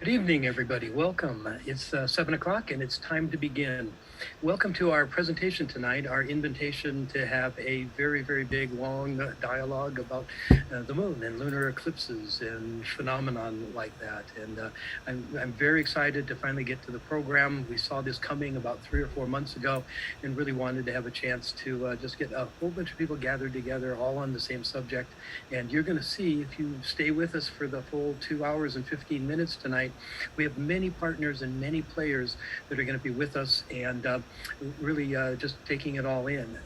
Good evening, everybody. Welcome. It's 7 o'clock and it's time to begin. Welcome to our presentation tonight, our invitation to have a very, very big, long dialogue about the moon and lunar eclipses and phenomenon like that. And I'm very excited to finally get to the program. We saw this coming about 3 or 4 months ago and really wanted to have a chance to just get a whole bunch of people gathered together all on the same subject. And you're going to see, if you stay with us for the full 2 hours and 15 minutes tonight, we have many partners and many players that are going to be with us and really just taking it all in.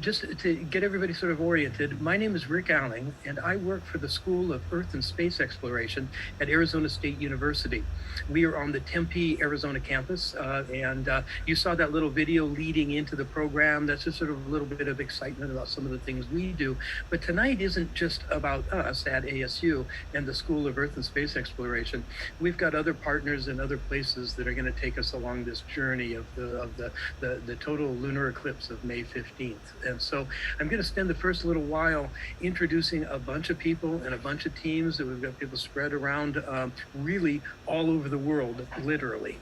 Just to get everybody sort of oriented, my name is Rick Alling, and I work for the School of Earth and Space Exploration at Arizona State University. We are on the Tempe, Arizona campus, and you saw that little video leading into the program. That's just sort of a little bit of excitement about some of the things we do. But tonight isn't just about us at ASU and the School of Earth and Space Exploration. We've got other partners in other places that are going to take us along this journey of the total lunar eclipse of May 15th. And so I'm going to spend the first little while introducing a bunch of people and a bunch of teams that we've got people spread around really all over the world, literally.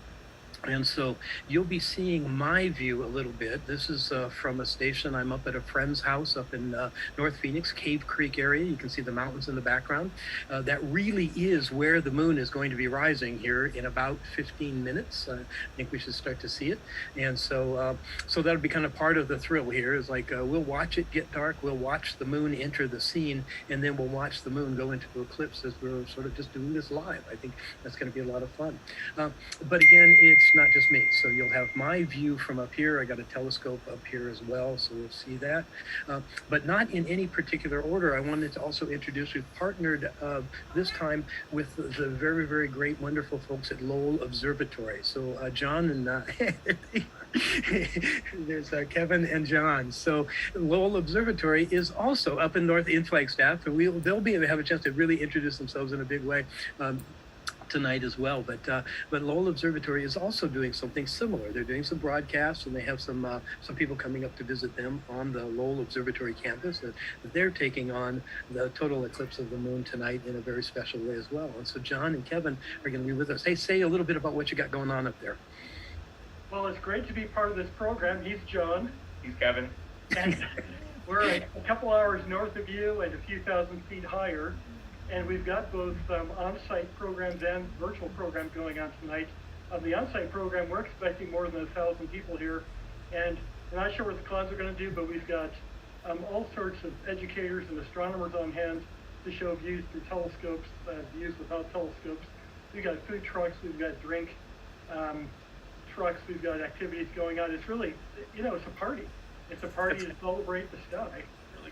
And so you'll be seeing my view a little bit. This is from a station. I'm up at a friend's house up in North Phoenix, Cave Creek area. You can see the mountains in the background. That really is where the moon is going to be rising here in about 15 minutes. I think we should start to see it. And so that'll be kind of part of the thrill here, is like we'll watch it get dark. We'll watch the moon enter the scene, and then we'll watch the moon go into eclipse as we're sort of just doing this live. I think that's going to be a lot of fun. But again, it's not just me. So you'll have my view from up here. I got a telescope up here as well, so we'll see that. But not in any particular order. I wanted to also introduce, we've partnered this time with the very, very great, wonderful folks at Lowell Observatory. So John and there's Kevin and John. So Lowell Observatory is also up in North in Flagstaff, and they'll be able to have a chance to really introduce themselves in a big way tonight as well. But Lowell Observatory is also doing something similar. They're doing some broadcasts, and they have some people coming up to visit them on the Lowell Observatory campus that they're taking on the total eclipse of the moon tonight in a very special way as well. And so John and Kevin are going to be with us. Hey, say a little bit about what you got going on up there. Well, it's great to be part of this program. He's John. He's Kevin. And we're a couple hours north of you and a few thousand feet higher. And we've got both on-site programs and virtual programs going on tonight. On the on-site program, we're expecting more than 1,000 people here. And we're not sure what the clouds are going to do, but we've got all sorts of educators and astronomers on hand to show views through telescopes, views without telescopes. We've got food trucks, we've got drink trucks, we've got activities going on. It's really, it's a party. It's a party to celebrate the sky.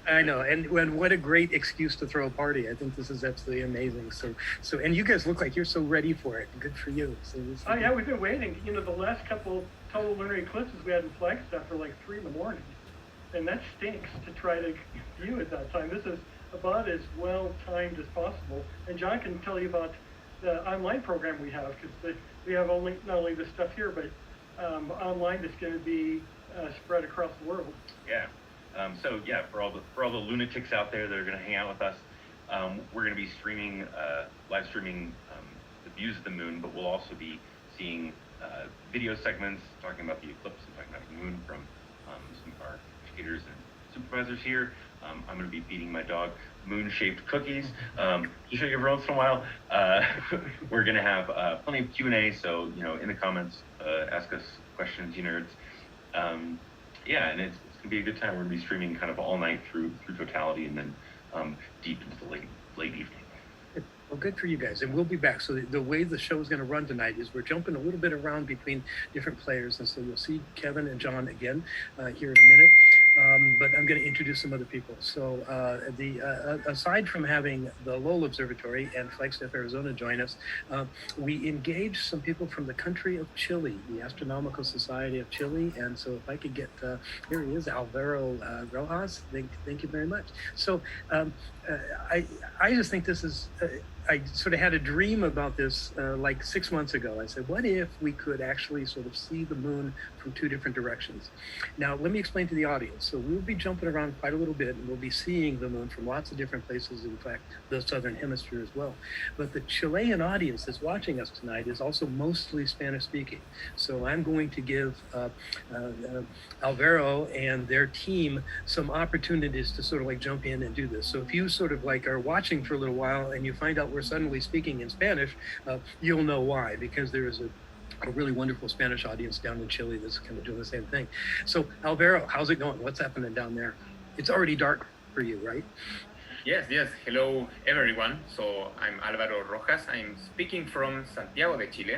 I know, and what a great excuse to throw a party. I think this is absolutely amazing. So, and you guys look like you're so ready for it. Good for you. So oh yeah, we've been waiting. The last couple total lunar eclipses we had in Flagstaff were like 3 a.m, and that stinks to try to view at that time. This is about as well timed as possible. And John can tell you about the online program we have, because we have not only this stuff here, but online that's going to be spread across the world. Yeah. So yeah, for all the lunatics out there that are going to hang out with us, we're going to be live streaming the views of the moon, but we'll also be seeing video segments talking about the eclipse and talking about the moon from some of our educators and supervisors here. I'm going to be feeding my dog moon-shaped cookies to show you every once in a while. We're going to have plenty of Q&A, so in the comments, ask us questions, you nerds. Yeah, and it's going to be a good time. We're going to be streaming kind of all night through totality, and then deep into the late evening. Well, good for you guys, and we'll be back. So the way the show is going to run tonight is we're jumping a little bit around between different players, and so you'll see Kevin and John again here in a minute. But I'm going to introduce some other people. So aside from having the Lowell Observatory and Flagstaff, Arizona join us, we engaged some people from the country of Chile, the Astronomical Society of Chile. And so if I could get, here he is, Alvaro Rojas. Thank you very much. So I just think this is I sort of had a dream about this like 6 months ago. I said, what if we could actually sort of see the moon from two different directions? Now, let me explain to the audience. So we'll be jumping around quite a little bit, and we'll be seeing the moon from lots of different places, in fact, the southern hemisphere as well. But the Chilean audience that's watching us tonight is also mostly Spanish speaking. So I'm going to give Alvaro and their team some opportunities to sort of like jump in and do this. So if you sort of like are watching for a little while and you find out we're suddenly speaking in Spanish, you'll know why, because there is a really wonderful Spanish audience down in Chile that's kind of doing the same thing. So Alvaro, how's it going? What's happening down there? It's already dark for you, right? Yes. Hello, everyone. So I'm Alvaro Rojas. I'm speaking from Santiago de Chile.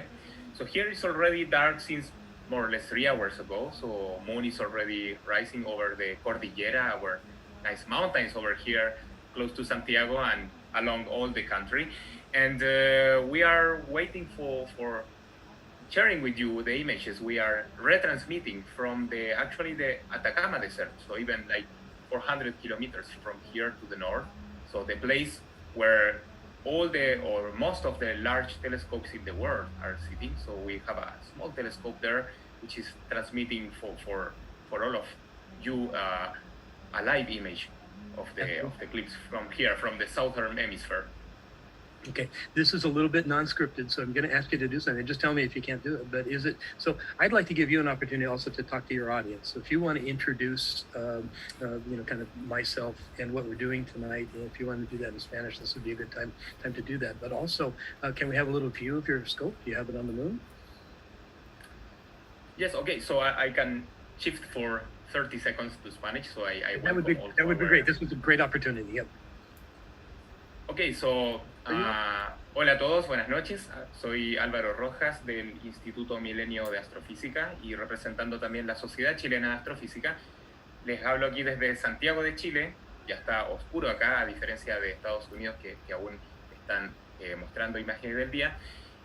So here it's already dark since more or less 3 hours ago. So moon is already rising over the Cordillera, our nice mountains over here, close to Santiago and along all the country. And we are waiting for sharing with you the images. We are retransmitting from the Atacama Desert. So even like 400 kilometers from here to the north. So the place where most of the large telescopes in the world are sitting. So we have a small telescope there, which is transmitting for all of you a live image of the eclipse from here, from the southern hemisphere. Okay, this is a little bit non-scripted, so I'm going to ask you to do something. Just tell me if you can't do it. But is it so? I'd like to give you an opportunity also to talk to your audience. So if you want to introduce, kind of myself and what we're doing tonight, if you want to do that in Spanish, this would be a good time to do that. But also, can we have a little view of your scope? Do you have it on the moon? Yes. Okay. So I can shift for 30 seconds to Spanish. So I that would be great. This was a great opportunity. Yep. Okay. So. Hola a todos, buenas noches. Soy Álvaro Rojas del Instituto Milenio de Astrofísica y representando también la Sociedad Chilena de Astrofísica. Les hablo aquí desde Santiago de Chile. Ya está oscuro acá, a diferencia de Estados Unidos que aún están mostrando imágenes del día.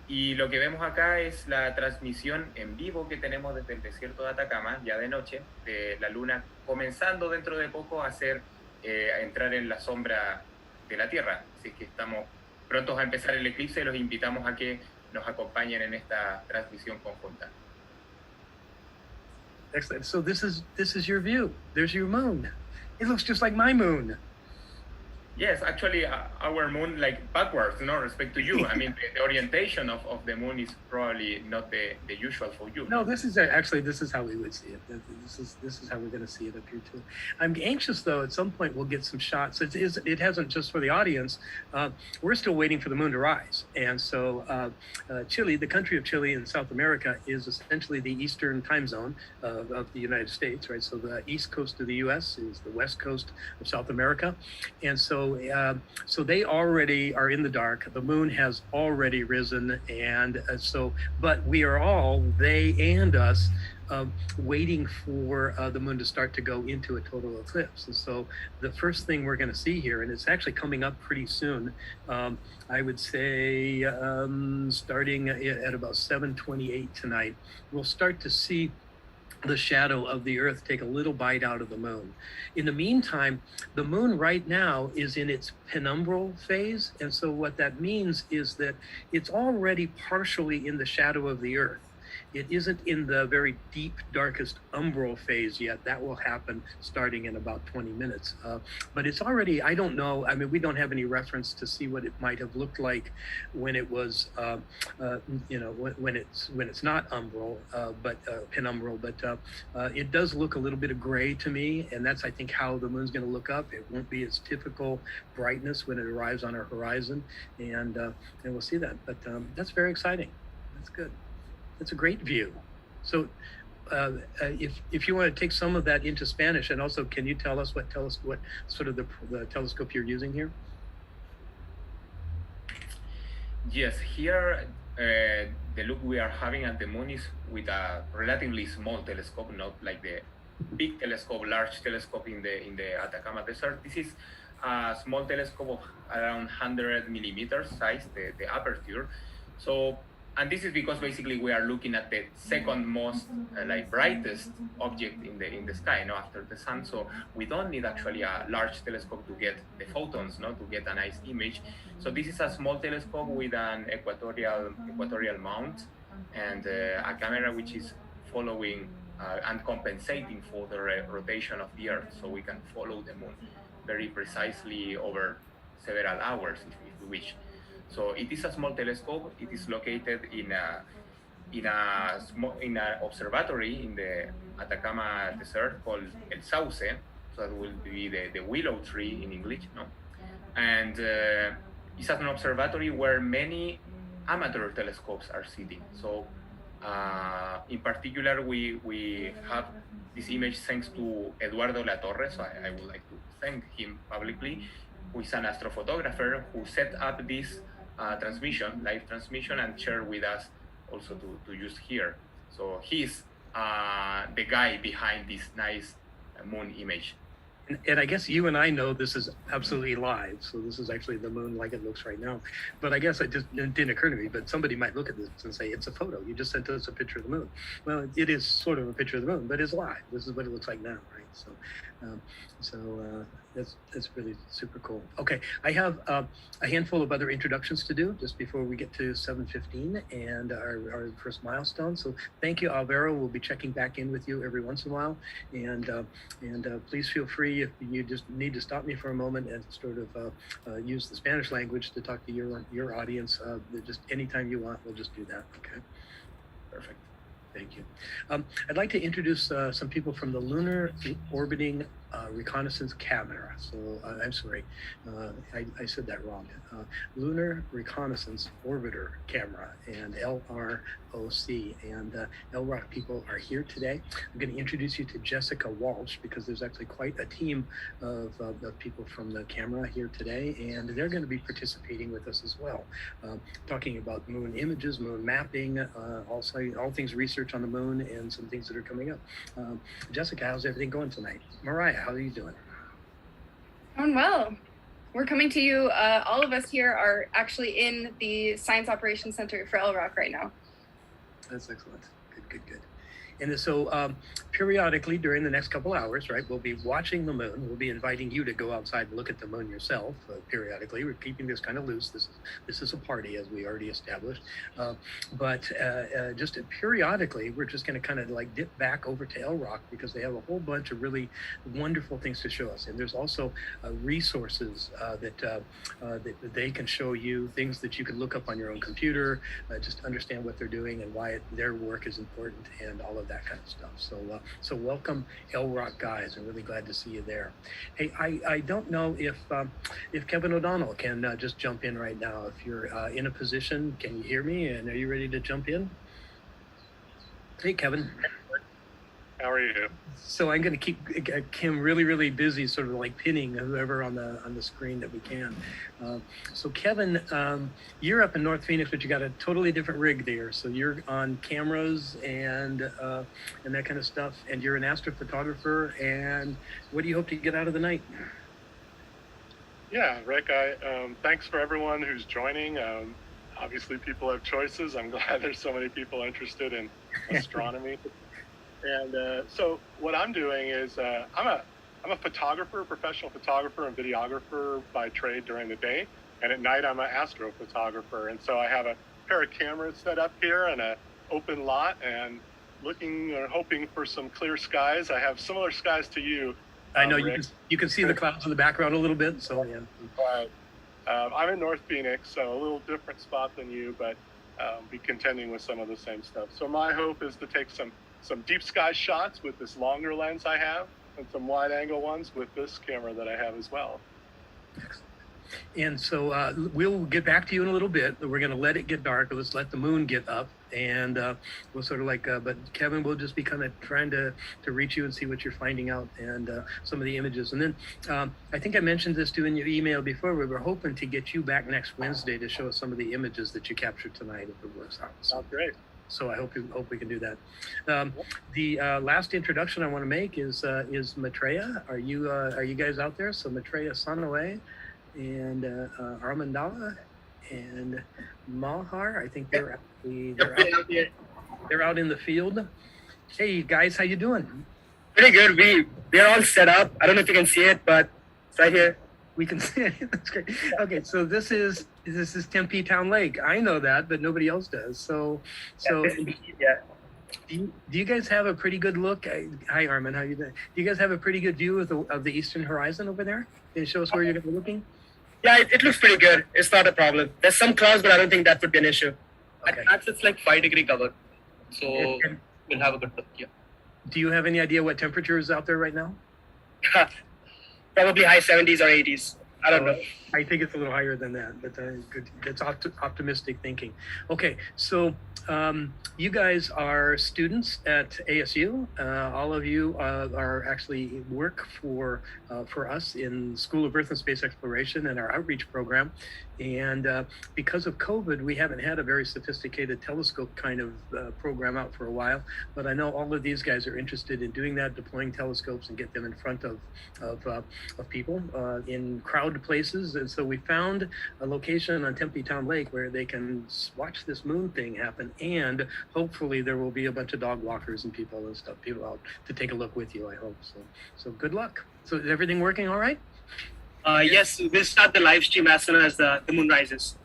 Y lo que vemos acá es la transmisión en vivo que tenemos desde el desierto de Atacama, ya de noche, de la luna comenzando dentro de poco a entrar en la sombra de la Tierra. Así que estamos prontos a empezar el eclipse y los invitamos a que nos acompañen en esta transmisión conjunta. Excellent. So this is your view. There's your moon. It looks just like my moon. Yes, actually, our moon, like backwards, no respect to you. I mean, the orientation of the moon is probably not the usual for you. No, this is how we would see it. This is how we're going to see it up here too. I'm anxious though. At some point, we'll get some shots. It hasn't just for the audience. We're still waiting for the moon to rise, and so Chile, the country of Chile in South America, is essentially the eastern time zone of the United States, right? So the east coast of the U.S. is the west coast of South America, and so they already are in the dark. The moon has already risen, and but we are all, they and us, waiting for the moon to start to go into a total eclipse. And so the first thing we're going to see here, and it's actually coming up pretty soon, I would say starting at about 7:28 tonight, we'll start to see the shadow of the Earth take a little bite out of the moon. In the meantime, the moon right now is in its penumbral phase. And so what that means is that it's already partially in the shadow of the Earth. It isn't in the very deep, darkest umbral phase yet. That will happen starting in about 20 minutes. But it's already, I don't know, I mean, we don't have any reference to see what it might have looked like when it was, when it's not umbral, but penumbral. But it does look a little bit of gray to me. And that's, I think, how the moon's going to look up. It won't be its typical brightness when it arrives on our horizon. And we'll see that. But that's very exciting. That's good. It's a great view. So if you want to take some of that into Spanish, and also can you tell us what sort of the telescope you're using here? Yes, here the look we are having at the moon is with a relatively small telescope, not like the big telescope, large telescope in the Atacama Desert. This is a small telescope of around 100 millimeters size, the aperture. So And this is because basically we are looking at the second most brightest object in the sky, after the sun. So we don't need actually a large telescope to get the photons, to get a nice image. So this is a small telescope with an equatorial mount and a camera which is following and compensating for the rotation of the Earth, so we can follow the moon very precisely over several hours if we wish. So it is a small telescope. It is located in an observatory in the Atacama Desert called El Sauce. So that will be the willow tree in English, And it's an observatory where many amateur telescopes are sitting. So in particular, we have this image thanks to Eduardo La Torre. So I would like to thank him publicly, who is an astrophotographer who set up this live transmission, and share with us also to use here. So he's the guy behind this nice moon image. And I guess you and I know this is absolutely live. So this is actually the moon like it looks right now. But I guess it didn't occur to me, but somebody might look at this and say, it's a photo. You just sent us a picture of the moon. Well, it is sort of a picture of the moon, but it's live. This is what it looks like now, right? So that's really super cool. Okay, I have a handful of other introductions to do just before we get to 7:15 and our first milestone. So thank you, Alvaro. We'll be checking back in with you every once in a while, and please feel free if you just need to stop me for a moment and sort of use the Spanish language to talk to your audience. Just anytime you want, we'll just do that. Okay. Perfect. Thank you. I'd like to introduce some people from the Lunar Orbiting Reconnaissance Camera. So I'm sorry, I said that wrong. Lunar Reconnaissance Orbiter Camera, and LROC. And LROC people are here today. I'm going to introduce you to Jessica Walsh, because there's actually quite a team of people from the camera here today, and they're going to be participating with us as well, talking about moon images, moon mapping, also all things research on the moon, and some things that are coming up. Jessica, how's everything going tonight? Mariah, how are you doing? Doing well. We're coming to you, all of us here are actually in the Science Operations Center for LROC right now. That's excellent. Good. And so periodically during the next couple hours, right, we'll be watching the moon. We'll be inviting you to go outside and look at the moon yourself periodically. We're keeping this kind of loose. This is a party, as we already established. But just periodically, we're just going to kind of like dip back over to LROC, because they have a whole bunch of really wonderful things to show us. And there's also resources that they can show you, things that you can look up on your own computer, just to understand what they're doing and why their work is important, and all of that kind of stuff. So welcome, LROC guys. I'm really glad to see you there. Hey, I don't know if Kevin O'Donnell can just jump in right now. If you're in a position, can you hear me? And are you ready to jump in? Hey, Kevin. How are you? So I'm going to keep Kim really busy, sort of like pinning whoever on the screen that we can. So Kevin, you're up in North Phoenix, but you got a totally different rig there. So you're on cameras and that kind of stuff, and you're an astrophotographer. And what do you hope to get out of the night? Yeah, Rick, thanks for everyone who's joining. Obviously, people have choices. I'm glad there's so many people interested in astronomy. And so what I'm doing is I'm a photographer, professional photographer and videographer by trade during the day. And at night, I'm an astrophotographer. And so I have a pair of cameras set up here and an open lot, and looking or hoping for some clear skies. I have similar skies to you. I know you can see the clouds in the background a little bit. So yeah. Right. I'm in North Phoenix, so a little different spot than you, but be contending with some of the same stuff. So my hope is to take some deep sky shots with this longer lens I have, and some wide angle ones with this camera that I have as well. Excellent. And so we'll get back to you in a little bit. We're going to let it get dark. Let's let the moon get up, and we'll sort of like, but Kevin, we'll just be kind of trying to reach you and see what you're finding out, and some of the images. And then I think I mentioned this too in your email before. We were hoping to get you back next Wednesday to show us some of the images that you captured tonight, if it works out. Sounds great. So I hope we can do that. The last introduction I want to make is Maitreya. Are you guys out there? So Maitreya Sanoe and Armandala, and Mahar. I think they're out in the field. Hey guys, how you doing? Pretty good. We're all set up. I don't know if you can see it, but it's right here. We can see it. That's great. Okay, so this is Tempe Town Lake. I know that, but nobody else does. So Yeah. do you guys have a pretty good look? Hi Armin, how you doing? Do you guys have a pretty good view of the eastern horizon over there? Can you show us where you're going to be looking? Yeah, it looks pretty good. It's not a problem. There's some clouds, but I don't think that would be an issue. Okay. At max, it's like 5-degree cover, so we'll have a good look. Yeah. Do you have any idea what temperature is out there right now? Probably high 70s or 80s. I don't know. I think it's a little higher than that, but good. That's optimistic thinking. Okay, so you guys are students at ASU. All of you are actually work for us in School of Earth and Space Exploration and our outreach program. And because of COVID, we haven't had a very sophisticated telescope kind of program out for a while. But I know all of these guys are interested in doing that, deploying telescopes and get them in front of people in crowded places. And so we found a location on Tempe Town Lake where they can watch this moon thing happen. And hopefully there will be a bunch of dog walkers and people out to take a look with you, I hope. So good luck. So is everything working all right? Yes, we'll start the live stream as soon as the moon rises.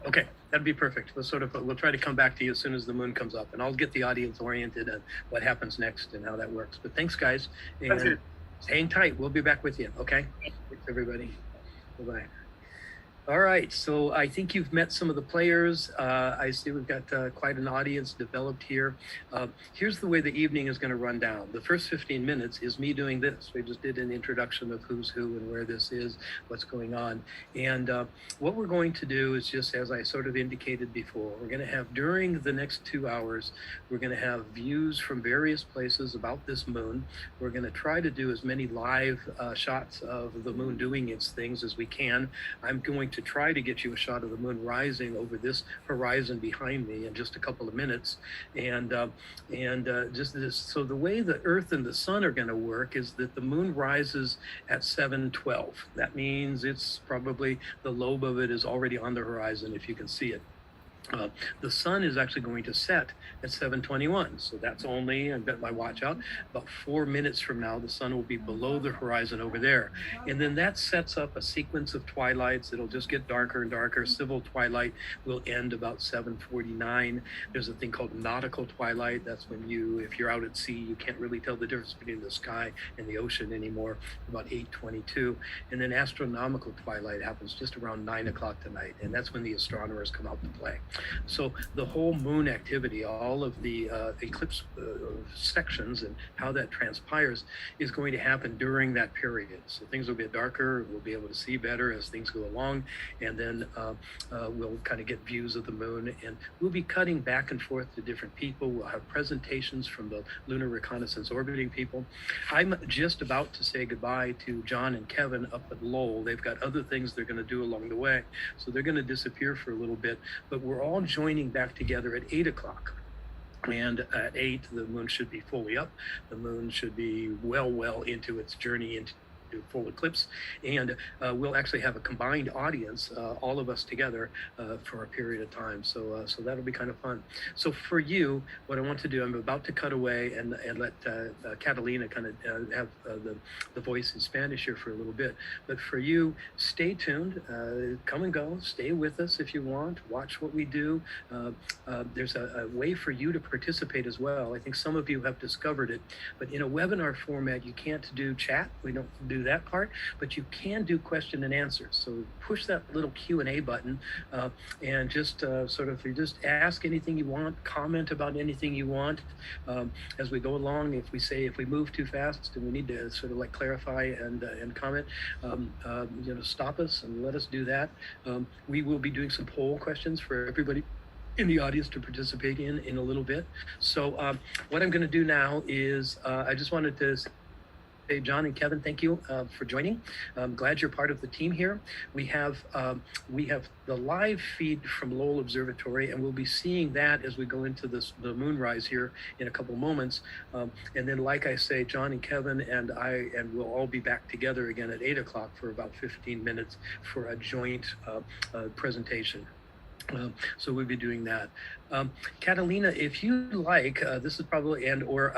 Okay, that'd be perfect. We'll try to come back to you as soon as the moon comes up, and I'll get the audience oriented on what happens next and how that works. But thanks, guys, and hang tight. We'll be back with you. Okay, thanks everybody. Bye-bye. All right, so I think you've met some of the players. I see we've got quite an audience developed here. Here's the way the evening is going to run down. The first 15 minutes is me doing this. We just did an introduction of who's who and where this is, what's going on. And what we're going to do is just, as I sort of indicated before, we're going to have, during the next 2 hours, we're going to have views from various places about this moon. We're going to try to do as many live shots of the moon doing its things as we can. I'm going to try to get you a shot of the moon rising over this horizon behind me in just a couple of minutes. And just this, so the way the Earth and the sun are going to work is that the moon rises at 7:12. That means it's probably, the lobe of it is already on the horizon if you can see it. The sun is actually going to set at 7:21, so that's only, I bet my watch out, about 4 minutes from now. The sun will be below the horizon over there, and then that sets up a sequence of twilights. It'll just get darker and darker. Civil twilight will end about 7:49. There's a thing called nautical twilight. That's when if you're out at sea, you can't really tell the difference between the sky and the ocean anymore, about 8:22. And then astronomical twilight happens just around 9 o'clock tonight, and that's when the astronomers come out to play. So the whole moon activity, all of the eclipse sections and how that transpires is going to happen during that period. So things will get darker, we'll be able to see better as things go along, and then we'll kind of get views of the moon, and we'll be cutting back and forth to different people. We'll have presentations from the Lunar Reconnaissance orbiting people. I'm just about to say goodbye to John and Kevin up at Lowell. They've got other things they're going to do along the way, so they're going to disappear for a little bit, but we're all joining back together at 8 o'clock. And at 8, the moon should be fully up. The moon should be well into its journey into full eclipse, and we'll actually have a combined audience, all of us together, for a period of time. So that'll be kind of fun. So for you, what I want to do, I'm about to cut away and let Catalina kind of have the voice in Spanish here for a little bit. But for you, stay tuned, come and go, stay with us if you want, watch what we do. There's a way for you to participate as well. I think some of you have discovered it, but in a webinar format, you can't do chat. We don't do that part, but you can do question and answers. So push that little Q&A button and just sort of, you just ask anything you want, comment about anything you want as we go along. If we move too fast and we need to sort of like clarify and comment, stop us and let us do that. We will be doing some poll questions for everybody in the audience to participate in a little bit. So what I'm going to do now is I just wanted to say, John and Kevin, thank you for joining. I'm glad you're part of the team here. We have the live feed from Lowell Observatory, and we'll be seeing that as we go into the moonrise here in a couple moments. And then, like I say, John and Kevin and we'll all be back together again at 8 o'clock for about 15 minutes for a joint presentation. So we'll be doing that. Catalina, if you like, this is probably, and or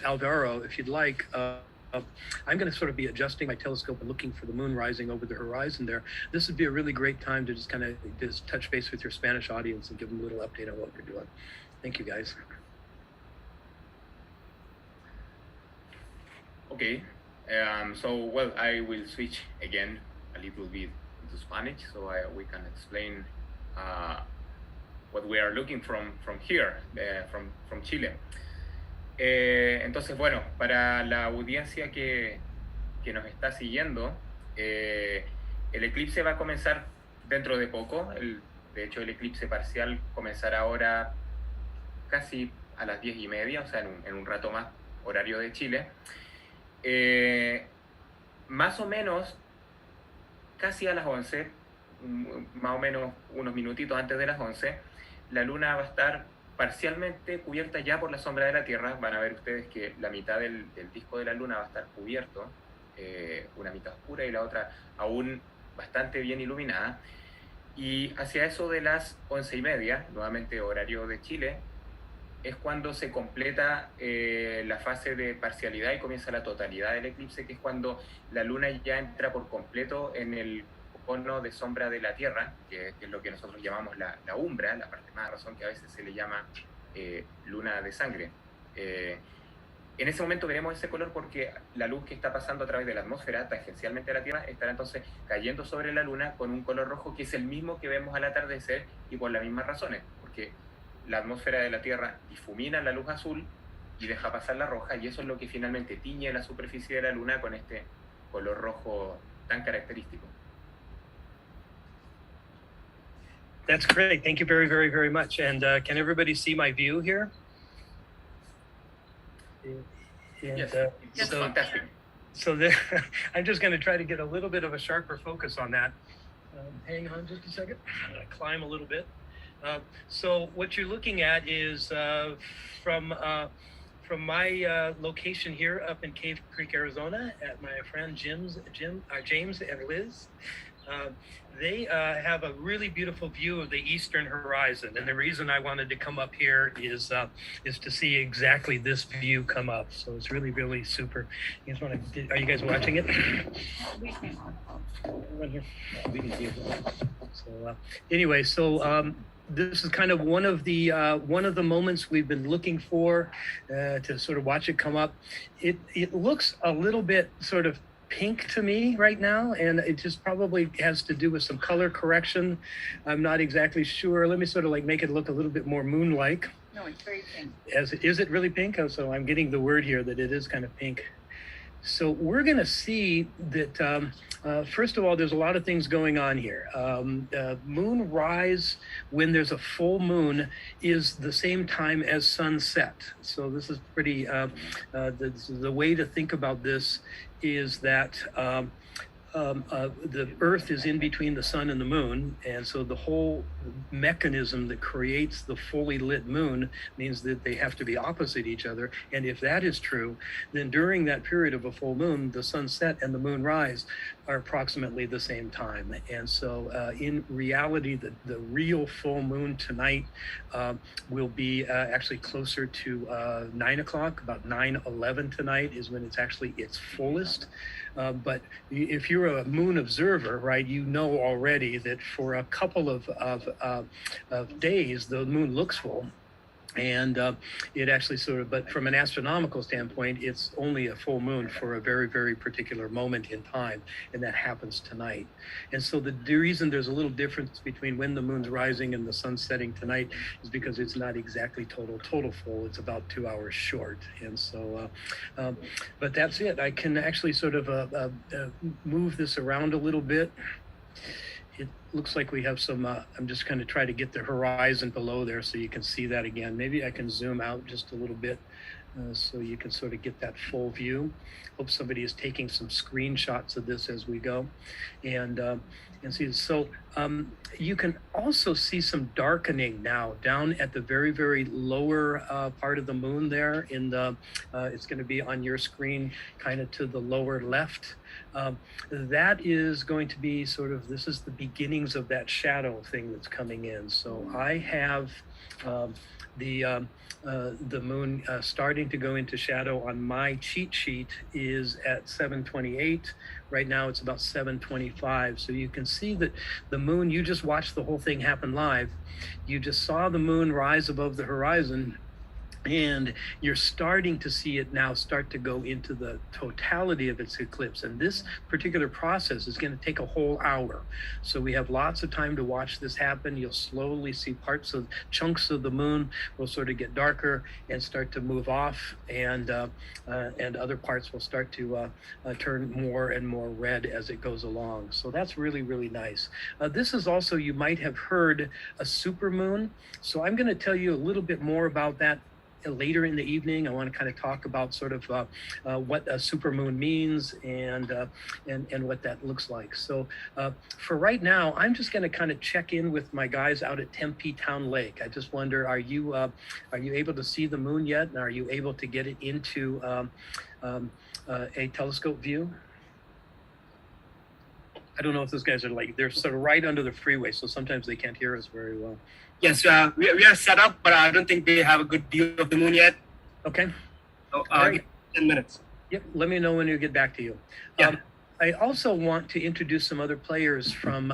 Alvaro, if you'd like, I'm going to sort of be adjusting my telescope and looking for the moon rising over the horizon there. This would be a really great time to just kind of just touch base with your Spanish audience and give them a little update on what we're doing. Thank you, guys. Okay, so well, I will switch again a little bit into Spanish so we can explain what we are looking from here, from Chile. Entonces, bueno, para la audiencia que nos está siguiendo, el eclipse va a comenzar dentro de poco. De hecho, el eclipse parcial comenzará ahora casi a las 10:30, o sea, en un rato más, horario de Chile. Más o menos, casi a las 11, más o menos unos minutitos antes de las 11, la luna va a estar parcialmente cubierta ya por la sombra de la Tierra. Van a ver ustedes que la mitad del disco de la luna va a estar cubierto, una mitad oscura y la otra aún bastante bien iluminada. Y hacia eso de las 11:30, nuevamente horario de Chile, es cuando se completa la fase de parcialidad y comienza la totalidad del eclipse, que es cuando la luna ya entra por completo en el cono de sombra de la Tierra, que es lo que nosotros llamamos la umbra, la parte más razón que a veces se le llama luna de sangre. En ese momento veremos ese color porque la luz que está pasando a través de la atmósfera tangencialmente a la Tierra estará entonces cayendo sobre la luna con un color rojo que es el mismo que vemos al atardecer, y por las mismas razones, porque la atmósfera de la Tierra difumina la luz azul y deja pasar la roja, y eso es lo que finalmente tiñe la superficie de la luna con este color rojo tan característico. That's great. Thank you very, very, very much. And can everybody see my view here? And, yes, it's so, fantastic. So I'm just going to try to get a little bit of a sharper focus on that. Hang on just a second. I'm going to climb a little bit. So what you're looking at is from my location here up in Cave Creek, Arizona, at my friend James and Liz. They have a really beautiful view of the eastern horizon, and the reason I wanted to come up here is to see exactly this view come up. So it's really, really super. You guys are you guys watching it? We can. We can see it. So anyway, so this is kind of one of the moments we've been looking for to sort of watch it come up. It looks a little bit sort of pink to me right now, and it just probably has to do with some color correction. I'm not exactly sure. Let me sort of like make it look a little bit more moon-like. No, it's very pink. Is it really pink? Oh, so I'm getting the word here that it is kind of pink. So we're going to see that, first of all, there's a lot of things going on here. Moon rise when there's a full moon is the same time as sunset. So this is pretty, the way to think about this is that the Earth is in between the sun and the moon, and so the whole mechanism that creates the fully lit moon means that they have to be opposite each other. And if that is true, then during that period of a full moon, the sunset and the moon rise are approximately the same time. And so in reality, the real full moon tonight will be actually closer to 9 o'clock, about 9:11 tonight is when it's actually its fullest. But if you're a moon observer, right, you know already that for a couple of days, the moon looks full. And it actually sort of, but from an astronomical standpoint, it's only a full moon for a very, very particular moment in time, and that happens tonight. And so the reason there's a little difference between when the moon's rising and the sun setting tonight is because it's not exactly total full. It's about 2 hours short. And so, but that's it. I can actually sort of move this around a little bit. It looks like we have some, I'm just going to try to get the horizon below there so you can see that again. Maybe I can zoom out just a little bit so you can sort of get that full view. Hope somebody is taking some screenshots of this as we go. And can see this. So you can also see some darkening now down at the very, very lower part of the moon there in the, it's going to be on your screen kind of to the lower left. That is going to be sort of, this is the beginnings of that shadow thing that's coming in. So I have the moon starting to go into shadow on my cheat sheet is at 7:28. Right now it's about 7:25. So you can see that the moon, you just watched the whole thing happen live. You just saw the moon rise above the horizon, and you're starting to see it now start to go into the totality of its eclipse. And this particular process is going to take a whole hour. So we have lots of time to watch this happen. You'll slowly see parts of chunks of the moon will sort of get darker and start to move off, and other parts will start to turn more and more red as it goes along. So that's really, really nice. This is also, you might have heard, a supermoon. So I'm going to tell you a little bit more about that later in the evening. I want to kind of talk about sort of what a supermoon means and what that looks like. So for right now, I'm just going to kind of check in with my guys out at Tempe Town Lake. I just wonder, are you able to see the moon yet? And are you able to get it into a telescope view? I don't know if those guys are like, they're sort of right under the freeway, so sometimes they can't hear us very well. Yes, we are set up, but I don't think we have a good view of the moon yet. Okay. So, Right. 10 minutes. Yep, let me know when you get back to you. Yeah. I also want to introduce some other players from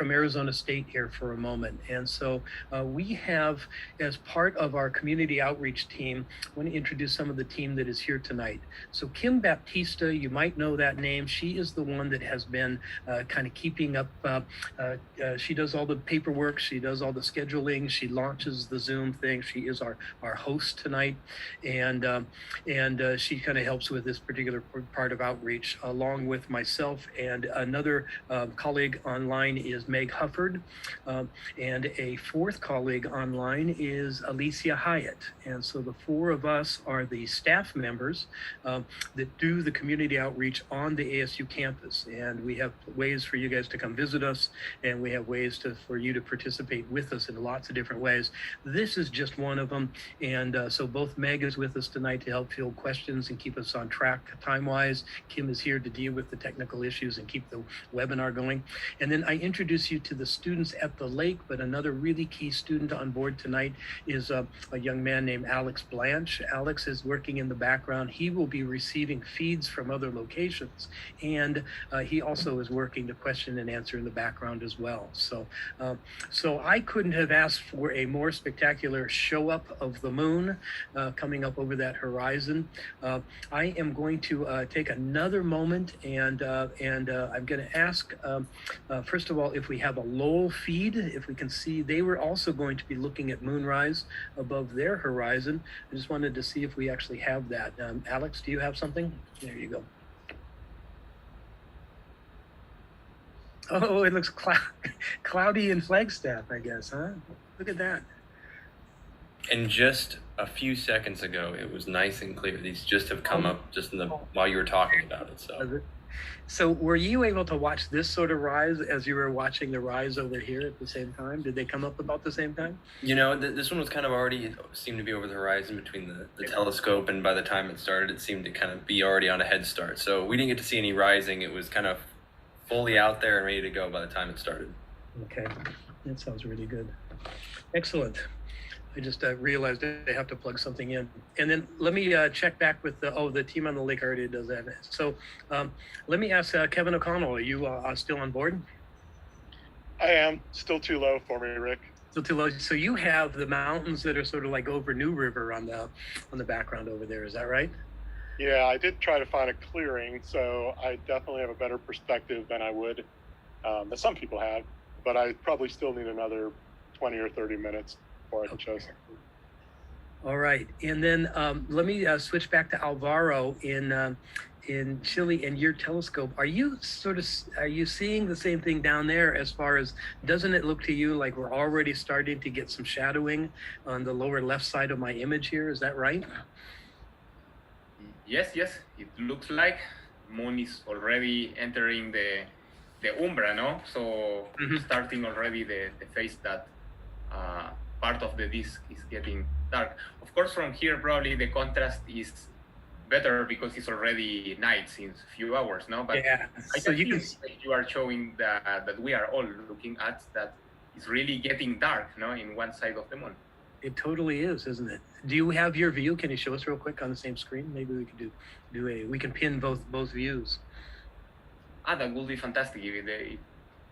Arizona State here for a moment. And so we have, as part of our community outreach team, I want to introduce some of the team that is here tonight. So Kim Baptista, you might know that name. She is the one that has been kind of keeping up. She does all the paperwork. She does all the scheduling. She launches the Zoom thing. She is our host tonight. And she kind of helps with this particular part of outreach, along with myself, and another colleague online is Meg Hufford, and a fourth colleague online is Alicia Hyatt. And so the four of us are the staff members that do the community outreach on the ASU campus. And we have ways for you guys to come visit us, and we have ways for you to participate with us in lots of different ways. This is just one of them. And so both Meg is with us tonight to help field questions and keep us on track time-wise. Kim is here to deal with the technical issues and keep the webinar going. And then I introduce you to the students at the lake, but another really key student on board tonight is a young man named Alex Blanche. Alex is working in the background. He will be receiving feeds from other locations, and he also is working to question and answer in the background as well. So I couldn't have asked for a more spectacular show up of the moon coming up over that horizon. I am going to take another moment, and I'm going to ask, first of all, if we have a Lowell feed, if we can see. They were also going to be looking at moonrise above their horizon. I just wanted to see if we actually have that. Alex, do you have something? There you go. Oh, it looks cloudy in Flagstaff, I guess, huh? Look at that. And just a few seconds ago, it was nice and clear. These just have come up just while you were talking about it. So were you able to watch this sort of rise as you were watching the rise over here at the same time? Did they come up about the same time? You know, this one was kind of already seemed to be over the horizon between the telescope, and by the time it started, it seemed to kind of be already on a head start. So we didn't get to see any rising. It was kind of fully out there and ready to go by the time it started. Okay, that sounds really good. Excellent. I just realized I have to plug something in. And then let me check back with the team on the lake already does that. So let me ask Kevin O'Connell, are you still on board? I am. Still too low for me, Rick. Still too low. So you have the mountains that are sort of like over New River on the background over there. Is that right? Yeah, I did try to find a clearing, so I definitely have a better perspective than I would, that some people have, but I probably still need another 20 or 30 minutes before I can show something. All right, and then let me switch back to Alvaro in Chile and your telescope. Are you seeing the same thing down there as far as, doesn't it look to you like we're already starting to get some shadowing on the lower left side of my image here? Is that right? Yes, it looks like moon is already entering the the umbra, no? So starting already the phase that part of the disk is getting dark. Of course, from here, probably the contrast is better because it's already night since a few hours, no? But Yeah. I So can see you are showing that we are all looking at that it's really getting dark, no, in one side of the moon. It totally is, isn't it? Do you have your view? Can you show us real quick on the same screen? Maybe we could we can pin both views. That would be fantastic if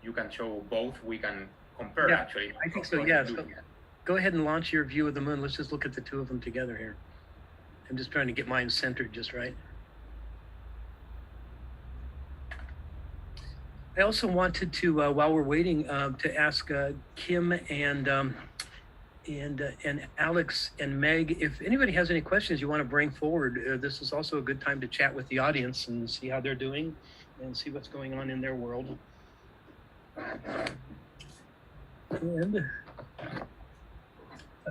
you can show both. We can compare actually. I think so. Yeah. So go ahead and launch your view of the moon. Let's just look at the two of them together here. I'm just trying to get mine centered just right. I also wanted to, while we're waiting, to ask Kim and Alex and Meg, if anybody has any questions you want to bring forward, this is also a good time to chat with the audience and see how they're doing and see what's going on in their world. And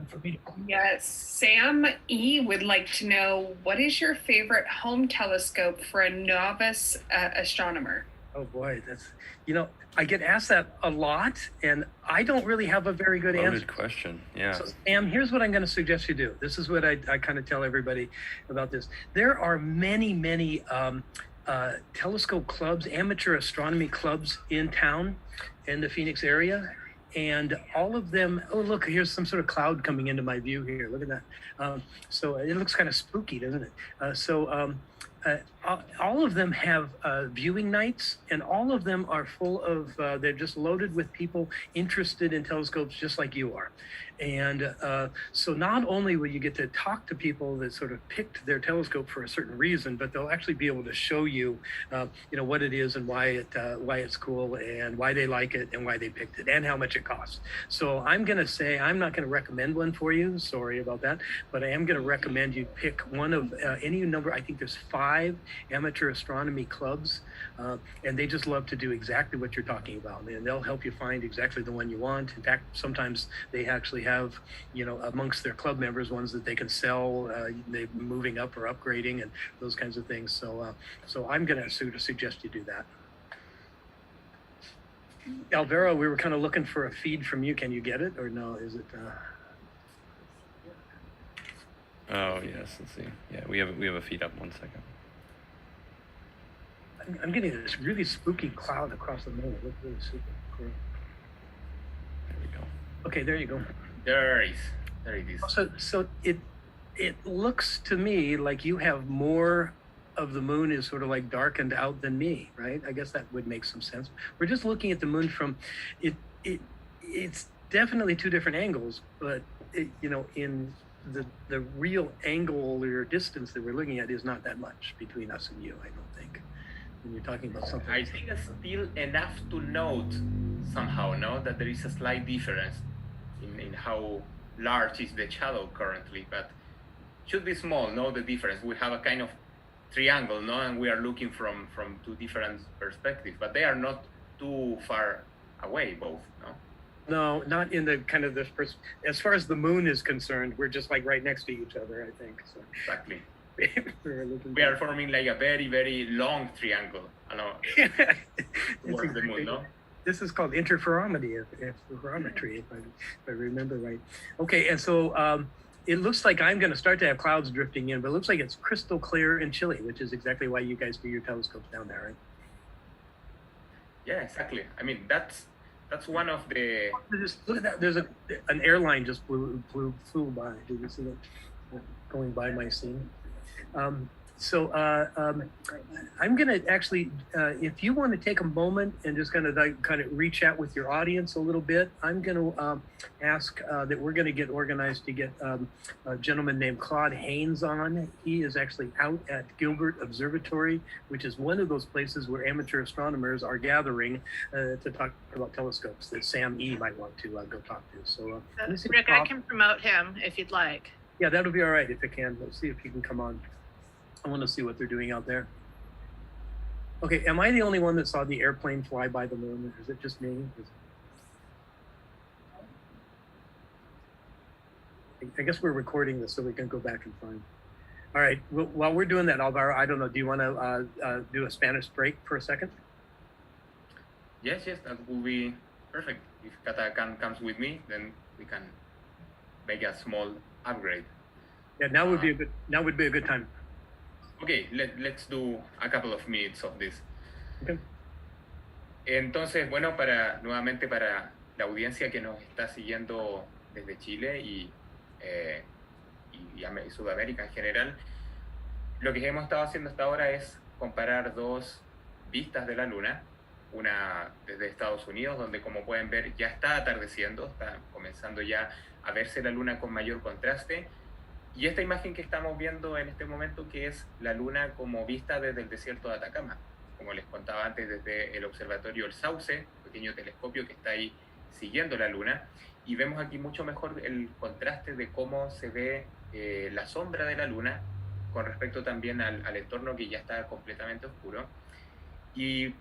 for me to... Yes, Sam E would like to know, what is your favorite home telescope for a novice astronomer? Oh boy, that's, I get asked that a lot, and I don't really have a very good answer. Loaded question, yeah. So, Sam, here's what I'm going to suggest you do. This is what I kind of tell everybody about this. There are many telescope clubs, amateur astronomy clubs in town, in the Phoenix area, and all of them, oh look, here's some sort of cloud coming into my view here. Look at that. So it looks kind of spooky, doesn't it? All of them have viewing nights, and all of them are full of, they're just loaded with people interested in telescopes just like you are. And so not only will you get to talk to people that sort of picked their telescope for a certain reason, but they'll actually be able to show you, what it is and why it's cool and why they like it and why they picked it and how much it costs. So I'm going to say, I'm not going to recommend one for you. Sorry about that. But I am going to recommend you pick one of any number. I think there's 5 amateur astronomy clubs, and they just love to do exactly what you're talking about. And they'll help you find exactly the one you want. In fact, sometimes they actually have, amongst their club members, ones that they can sell, they moving up or upgrading and those kinds of things. So I'm going to suggest you do that. Alvaro, we were kind of looking for a feed from you. Can you get it or no? Is it? Oh yes, let's see. Yeah, we have a feed up. 1 second. I'm getting this really spooky cloud across the moon. It looks really super cool. There we go. Okay, there you go. There it is. So it looks to me like you have more of the moon is sort of like darkened out than me, right? I guess that would make some sense. We're just looking at the moon from it's definitely 2 different angles, but in the real angle or distance that we're looking at is not that much between us and you, I don't think. When you're talking about something. I think it's still enough to note somehow, no, that there is a slight difference in how large is the shadow currently, but should be small, no, the difference. We have a kind of triangle, no, and we are looking from 2 different perspectives, but they are not too far away both, no? No, not in the kind of this as far as the moon is concerned, we're just like right next to each other, I think. So. Exactly. We are forming like a very, very long triangle towards the moon, no? This is called interferometry, if I remember right. Okay, and so it looks like I'm going to start to have clouds drifting in, but it looks like it's crystal clear and chilly, which is exactly why you guys do your telescopes down there, right? Yeah, exactly. I mean, that's one of the... Look at that. There's an airline just flew by. Did you see that going by my scene? So I'm going to actually, if you want to take a moment and just kind of reach out with your audience a little bit, I'm going to ask that we're going to get organized to get a gentleman named Claude Haynes on. He is actually out at Gilbert Observatory, which is one of those places where amateur astronomers are gathering to talk about telescopes that Sam E. might want to go talk to. So Rick, I can promote him if you'd like. Yeah, that'll be all right if it can. Let's see if he can come on. I want to see what they're doing out there. Okay, am I the only one that saw the airplane fly by the moon? Or is it just me? I guess we're recording this so we can go back and find. All right, well, while we're doing that, Alvaro, I don't know, do you want to do a Spanish break for a second? Yes, that will be perfect. If Kata comes with me, then we can make a small upgrade. Yeah, now would be a good time. Okay, let's do a couple of minutes of this. Okay. Entonces, bueno, nuevamente para la audiencia que nos está siguiendo desde Chile y Sudamérica en general, lo que hemos estado haciendo hasta ahora es comparar dos vistas de la Luna, una desde Estados Unidos, donde como pueden ver ya está atardeciendo, está comenzando ya a verse la Luna con mayor contraste, y esta imagen que estamos viendo en este momento, que es la Luna como vista desde el desierto de Atacama, como les contaba antes, desde el Observatorio El Sauce, pequeño telescopio que está ahí siguiendo la Luna, y vemos aquí mucho mejor el contraste de cómo se ve la sombra de la Luna con respecto también al entorno que ya está completamente oscuro. Y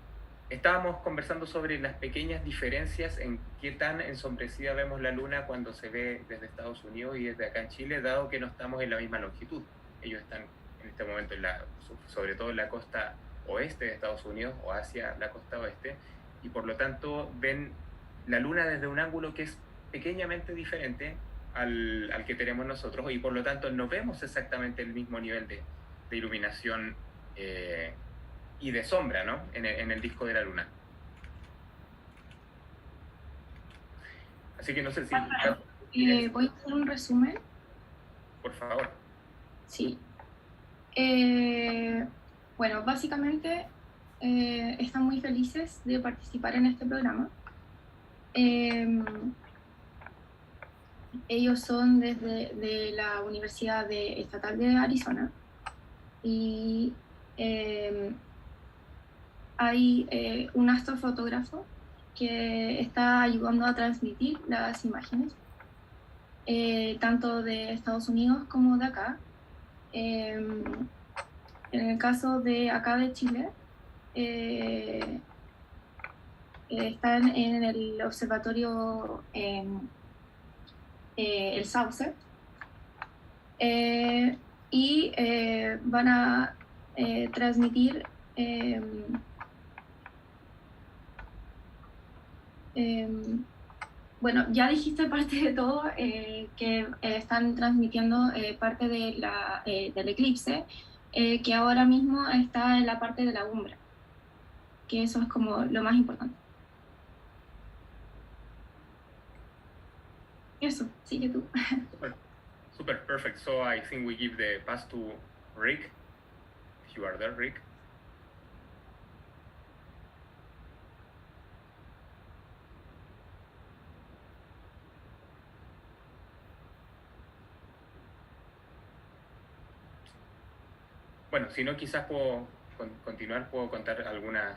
estábamos conversando sobre las pequeñas diferencias en qué tan ensombrecida vemos la Luna cuando se ve desde Estados Unidos y desde acá en Chile, dado que no estamos en la misma longitud. Ellos están en este momento sobre todo en la costa oeste de Estados Unidos o hacia la costa oeste, y por lo tanto ven la Luna desde un ángulo que es pequeñamente diferente al que tenemos nosotros, y por lo tanto no vemos exactamente el mismo nivel de iluminación y de sombra, ¿no? en el disco de la Luna. Así que no sé si... voy a hacer un resumen. Por favor. Sí. Bueno, básicamente están muy felices de participar en este programa. Ellos son de la Universidad Estatal de Arizona y hay un astrofotógrafo que está ayudando a transmitir las imágenes, tanto de Estados Unidos como de acá. En el caso de acá de Chile, están en el Observatorio El Sauce, y van a transmitir bueno, ya dijiste parte de todo, que están transmitiendo parte de del eclipse, que ahora mismo está en la parte de la umbra, que eso es como lo más importante. Eso, sigue tú. Super, perfect. So I think we give the pass to Rick, if you are there, Rick. Bueno, si no, quizás puedo continuar, puedo contar algunas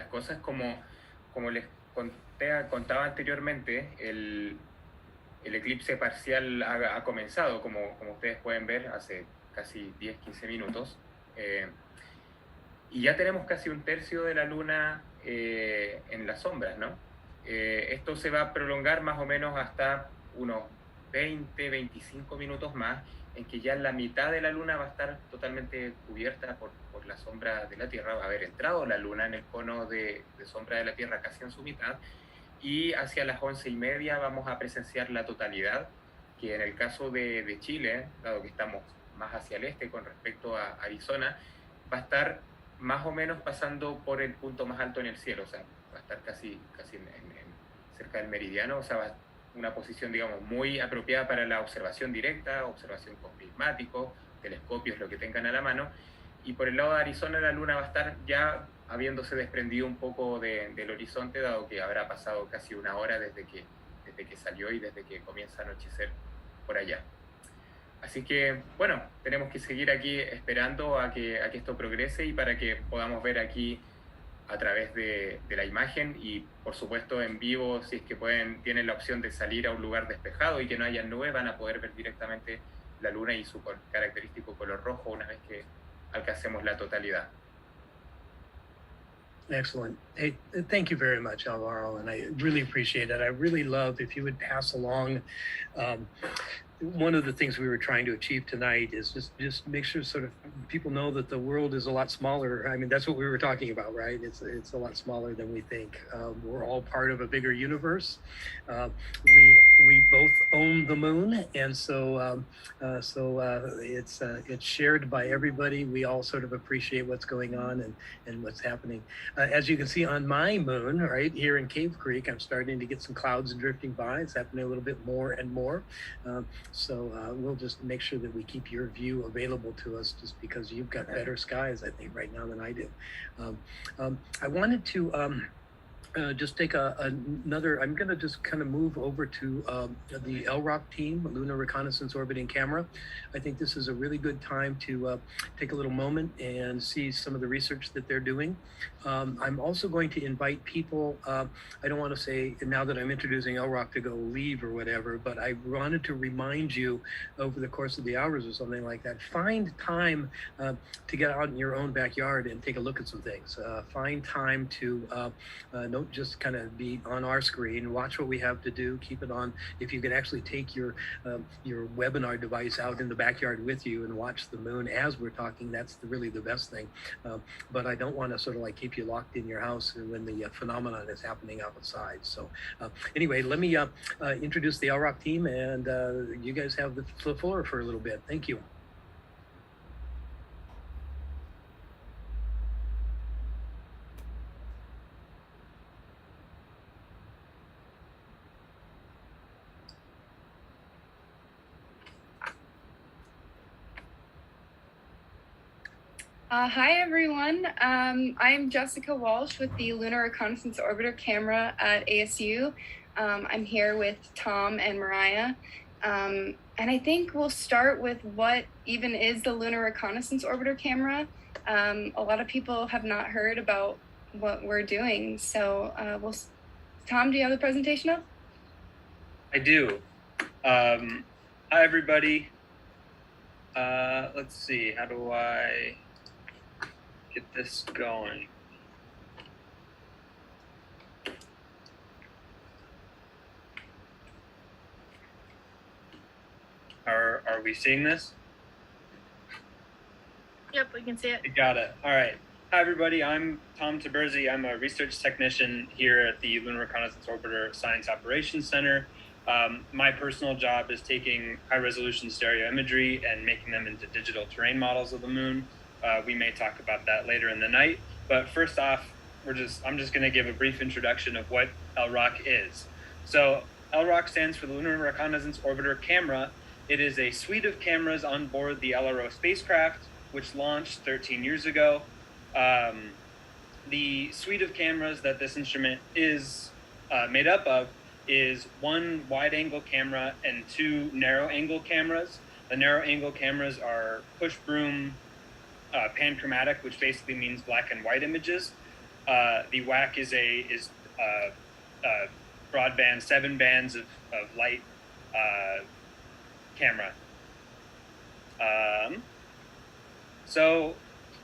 cosas. Como les contaba anteriormente, el eclipse parcial ha comenzado, como ustedes pueden ver, hace casi 10-15 minutos. Y ya tenemos casi un tercio de la Luna en las sombras, ¿no? Esto se va a prolongar más o menos hasta unos 20-25 minutos más, en que ya la mitad de la Luna va a estar totalmente cubierta por la sombra de la Tierra. Va a haber entrado la Luna en el cono de sombra de la Tierra casi en su mitad, y hacia las 11:30 vamos a presenciar la totalidad, que en el caso de Chile, dado que estamos más hacia el este con respecto a Arizona, va a estar más o menos pasando por el punto más alto en el cielo, o sea, va a estar casi cerca del meridiano, o sea, va a una posición, digamos, muy apropiada para la observación directa, observación con prismáticos, telescopios, lo que tengan a la mano. Y por el lado de Arizona, la Luna va a estar ya habiéndose desprendido un poco del horizonte, dado que habrá pasado casi una hora desde que salió y desde que comienza a anochecer por allá. Así que, bueno, tenemos que seguir aquí esperando a que esto progrese, y para que podamos ver aquí a través de la imagen, y por supuesto en vivo, si es que tienen la opción de salir a un lugar despejado y que no haya nubes, van a poder ver directamente la Luna y su característico color rojo una vez que alcancemos la totalidad. Excellent. Hey, thank you very much, Alvaro, and I really appreciate it. I really love if you would pass along one of the things we were trying to achieve tonight is just make sure sort of people know that the world is a lot smaller. I mean, that's what we were talking about, right? It's a lot smaller than we think. We're all part of a bigger universe. We both own the moon, and so it's shared by everybody. We all sort of appreciate what's going on and what's happening. As you can see on my moon, right here in Cave Creek, I'm starting to get some clouds drifting by. It's happening a little bit more and more. So we'll just make sure that we keep your view available to us, just because you've got better skies, I think, right now than I do. I wanted to just take another, I'm going to just kind of move over to the LROC team, Lunar Reconnaissance Orbiting Camera. I think this is a really good time to take a little moment and see some of the research that they're doing. I'm also going to invite people, I don't want to say now that I'm introducing LROC to go leave or whatever, but I wanted to remind you over the course of the hours or something like that, find time to get out in your own backyard and take a look at some things. Find time to don't just kind of be on our screen, watch what we have to do, keep it on. If you can actually take your webinar device out in the backyard with you and watch the moon as we're talking, that's really the best thing. But I don't want to sort of like keep you locked in your house when the phenomenon is happening outside. So anyway, let me introduce the LROC team, and you guys have the floor for a little bit. Thank you. Hi, everyone. I'm Jessica Walsh with the Lunar Reconnaissance Orbiter Camera at ASU. I'm here with Tom and Mariah. And I think we'll start with what even is the Lunar Reconnaissance Orbiter Camera. A lot of people have not heard about what we're doing. So Tom, do you have the presentation up? I do. Hi, everybody. Let's see, how do I get this going? Are we seeing this? Yep, we can see it. Got it. All right. Hi, everybody. I'm Tom Taberzi. I'm a research technician here at the Lunar Reconnaissance Orbiter Science Operations Center. My personal job is taking high-resolution stereo imagery and making them into digital terrain models of the moon. We may talk about that later in the night, but first off, I'm just going to give a brief introduction of what LROC is. So LROC stands for the Lunar Reconnaissance Orbiter Camera. It is a suite of cameras on board the LRO spacecraft, which launched 13 years ago. The suite of cameras that this instrument is made up of is one wide-angle camera and two narrow-angle cameras. The narrow-angle cameras are push broom panchromatic, which basically means black and white images. The WAC is broadband 7 bands of light camera. So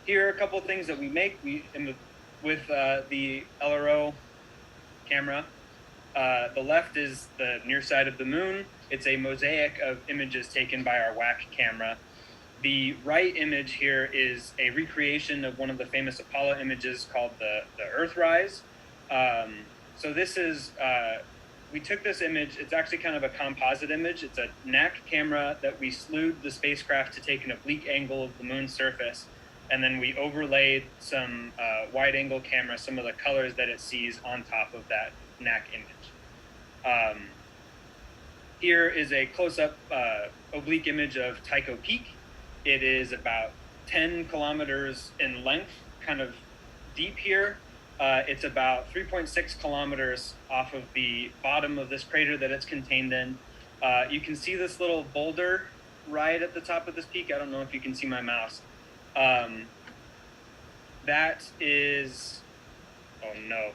here are a couple of things that we make with the LRO camera. The left is the near side of the moon. It's a mosaic of images taken by our WAC camera. The right image here is a recreation of one of the famous Apollo images called the Earthrise. So this is, we took this image, it's actually kind of a composite image. It's a NAC camera that we slewed the spacecraft to take an oblique angle of the moon's surface. And then we overlaid some wide angle camera, some of the colors that it sees on top of that NAC image. Here is a close-up oblique image of Tycho Peak. It is about 10 kilometers in length, kind of deep here. It's about 3.6 kilometers off of the bottom of this crater that it's contained in. You can see this little boulder right at the top of this peak. I don't know if you can see my mouse. That is, oh no.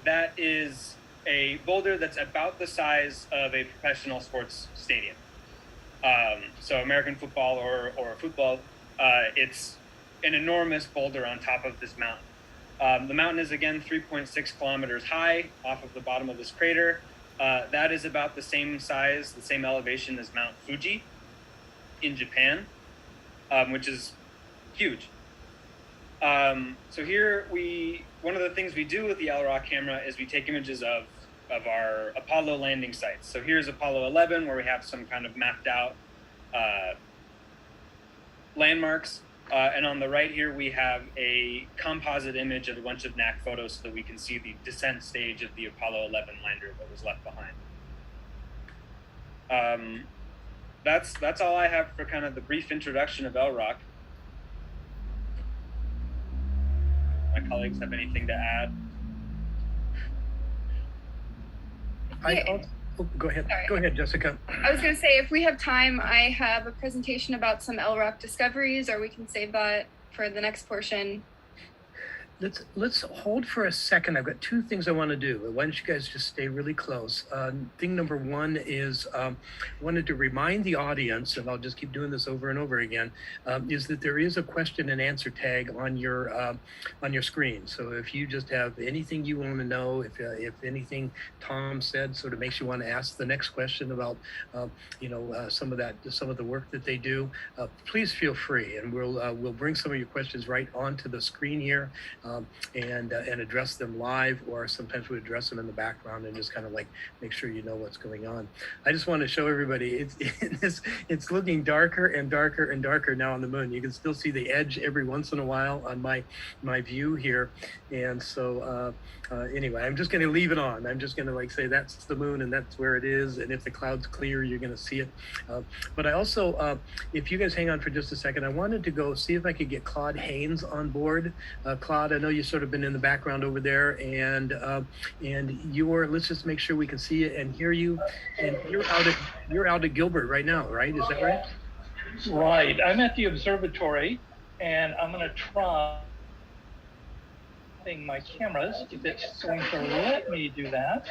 That is a boulder that's about the size of a professional sports stadium. So American football or football, it's an enormous boulder on top of this mountain. The mountain is again 3.6 kilometers high off of the bottom of this crater. That is about the same size, the same elevation as Mount Fuji in Japan, which is huge. So here one of the things we do with the LRO camera is we take images of our Apollo landing sites. So here's Apollo 11, where we have some kind of mapped out landmarks. And on the right here, we have a composite image of a bunch of NAC photos so that we can see the descent stage of the Apollo 11 lander that was left behind. That's all I have for kind of the brief introduction of LROC. My colleagues have anything to add? Go ahead. Sorry. Go ahead, Jessica. I was going to say, if we have time, I have a presentation about some LROC discoveries, or we can save that for the next portion. Let's hold for a second. I've got two things I want to do. Why don't you guys just stay really close? Thing number one is wanted to remind the audience, and I'll just keep doing this over and over again, is that there is a question and answer tag on your screen. So if you just have anything you want to know, if anything Tom said sort of makes you want to ask the next question about some of the work that they do, please feel free, and we'll bring some of your questions right onto the screen here. And address them live, or sometimes we address them in the background and just kind of like make sure you know what's going on. I just want to show everybody it's looking darker and darker and darker now on the moon. You can still see the edge every once in a while on my view here, and so anyway, I'm just going to leave it on. I'm just going to like say that's the moon and that's where it is, and if the cloud's clear, you're going to see it. But I also, if you guys hang on for just a second, I wanted to go see if I could get Claude Haynes on board. Claude, I know you've sort of been in the background over there, and let's just make sure we can see you and hear you. And you're out at Gilbert right now, right? Is that right? Right. I'm at the observatory, and I'm going to try my cameras if it's going to let me do that.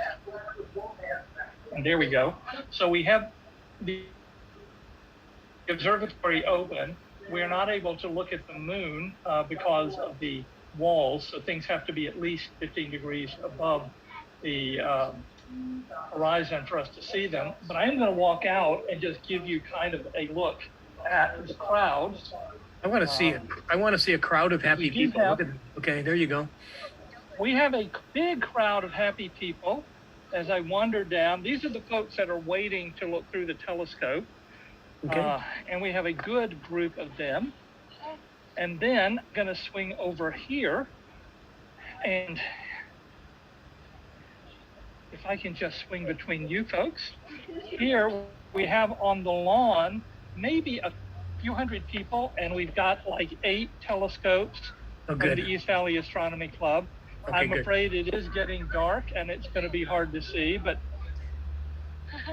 And there we go. So we have the observatory open. We're not able to look at the moon because of the walls, so things have to be at least 15 degrees above the horizon for us to see them. But I am going to walk out and just give you kind of a look at the crowds. I want to see it. I want to see a crowd of happy people. Okay, there you go. We have a big crowd of happy people as I wander down. These are the folks that are waiting to look through the telescope. Okay. And we have a good group of them. And then I'm going to swing over here, and if I can just swing between you folks, here we have on the lawn maybe a few hundred people, and we've got like 8 telescopes from the East Valley Astronomy Club. Okay, I'm afraid it is getting dark and it's going to be hard to see, but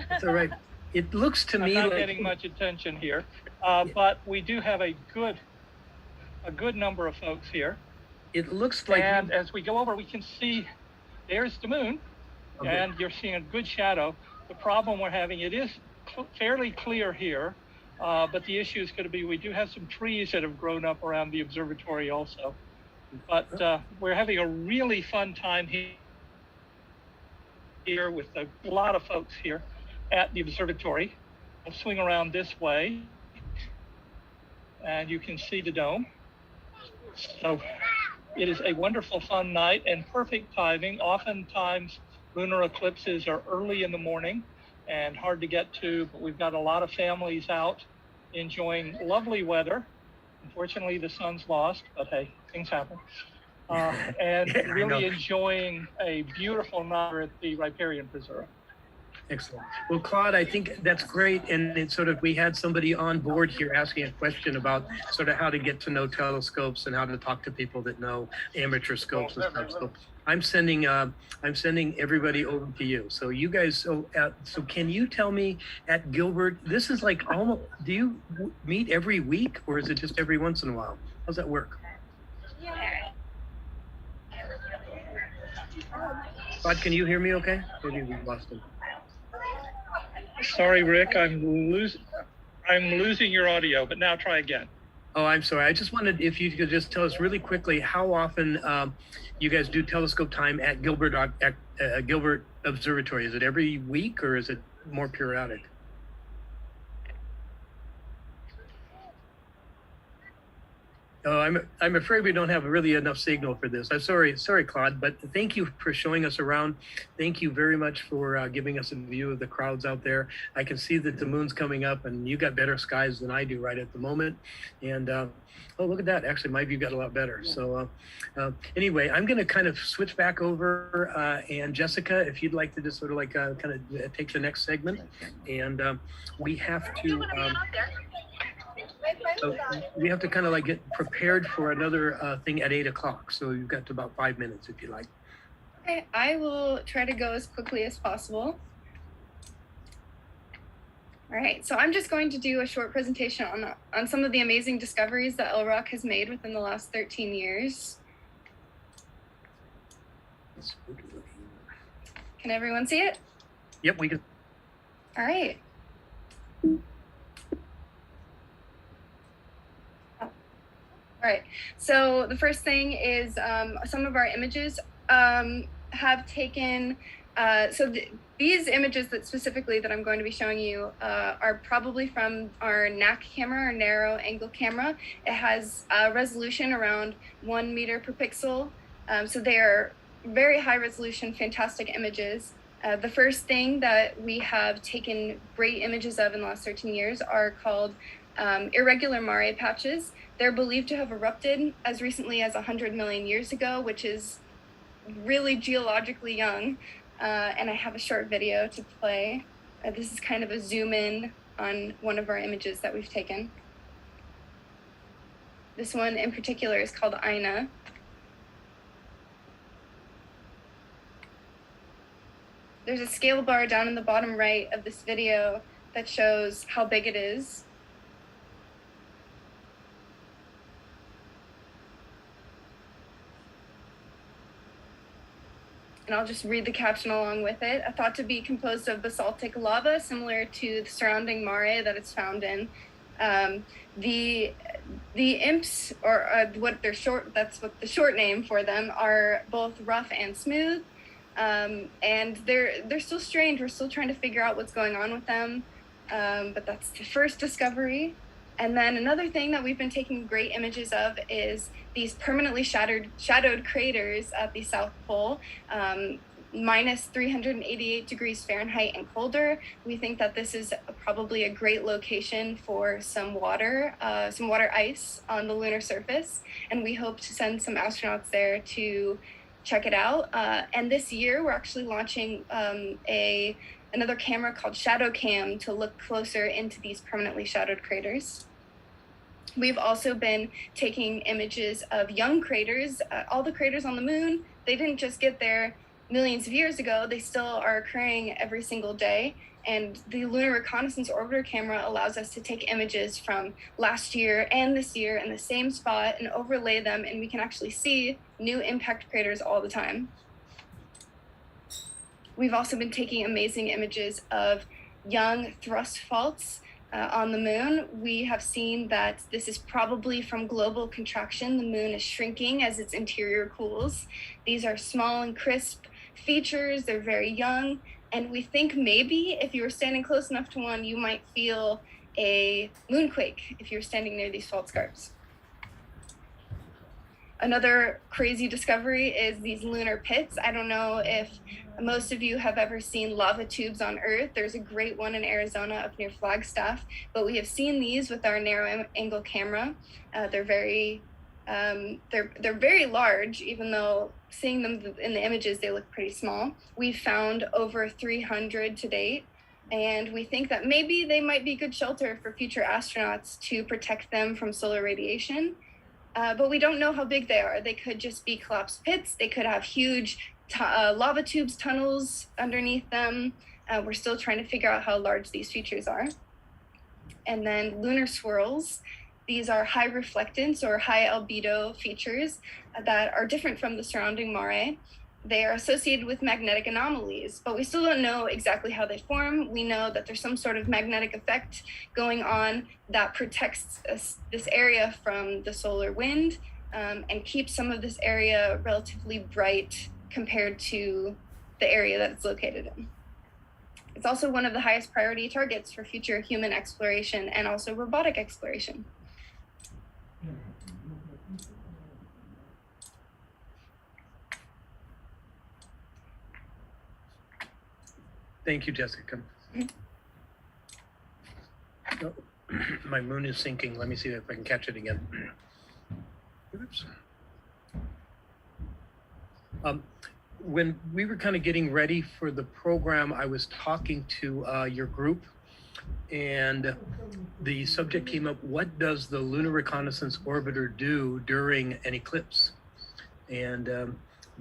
it's all right. It looks to me I'm not like getting much attention here, but we do have a good number of folks here. It looks like, and as we go over, we can see there's the moon, and you're seeing a good shadow. The problem we're having, it is fairly clear here, but the issue is going to be we do have some trees that have grown up around the observatory also. But we're having a really fun time here with a lot of folks here at the observatory. I'll swing around this way, and you can see the dome. So it is a wonderful, fun night and perfect timing. Oftentimes, lunar eclipses are early in the morning and hard to get to, but we've got a lot of families out enjoying lovely weather. Unfortunately, the sun's lost, but hey, things happen. And really enjoying a beautiful night at the Riparian Preserve. Excellent. Well, Claude, I think that's great. And it's sort of, we had somebody on board here asking a question about sort of how to get to know telescopes and how to talk to people that know amateur scopes and stuff. So I'm sending everybody over to you. So you guys, so can you tell me at Gilbert, this is like almost, do you meet every week or is it just every once in a while? How's that work? Claude, can you hear me okay? Maybe we lost him. Sorry, Rick, I'm losing your audio, but now try again. Oh, I'm sorry. I just wondered if you could just tell us really quickly how often you guys do telescope time at Gilbert Observatory. Is it every week or is it more periodic? Oh, I'm afraid we don't have really enough signal for this. I'm sorry, Claude, but thank you for showing us around. Thank you very much for giving us a view of the crowds out there. I can see that the moon's coming up, and you got better skies than I do right at the moment. And oh, look at that! Actually, my view got a lot better. So anyway, I'm going to kind of switch back over, and Jessica, if you'd like to just sort of like kind of take the next segment, and we have to. So we have to kind of like get prepared for another thing at 8 o'clock. So you've got about 5 minutes if you like. Okay, I will try to go as quickly as possible. All right, so I'm just going to do a short presentation on some of the amazing discoveries that LROC has made within the last 13 years. Can everyone see it? Yep, we can. All right. All right, so the first thing is some of our images have taken, these images that specifically that I'm going to be showing you are probably from our NAC camera, our narrow angle camera. It has a resolution around 1 meter per pixel. So they are very high resolution, fantastic images. The first thing that we have taken great images of in the last 13 years are called irregular mare patches. They're believed to have erupted as recently as 100 million years ago, which is really geologically young. And I have a short video to play. This is kind of a zoom in on one of our images that we've taken. This one in particular is called Aina. There's a scale bar down in the bottom right of this video that shows how big it is. And I'll just read the caption along with it. Thought to be composed of basaltic lava, similar to the surrounding mare that it's found in. The imps, or that's what the short name for them, are both rough and smooth. And they're still strange. We're still trying to figure out what's going on with them. But that's the first discovery. And then another thing that we've been taking great images of is these permanently shadowed craters at the South Pole, minus 388 degrees Fahrenheit and colder. We think that this is probably a great location for some water ice on the lunar surface. And we hope to send some astronauts there to check it out. And this year we're actually launching another camera called Shadow Cam to look closer into these permanently shadowed craters. We've also been taking images of young craters. All the craters on the moon, they didn't just get there millions of years ago, they still are occurring every single day. And the Lunar Reconnaissance Orbiter camera allows us to take images from last year and this year in the same spot and overlay them, and we can actually see new impact craters all the time. We've also been taking amazing images of young thrust faults on the moon. We have seen that this is probably from global contraction. The moon is shrinking as its interior cools. These are small and crisp features. They're very young. And we think maybe if you were standing close enough to one, you might feel a moonquake if you're standing near these fault scarps. Another crazy discovery is these lunar pits. I don't know if most of you have ever seen lava tubes on Earth. There's a great one in Arizona up near Flagstaff, but we have seen these with our narrow angle camera. They're very large, even though seeing them in the images, they look pretty small. We've found over 300 to date, and we think that maybe they might be good shelter for future astronauts to protect them from solar radiation. But we don't know how big they are. They could just be collapsed pits. They could have huge lava tubes, tunnels underneath them. We're still trying to figure out how large these features are. And then lunar swirls. These are high reflectance or high albedo features that are different from the surrounding mare. they are associated with magnetic anomalies, but we still don't know exactly how they form. We know that there's some sort of magnetic effect going on that protects this area from the solar wind, and keeps some of this area relatively bright compared to the area that it's located in. It's also one of the highest priority targets for future human exploration and also robotic exploration. Thank you, Jessica. Oh, my moon is sinking. Let me see if I can catch it again. Oops. When we were kind of getting ready for the program, I was talking to your group, and the subject came up, what does the Lunar Reconnaissance Orbiter do during an eclipse? And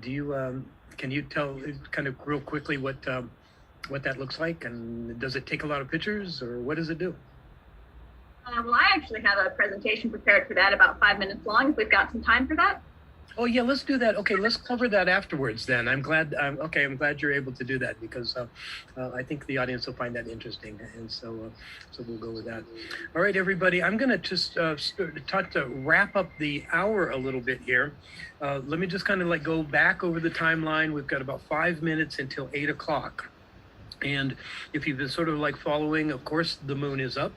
can you tell kind of real quickly what that looks like, and does it take a lot of pictures, or what does it do? Well, I actually have a presentation prepared for that, about 5 minutes long, if we've got some time for that. Oh yeah, let's do that. Okay, let's cover that afterwards then. I'm glad you're able to do that, because I think the audience will find that interesting, and so we'll go with that. All right, everybody, I'm gonna just start to wrap up the hour a little bit here. Let me just kind of go back over the timeline. We've got about 5 minutes until 8 o'clock. And if you've been sort of following, of course, the moon is up.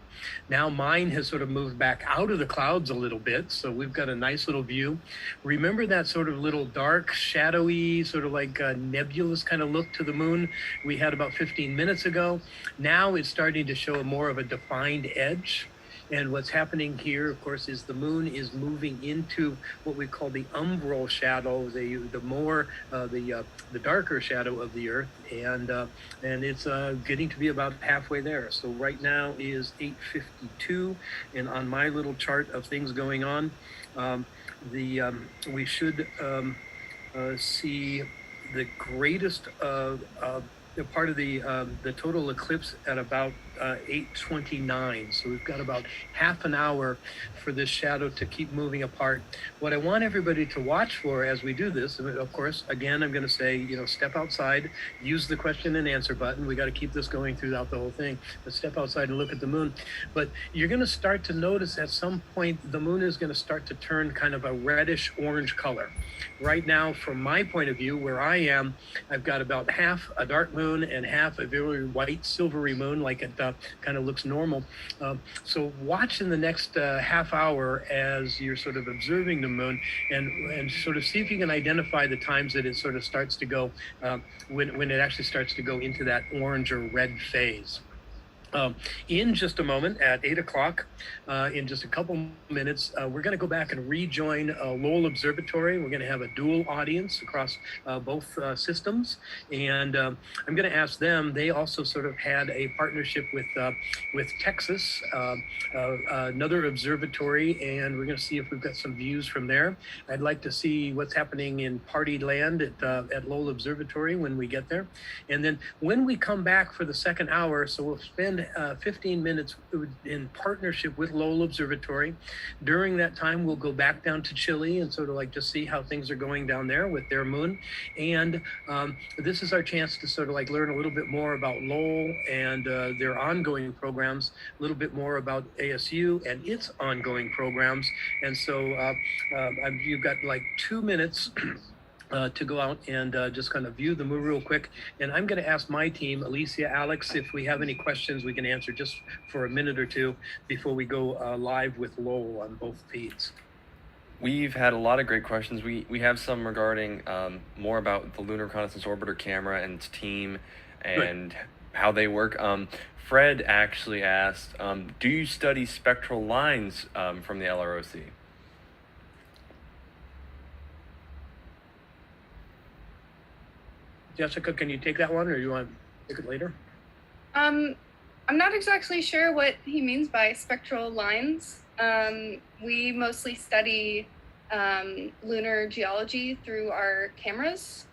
Now mine has sort of moved back out of the clouds a little bit. So we've got a nice little view. Remember that sort of little dark, shadowy, sort of nebulous kind of look to the moon we had about 15 minutes ago? Now it's starting to show more of a defined edge. And what's happening here, of course, is the moon is moving into what we call the umbral shadow, the darker shadow of the Earth, and it's getting to be about halfway there. So right now is 8:52, and on my little chart of things going on, we should see the greatest part of the total eclipse at about 8:29. So we've got about half an hour for this shadow to keep moving apart. What I want everybody to watch for as we do this, of course, again, I'm going to say, step outside, use the question and answer button. We got to keep this going throughout the whole thing. But step outside and look at the moon. But you're going to start to notice at some point the moon is going to start to turn kind of a reddish orange color. Right now, from my point of view, where I am, I've got about half a dark moon and half a very white silvery moon, like it kind of looks normal. So watch in the next half hour as you're sort of observing the moon, and sort of see if you can identify the times that it sort of starts to go, when it actually starts to go into that orange or red phase. In just a moment at 8 o'clock, in just a couple minutes, we're going to go back and rejoin Lowell Observatory. We're going to have a dual audience across both systems, and I'm going to ask them. They also sort of had a partnership with Texas, another observatory, and we're going to see if we've got some views from there. I'd like to see what's happening in Party Land at Lowell Observatory when we get there, and then when we come back for the second hour, so we'll spend 15 minutes in partnership with Lowell Observatory. During that time, we'll go back down to Chile and sort of just see how things are going down there with their moon. And this is our chance to sort of learn a little bit more about Lowell and their ongoing programs, a little bit more about ASU and its ongoing programs. And so you've got 2 minutes to go out and just kind of view the moon real quick. And I'm going to ask my team, Alicia, Alex, if we have any questions we can answer just for a minute or two before we go live with Lowell on both feeds. We've had a lot of great questions. We have some regarding more about the Lunar Reconnaissance Orbiter camera and its team and how they work. Fred actually asked, do you study spectral lines from the LROC? Jessica, can you take that one, or do you want to take it later? I'm not exactly sure what he means by spectral lines. We mostly study lunar geology through our cameras,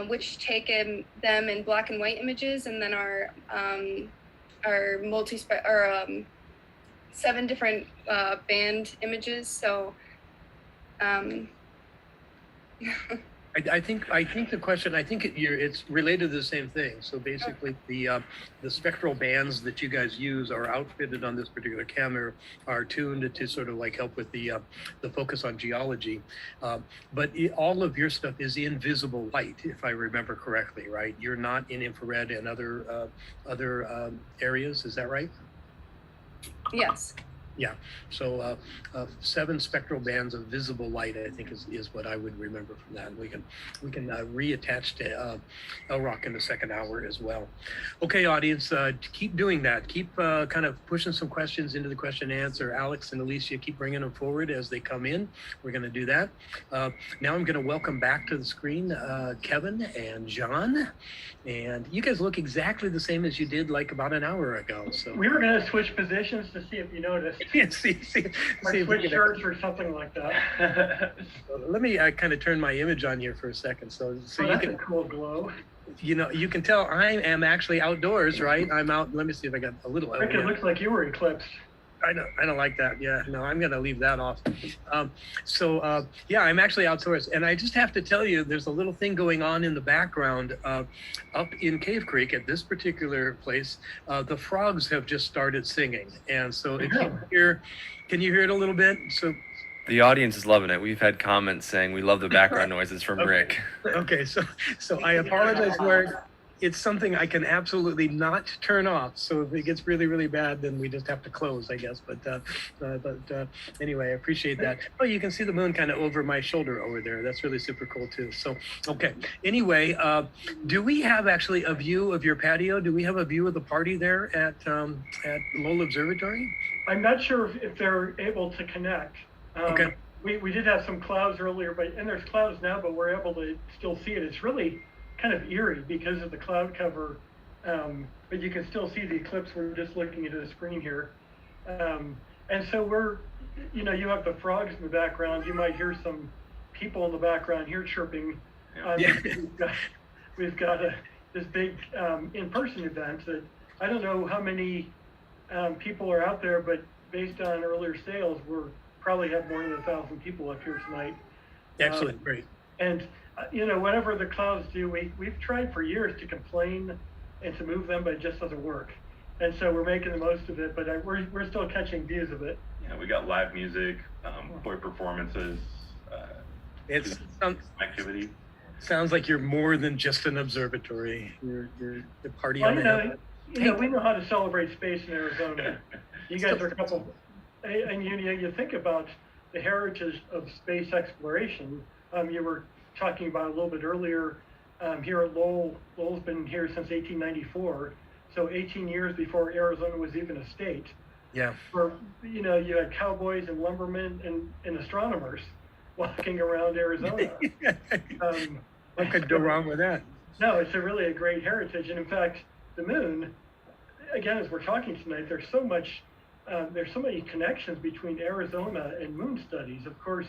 which take them in black and white images, and then our 7 different band images. So I I think the question, it's related to the same thing. So basically, the spectral bands that you guys use are outfitted on this particular camera are tuned to sort of like help with the focus on geology. But all of your stuff is in visible light, if I remember correctly, right? You're not in infrared and other areas. Is that right? Yes. Yeah, so 7 spectral bands of visible light, I think, is what I would remember from that. We can reattach to LROC in the second hour as well. Okay, audience, keep doing that. Keep kind of pushing some questions into the question and answer. Alex and Alicia, keep bringing them forward as they come in. We're going to do that. Now I'm going to welcome back to the screen Kevin and John. And you guys look exactly the same as you did like about an hour ago. So we were going to switch positions to see if you noticed. see switch shirts or something like that. So let me kind of turn my image on here for a second. So you that's can a cool glow. You can tell I am actually outdoors, right? I'm out. Let me see if I got a little. Rick, it looks like you were eclipsed. I don't like that. Yeah, no, I'm going to leave that off. Yeah, I'm actually outdoors. And I just have to tell you, there's a little thing going on in the background up in Cave Creek at this particular place. The frogs have just started singing. And so if you hear, can you hear it a little bit? So the audience is loving it. We've had comments saying we love the background noises from Rick. Okay, so I apologize for it. It's something I can absolutely not turn off. So if it gets really, really bad, then we just have to close, I guess. But anyway, I appreciate that. Oh, you can see the moon kind of over my shoulder over there. That's really super cool too. So, okay. Anyway, do we have actually a view of your patio? Do we have a view of the party there at Lowell Observatory? I'm not sure if they're able to connect. Okay. We did have some clouds earlier, and there's clouds now, but we're able to still see it. It's really kind of eerie because of the cloud cover, but you can still see the eclipse. We're just looking at the screen here. And so you have the frogs in the background. You might hear some people in the background here chirping. We've got this big in-person event that I don't know how many people are out there, but based on earlier sales, we're probably have more than 1,000 people up here tonight. Excellent, great. And whatever the clouds do, we've tried for years to complain and to move them, but it just doesn't work. And so we're making the most of it, but we're still catching views of it. Yeah, we got live music, boy performances, it's activity. Sounds like you're more than just an observatory. You're the party on the we know how to celebrate space in Arizona. You guys are a couple, and you think about the heritage of space exploration. You were talking about a little bit earlier here at Lowell. Lowell's been here since 1894, so 18 years before Arizona was even a state. Yeah. Where you had cowboys and lumbermen and astronomers walking around Arizona. What could go wrong with that? No, it's really a great heritage, and in fact, the moon. Again, as we're talking tonight, there's so many connections between Arizona and moon studies. Of course,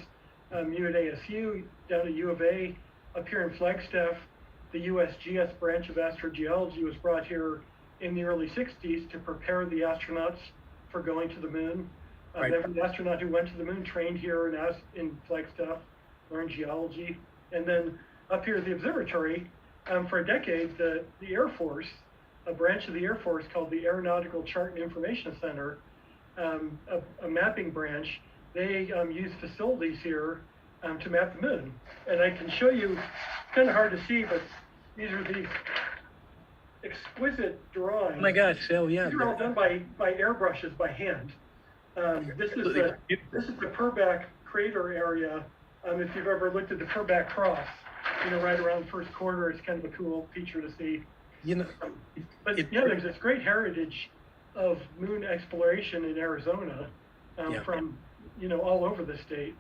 you at ASU, down at U of A, up here in Flagstaff, the USGS branch of astrogeology was brought here in the early 60s to prepare the astronauts for going to the moon. Right. Every astronaut who went to the moon trained here in Flagstaff, learned geology. And then up here at the observatory, for a decade, the Air Force, a branch of the Air Force called the Aeronautical Chart and Information Center, a mapping branch, they use facilities here to map the moon. And I can show you, it's kind of hard to see, but these are these exquisite drawings. Oh my gosh, oh yeah. These are all done by airbrushes by hand. This is the Purback crater area. If you've ever looked at the Purback Cross, right around first quarter, it's kind of a cool feature to see. There's this great heritage of moon exploration in Arizona from all over the state.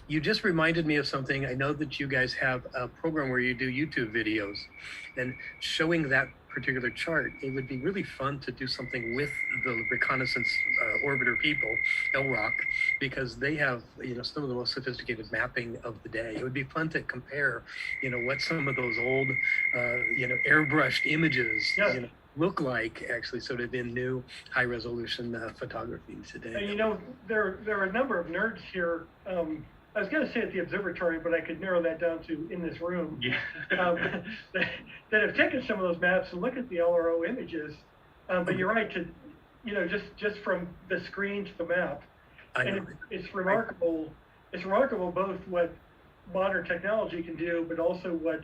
You just reminded me of something. I know that you guys have a program where you do YouTube videos, and showing that particular chart, it would be really fun to do something with the reconnaissance orbiter people, LROC, because they have some of the most sophisticated mapping of the day. It would be fun to compare what some of those old airbrushed images look like, actually, sort of in new high resolution photography today. And there are a number of nerds here I was going to say at the observatory, but I could narrow that down to in this room. Yeah. That have taken some of those maps and look at the LRO images. But you're right to, just from the screen to the map. And it's remarkable. It's remarkable both what modern technology can do, but also what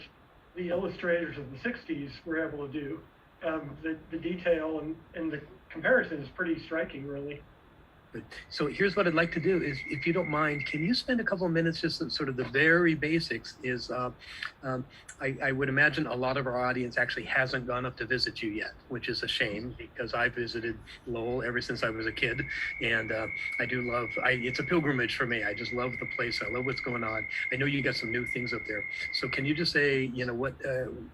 the illustrators of the 60s were able to do. The detail and the comparison is pretty striking, really. So here's what I'd like to do is, if you don't mind, can you spend a couple of minutes just on sort of the very basics is, I would imagine a lot of our audience actually hasn't gone up to visit you yet, which is a shame because I visited Lowell ever since I was a kid. And I do love, it's a pilgrimage for me. I just love the place. I love what's going on. I know you got some new things up there. So can you just say,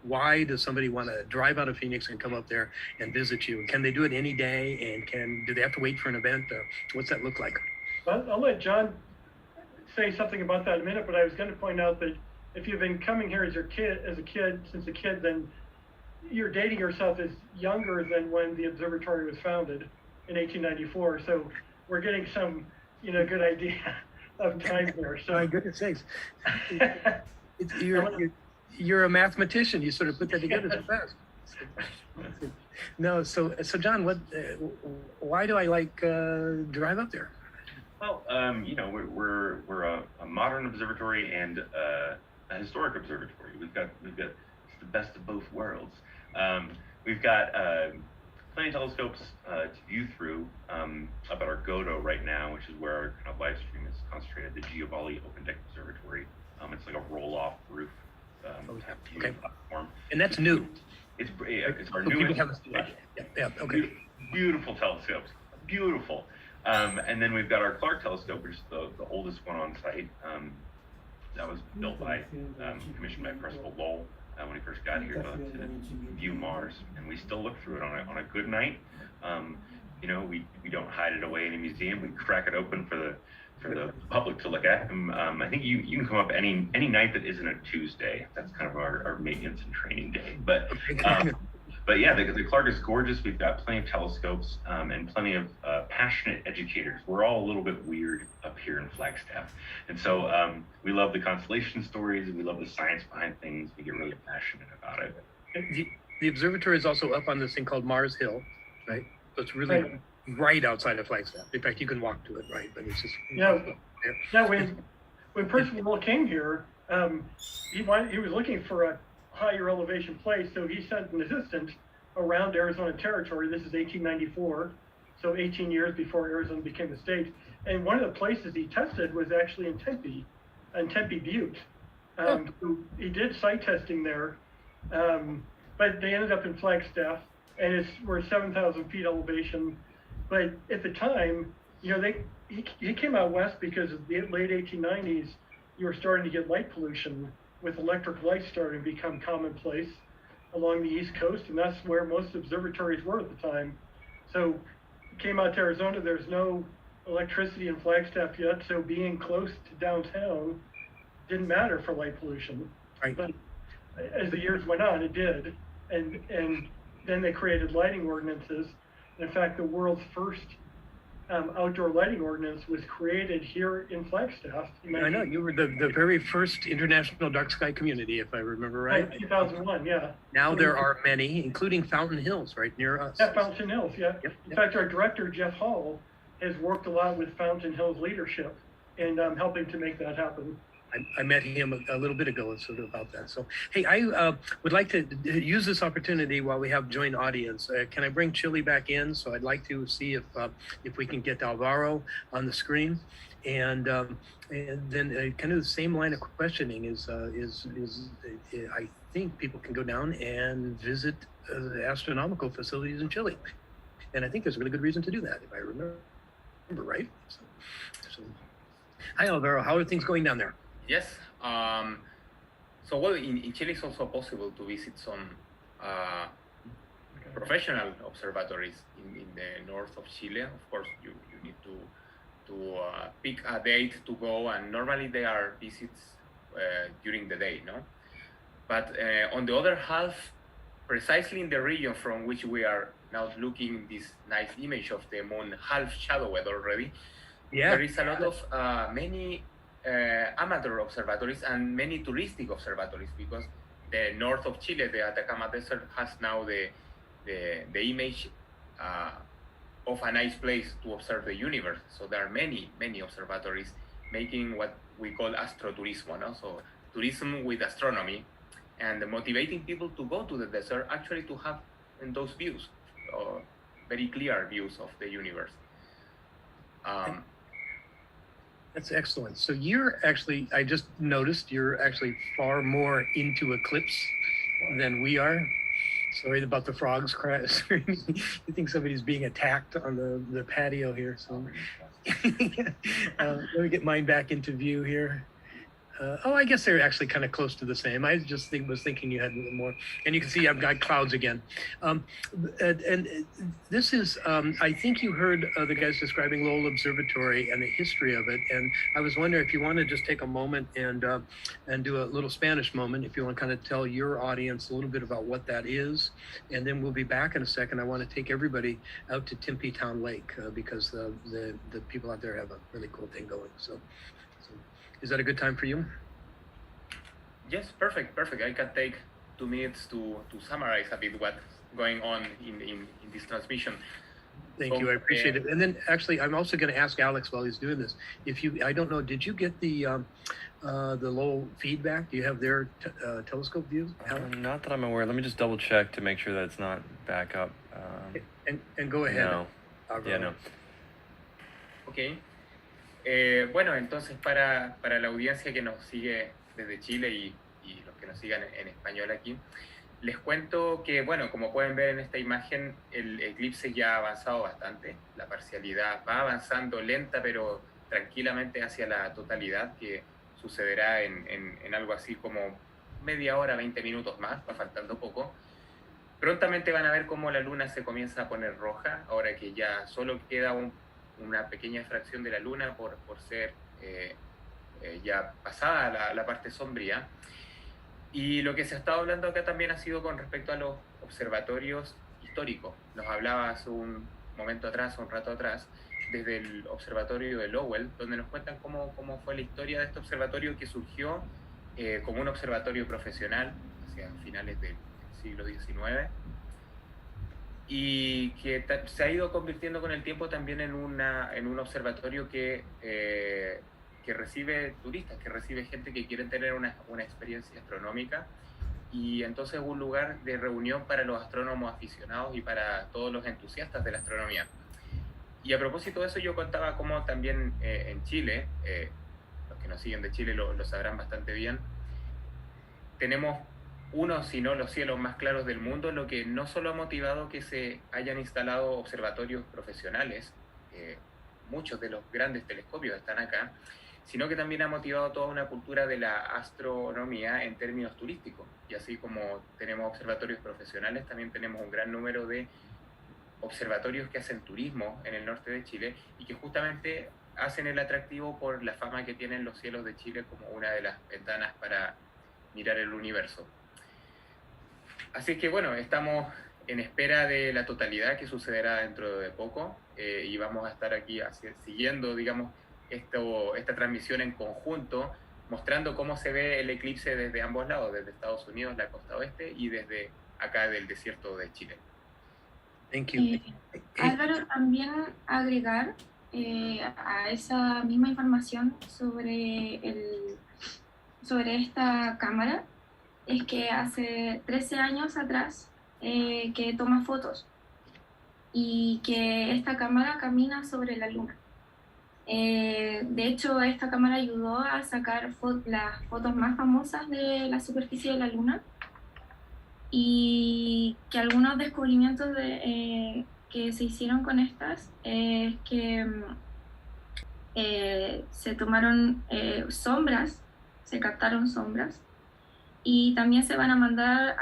why does somebody want to drive out of Phoenix and come up there and visit you? Can they do it any day? And do they have to wait for an event? What's that look like? I'll let John say something about that in a minute, but I was going to point out that if you've been coming here since a kid, then you're dating yourself as younger than when the observatory was founded in 1894. So we're getting some, good idea of time there. So my goodness sakes, you're a mathematician. You sort of put that together so fast. No, so John, why do I like drive up there? Well, we're a modern observatory and a historic observatory. We've got it's the best of both worlds. We've got plenty of telescopes to view through up at our Godo right now, which is where our kind of live stream is concentrated. The Giovanni Open Deck Observatory. It's like a roll-off roof platform. And that's new. It's our newest. Okay. Beautiful telescopes, beautiful. And then we've got our Clark telescope, which is the oldest one on site. That was built by, commissioned by Percival Lowell when he first got here to view Mars, and we still look through it on a good night. We don't hide it away in a museum. We crack it open for the public to look at. I think you can come up any night that isn't a Tuesday. That's kind of our maintenance and training day. But yeah, the Clark is gorgeous. We've got plenty of telescopes and plenty of passionate educators. We're all a little bit weird up here in Flagstaff. And so we love the constellation stories and we love the science behind things. We get really passionate about it. The observatory is also up on this thing called Mars Hill, right? So it's really right outside of Flagstaff. In fact, you can walk to it, right? But it's just... Yeah, when Percival Lowell came here, he was looking for a higher elevation place, so he sent an assistant around Arizona territory. This is 1894, so 18 years before Arizona became a state. And one of the places he tested was actually in Tempe Butte. So he did site testing there, but they ended up in Flagstaff, and we're 7,000 feet elevation. But at the time, he came out west because of the late 1890s, you were starting to get light pollution with electric lights starting to become commonplace along the East Coast, and that's where most observatories were at the time. So he came out to Arizona, there's no electricity in Flagstaff yet, so being close to downtown didn't matter for light pollution. Right. But as the years went on, it did. And then they created lighting ordinances. In fact, the world's first outdoor lighting ordinance was created here in Flagstaff. I know, you were the very first international dark sky community, if I remember right. 2001, yeah. Now there are many, including Fountain Hills, right near us. Yeah, Fountain Hills, yeah. Yep. In fact, our director, Jeff Hall, has worked a lot with Fountain Hills leadership and helping to make that happen. I met him a little bit ago sort of about that. So, hey, I would like to use this opportunity while we have joint audience. Can I bring Chile back in? So I'd like to see if we can get Alvaro on the screen. And then kind of the same line of questioning is I think people can go down and visit the astronomical facilities in Chile. And I think there's a really good reason to do that, if I remember right. So hi, Alvaro. How are things going down there? Yes. So well, in Chile it's also possible to visit some professional observatories in the north of Chile. Of course, you need to pick a date to go, and normally they are visits during the day, no? But on the other half, precisely in the region from which we are now looking, this nice image of the moon half shadowed already, there is a lot of many amateur observatories and many touristic observatories, because the north of Chile, the Atacama Desert, has now the image of a nice place to observe the universe. So there are many observatories making what we call astroturismo, no? So tourism with astronomy, and motivating people to go to the desert actually to have those views, very clear views of the universe. That's excellent. So you're actually, I just noticed you're actually far more into eclipse than we are. Sorry about the frogs screaming. You think somebody's being attacked on the patio here. So let me get mine back into view here. I guess they're actually kind of close to the same. I just was thinking you had a little more. And you can see I've got clouds again. And this is, I think you heard the guys describing Lowell Observatory and the history of it. And I was wondering if you want to just take a moment and do a little Spanish moment, if you want to kind of tell your audience a little bit about what that is. And then we'll be back in a second. I want to take everybody out to Tempe Town Lake because the people out there have a really cool thing going. So is that a good time for you? Yes, perfect. I can take 2 minutes to summarize a bit what's going on in this transmission. Thank you, I appreciate it. And then actually, I'm also going to ask Alex while he's doing this. I don't know, did you get the Lowell feedback? Do you have their telescope view? Not that I'm aware. Let me just double check to make sure that it's not back up. And go ahead. No. Yeah, no. Okay. Bueno, entonces para la audiencia que nos sigue desde Chile y los que nos sigan en español aquí, les cuento que, bueno, como pueden ver en esta imagen, el eclipse ya ha avanzado bastante. La parcialidad va avanzando lenta pero tranquilamente hacia la totalidad, que sucederá en algo así como media hora, 20 minutos más, va faltando poco. Prontamente van a ver cómo la luna se comienza a poner roja, ahora que ya solo queda una pequeña fracción de la luna por ser ya pasada la parte sombría. Y lo que se ha estado hablando acá también ha sido con respecto a los observatorios históricos. Nos hablaba hace un rato atrás, desde el Observatorio de Lowell, donde nos cuentan cómo fue la historia de este observatorio, que surgió como un observatorio profesional hacia finales del siglo XIX, y que se ha ido convirtiendo con el tiempo también en un observatorio que recibe turistas, que recibe gente que quiere tener una experiencia astronómica, y entonces es un lugar de reunión para los astrónomos aficionados y para todos los entusiastas de la astronomía. Y a propósito de eso, yo contaba cómo también en Chile, los que nos siguen de Chile lo sabrán bastante bien, tenemos uno, si no los cielos más claros del mundo, lo que no solo ha motivado que se hayan instalado observatorios profesionales, muchos de los grandes telescopios están acá, sino que también ha motivado toda una cultura de la astronomía en términos turísticos. Y así como tenemos observatorios profesionales, también tenemos un gran número de observatorios que hacen turismo en el norte de Chile y que justamente hacen el atractivo por la fama que tienen los cielos de Chile como una de las ventanas para mirar el universo. Así que bueno, estamos en espera de la totalidad, que sucederá dentro de poco, y vamos a estar aquí siguiendo, digamos, esta transmisión en conjunto, mostrando cómo se ve el eclipse desde ambos lados, desde Estados Unidos, la costa oeste, y desde acá del desierto de Chile. Thank you. Álvaro, también agregar a esa misma información sobre esta cámara, es que hace 13 años atrás que toma fotos y que esta cámara camina sobre la luna. De hecho, esta cámara ayudó a sacar las fotos más famosas de la superficie de la luna, y que algunos descubrimientos que se hicieron con estas es que se tomaron sombras, se captaron sombras, y también se van a mandar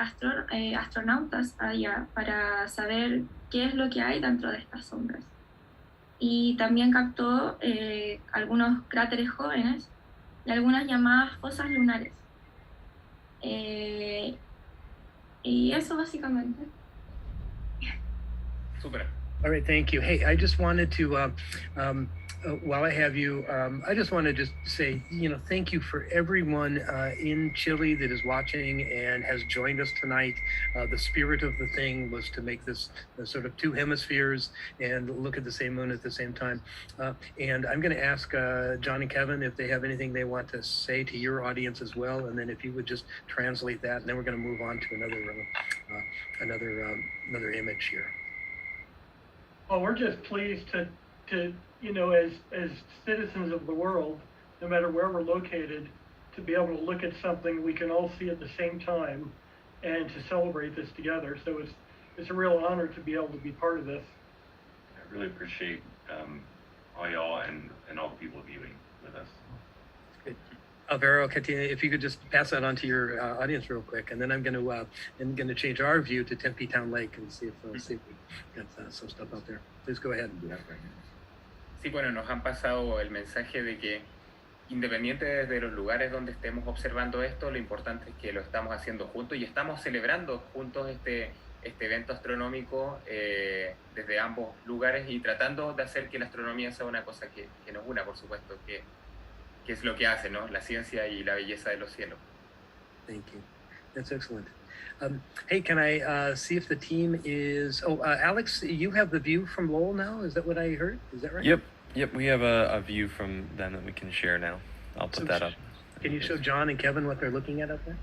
astronautas allá para saber qué es lo que hay dentro de estas sombras. Y también captó algunos cráteres jóvenes y algunas llamadas fosas lunares. Y eso básicamente. Súper. All right, thank you. Hey, I just wanted to, while I have you, I just want to just say, thank you for everyone in Chile that is watching and has joined us tonight. The spirit of the thing was to make this sort of two hemispheres and look at the same moon at the same time. And I'm going to ask John and Kevin if they have anything they want to say to your audience as well. And then if you would just translate that, and then we're going to move on to another image here. Well, we're just pleased to as citizens of the world, no matter where we're located, to be able to look at something we can all see at the same time and to celebrate this together. So it's a real honor to be able to be part of this. I really appreciate all y'all and all the people viewing with us. Good. Alvaro, if you could just pass that on to your audience real quick, and then I'm going to change our view to Tempe Town Lake and see if we got some stuff out there. Please go ahead. Sí, bueno, nos han pasado el mensaje de que independiente de los lugares donde estemos observando esto, lo importante es que lo estamos haciendo juntos y estamos celebrando juntos este evento astronómico desde ambos lugares y tratando de hacer que la astronomía sea una cosa que nos una, por supuesto, que es lo que hace, ¿no? La ciencia y la belleza de los cielos. Thank you. That's excellent. Hey, can I see if the team is... Alex, you have the view from Lowell now? Is that what I heard? Is that right? Yep, we have a view from them that we can share now. I'll put that up. Can you show John and Kevin what they're looking at up there?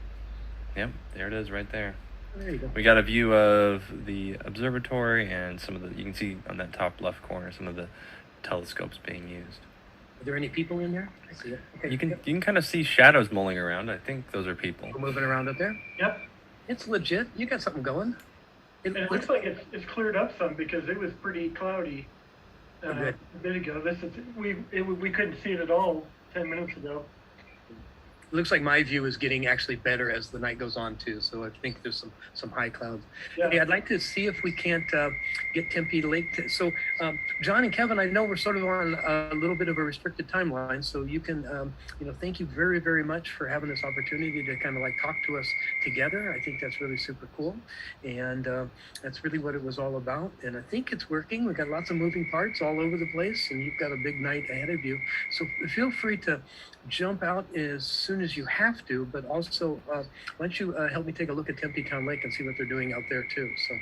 Yep, there it is right there. There you go. We got a view of the observatory and some of you can see on that top left corner, some of the telescopes being used. Are there any people in there? I see it. Okay. You can kind of see shadows mulling around. I think those are people. Moving around up there? Yep. It's legit. You got something going. It looks like it's cleared up some because it was pretty cloudy a bit ago. We couldn't see it at all 10 minutes ago. It looks like my view is getting actually better as the night goes on too. So I think there's some high clouds. Yeah. Hey, I'd like to see if we can't get Tempe Lake. So John and Kevin, I know we're sort of on a little bit of a restricted timeline. So you can, thank you very, very much for having this opportunity to kind of like talk to us together. I think that's really super cool. And that's really what it was all about. And I think it's working. We've got lots of moving parts all over the place and you've got a big night ahead of you. So feel free to jump out as soon as you have to, but also why don't you help me take a look at Tempe Town Lake and see what they're doing out there too. So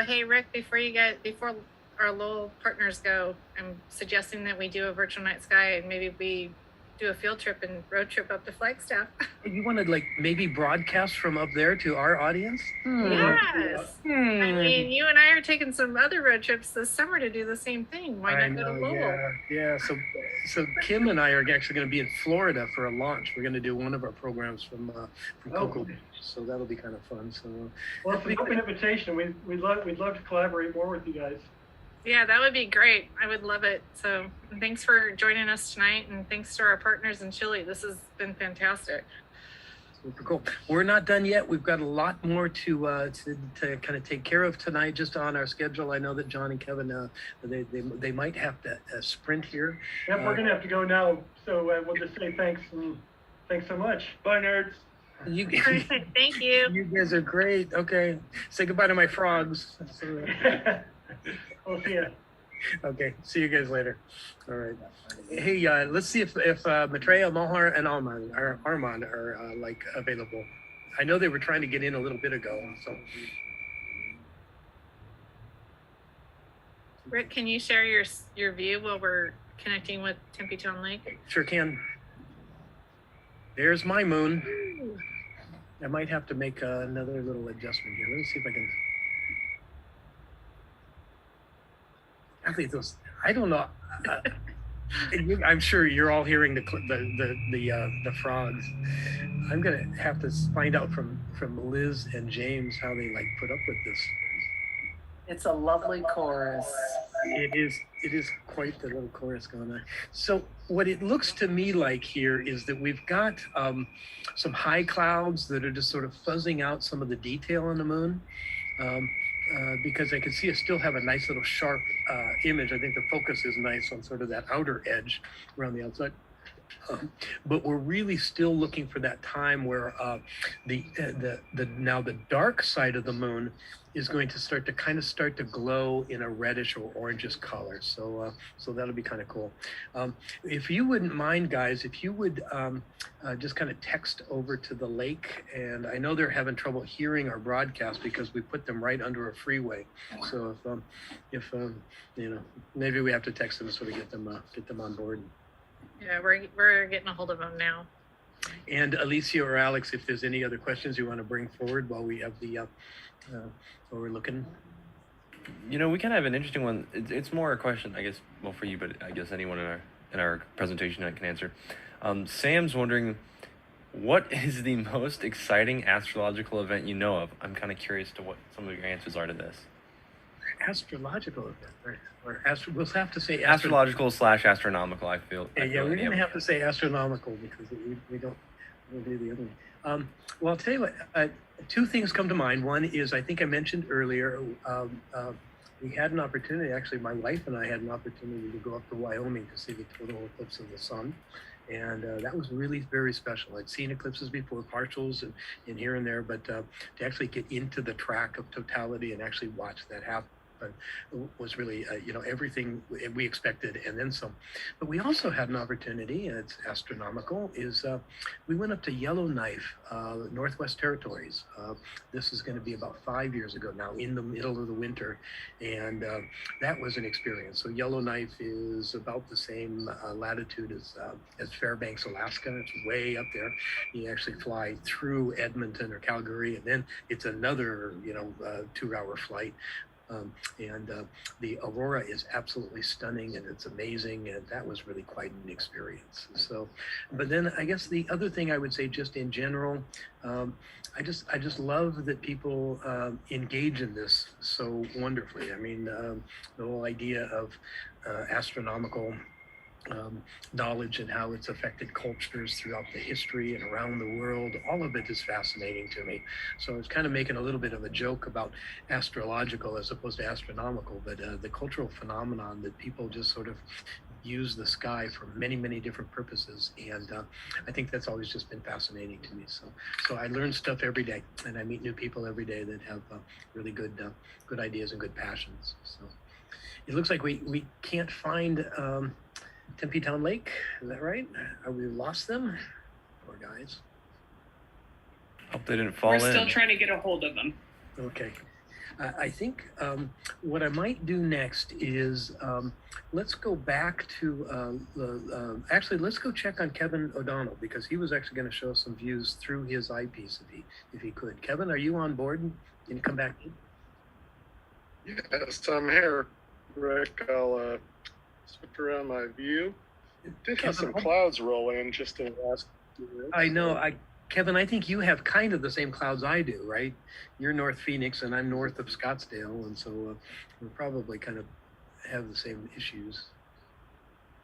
Hey Rick, before our Lowell partners go, I'm suggesting that we do a virtual night sky and maybe we do a field trip and road trip up to Flagstaff. You want to like maybe broadcast from up there to our audience? Yes. I mean, you and I are taking some other road trips this summer to do the same thing. Why not go to Lowell? Yeah. So Kim and I are actually going to be in Florida for a launch. We're going to do one of our programs from Coquimbo. So that'll be kind of fun. So well, it's an open invitation. We'd love to collaborate more with you guys. Yeah, that would be great. I would love it. So thanks for joining us tonight and thanks to our partners in Chile. This has been fantastic. Super cool. We're not done yet. We've got a lot more to kind of take care of tonight just on our schedule. I know that John and Kevin, they might have to sprint here. Yep, we're going to have to go now. So we'll just say thanks and thanks so much. Bye, nerds. Thank you. You guys are great. Okay. Say goodbye to my frogs. We'll see you. Okay, see you guys later. All right. Hey, let's see if Maitreya, Mohar, and Armand are like available. I know they were trying to get in a little bit ago. So, Rick, can you share your view while we're connecting with Tempe Town Lake? Sure can. There's my moon. I might have to make another little adjustment here. Let me see if I can. I don't know. I'm sure you're all hearing the frogs. I'm gonna have to find out from Liz and James how they like put up with this. It's a lovely chorus. It is quite the little chorus going on. So what it looks to me like here is that we've got some high clouds that are just sort of fuzzing out some of the detail on the moon. Because I can see it still have a nice little sharp image. I think the focus is nice on sort of that outer edge around the outside. But we're really still looking for that time where now the dark side of the moon is going to start to glow in a reddish or orangish color. So that'll be kind of cool. If you wouldn't mind, guys, if you would just kind of text over to the lake, and I know they're having trouble hearing our broadcast because we put them right under a freeway. So if maybe we have to text them to sort of get them on board. Yeah, we're getting a hold of them now. And Alicia or Alex, if there's any other questions you want to bring forward while we have while we're looking. We kind of have an interesting one. It's more a question, I guess, well, for you, but I guess anyone in our presentation that can answer. Sam's wondering, what is the most exciting astrological event you know of? I'm kind of curious to what some of your answers are to this. Astrological event, or we'll have to say astrological / astronomical. I feel we're going to have to say astronomical because we don't do the other one. Well, I'll tell you what. Two things come to mind. One is, I think I mentioned earlier, we had an opportunity. Actually, my wife and I had an opportunity to go up to Wyoming to see the total eclipse of the sun. And that was really very special. I'd seen eclipses before, partials and here and there, but to actually get into the track of totality and actually watch that happen was really, everything we expected and then some. But we also had an opportunity, and it's astronomical, is we went up to Yellowknife, Northwest Territories. This is going to be about 5 years ago now, in the middle of the winter, and that was an experience. So Yellowknife is about the same latitude as Fairbanks, Alaska. It's way up there. You actually fly through Edmonton or Calgary, and then it's another 2-hour flight. The aurora is absolutely stunning, and it's amazing, and that was really quite an experience. So, but then I guess the other thing I would say, just in general, I just love that people engage in this so wonderfully. I mean, the whole idea of astronomical knowledge and how it's affected cultures throughout the history and around the world, all of it is fascinating to me. So I was kind of making a little bit of a joke about astrological as opposed to astronomical, but the cultural phenomenon that people just sort of use the sky for many, many different purposes. And I think that's always just been fascinating to me. So I learn stuff every day, and I meet new people every day that have really good ideas and good passions. So it looks like we can't find Tempe Town Lake, is that right? We lost them? Poor guys. Hope they didn't fall in. We're still trying to get a hold of them. Okay. I think what I might do next is let's go back to actually let's go check on Kevin O'Donnell, because he was actually going to show us some views through his eyepiece if he could. Kevin, are you on board? Can you come back in? Yes, I'm here, Rick. I'll switch around my view. It did have some clouds roll in just in the last few minutes. I know. Kevin, I think you have kind of the same clouds I do, right? You're North Phoenix and I'm north of Scottsdale, and so we probably kind of have the same issues.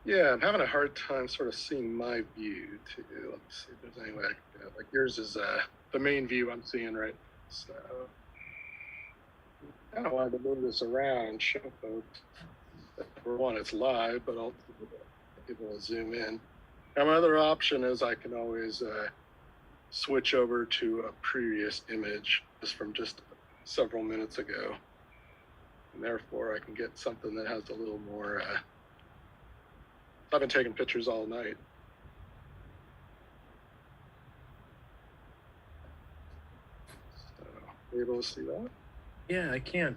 Yeah, I'm having a hard time sort of seeing my view too. Let me see if there's any way I can do it. Like yours is the main view I'm seeing right now. So I kind of wanted to move this around and show folks. For one, it's live, but I'll give it a zoom in. Now, my other option is I can always switch over to a previous image from just several minutes ago. And therefore, I can get something that has a little more... I've been taking pictures all night. So, are you able to see that? Yeah, I can.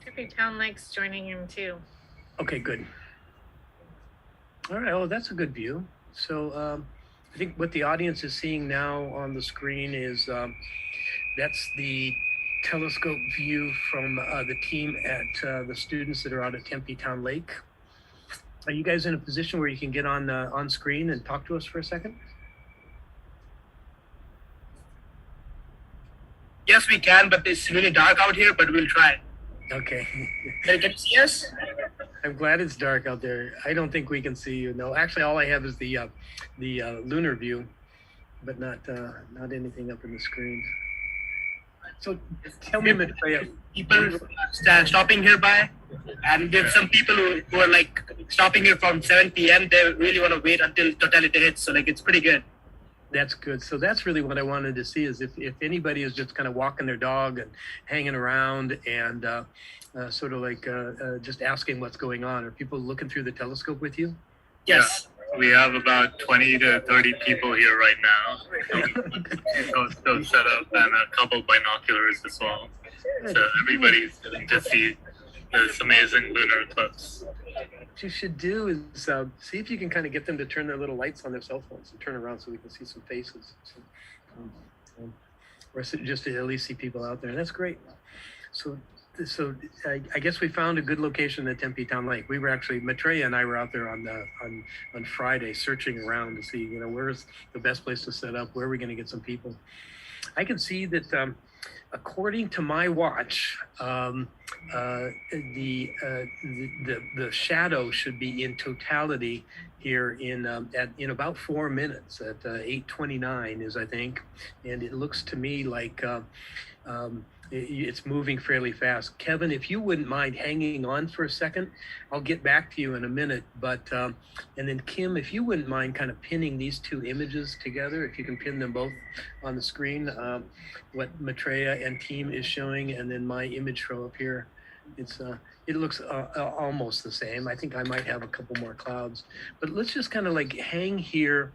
Tempe Town Lake's joining him too. Okay, good. All right, well, that's a good view. So I think what the audience is seeing now on the screen is that's the telescope view from the team at the students that are out at Tempe Town Lake. Are you guys in a position where you can get on screen and talk to us for a second? Yes, we can, but it's really dark out here, but we'll try. Okay. Can you see us? I'm glad it's dark out there. I don't think we can see you. No, actually, all I have is the lunar view, but not anything up in the screen. So tell me, Maitreya, People stopping here by, and there's some people who are like stopping here from 7 p.m. They really want to wait until totality hits, so like it's pretty good. that's good. So that's really what I wanted to see is if anybody is just kind of walking their dog and hanging around and sort of like just asking what's going on. Are people looking through the telescope with you? Yes. Yeah, we have about 20 to 30 people here right now. Those set up and a couple binoculars as well. So everybody's getting to see this amazing lunar eclipse. What you should do is see if you can kind of get them to turn their little lights on their cell phones and turn around so we can see some faces. So, or just to at least see people out there. That's great. So I guess we found a good location at Tempe Town Lake. We were actually, Maitreya and I were out there on Friday searching around to see, where's the best place to set up, where are we going to get some people. I can see that according to my watch, the shadow should be in totality here in about 4 minutes at 8:29 is I think, and it looks to me like it's moving fairly fast. Kevin, if you wouldn't mind hanging on for a second, I'll get back to you in a minute. But and then Kim, if you wouldn't mind kind of pinning these two images together, if you can pin them both on the screen, what Maitreya and team is showing, and then my image show up here. It looks almost the same. I think I might have a couple more clouds, but let's just kind of like hang here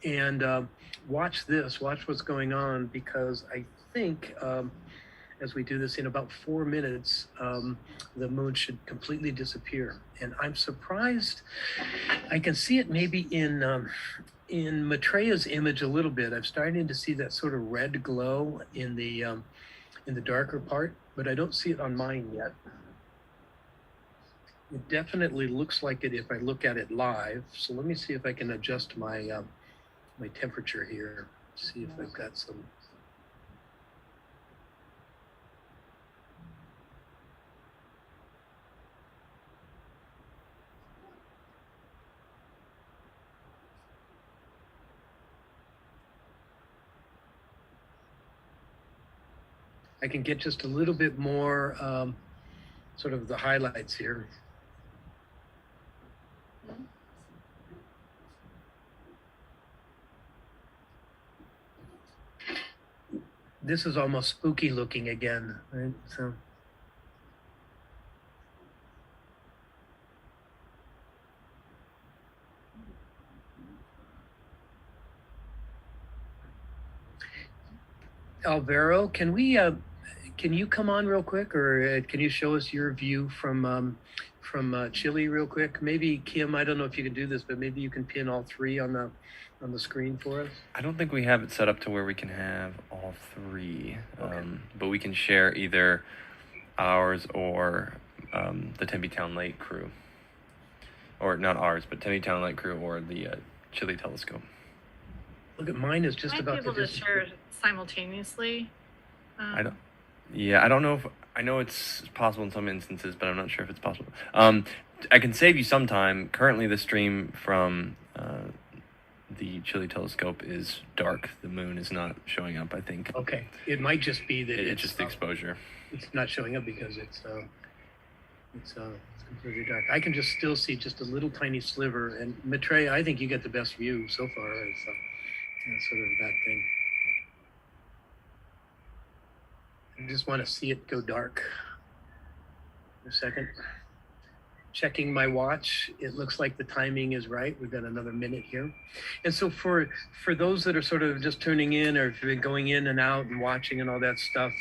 and watch what's going on, because I think as we do this in about 4 minutes, the moon should completely disappear. And I'm surprised, I can see it maybe in Maitreya's image a little bit. I'm starting to see that sort of red glow in the darker part, but I don't see it on mine yet. It definitely looks like it if I look at it live. So let me see if I can adjust my my temperature here. See if I've got some. I can get just a little bit more sort of the highlights here. This is almost spooky looking again, right? So. Alvaro, can you come on real quick, or can you show us your view from Chile real quick? Maybe Kim, I don't know if you can do this, but maybe you can pin all three on the screen for us. I don't think we have it set up to where we can have all three, but we can share either ours or the Tempe Town Lake crew, or not ours, but Tempe Town Lake crew or the Chile telescope. Look at mine is just Might about be able to share simultaneously. I don't know if I know it's possible in some instances, but I'm not sure if it's possible. I can save you some time. Currently, the stream from the Chile telescope is dark. The moon is not showing up, I think. Okay, it might just be that it's just the exposure. It's not showing up because it's completely dark. I can just still see just a little tiny sliver. And Maitreya, I think you get the best view so far as sort of that thing. I just want to see it go dark. A second. Checking my watch, it looks like the timing is right. We've got another minute here. And so for those that are sort of just tuning in, or if you've been going in and out and watching and all that stuff,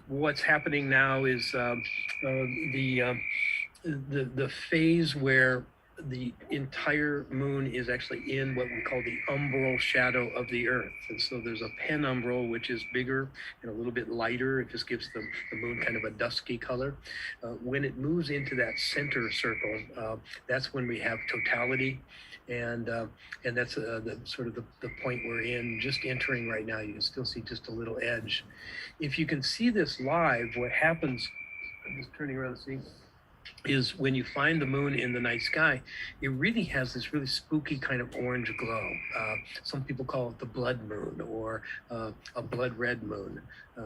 what's happening now is the phase where the entire moon is actually in what we call the umbral shadow of the Earth. And so there's a penumbral, which is bigger and a little bit lighter. It just gives the moon kind of a dusky color. When it moves into that center circle, that's when we have totality. And that's the sort of the point we're in, just entering right now. You can still see just a little edge. If you can see this live, what happens, I'm just turning around to see. is when you find the moon in the night sky, it really has this really spooky kind of orange glow. Some people call it the blood moon or a blood red moon.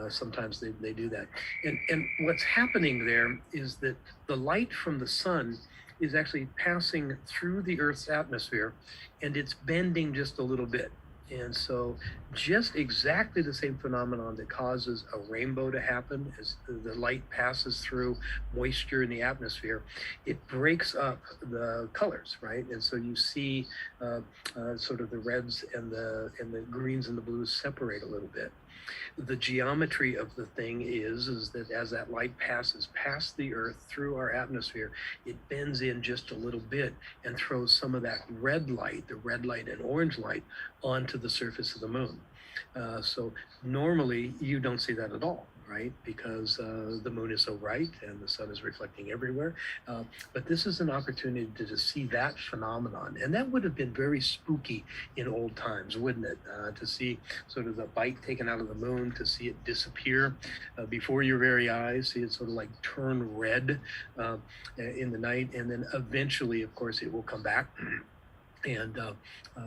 Sometimes they do that. And what's happening there is that the light from the sun is actually passing through the Earth's atmosphere, and it's bending just a little bit. And so just exactly the same phenomenon that causes a rainbow to happen as the light passes through moisture in the atmosphere, it breaks up the colors, right? And so you see sort of the reds and the greens and the blues separate a little bit. The geometry of the thing is that as that light passes past the Earth through our atmosphere, it bends in just a little bit and throws some of that red light, the red light and orange light, onto the surface of the moon. So normally you don't see that at all, right? Because the moon is so bright and the sun is reflecting everywhere. But this is an opportunity to just see that phenomenon. And that would have been very spooky in old times, wouldn't it? To see sort of the bite taken out of the moon, to see it disappear before your very eyes, see it sort of like turn red in the night. And then eventually, of course, it will come back and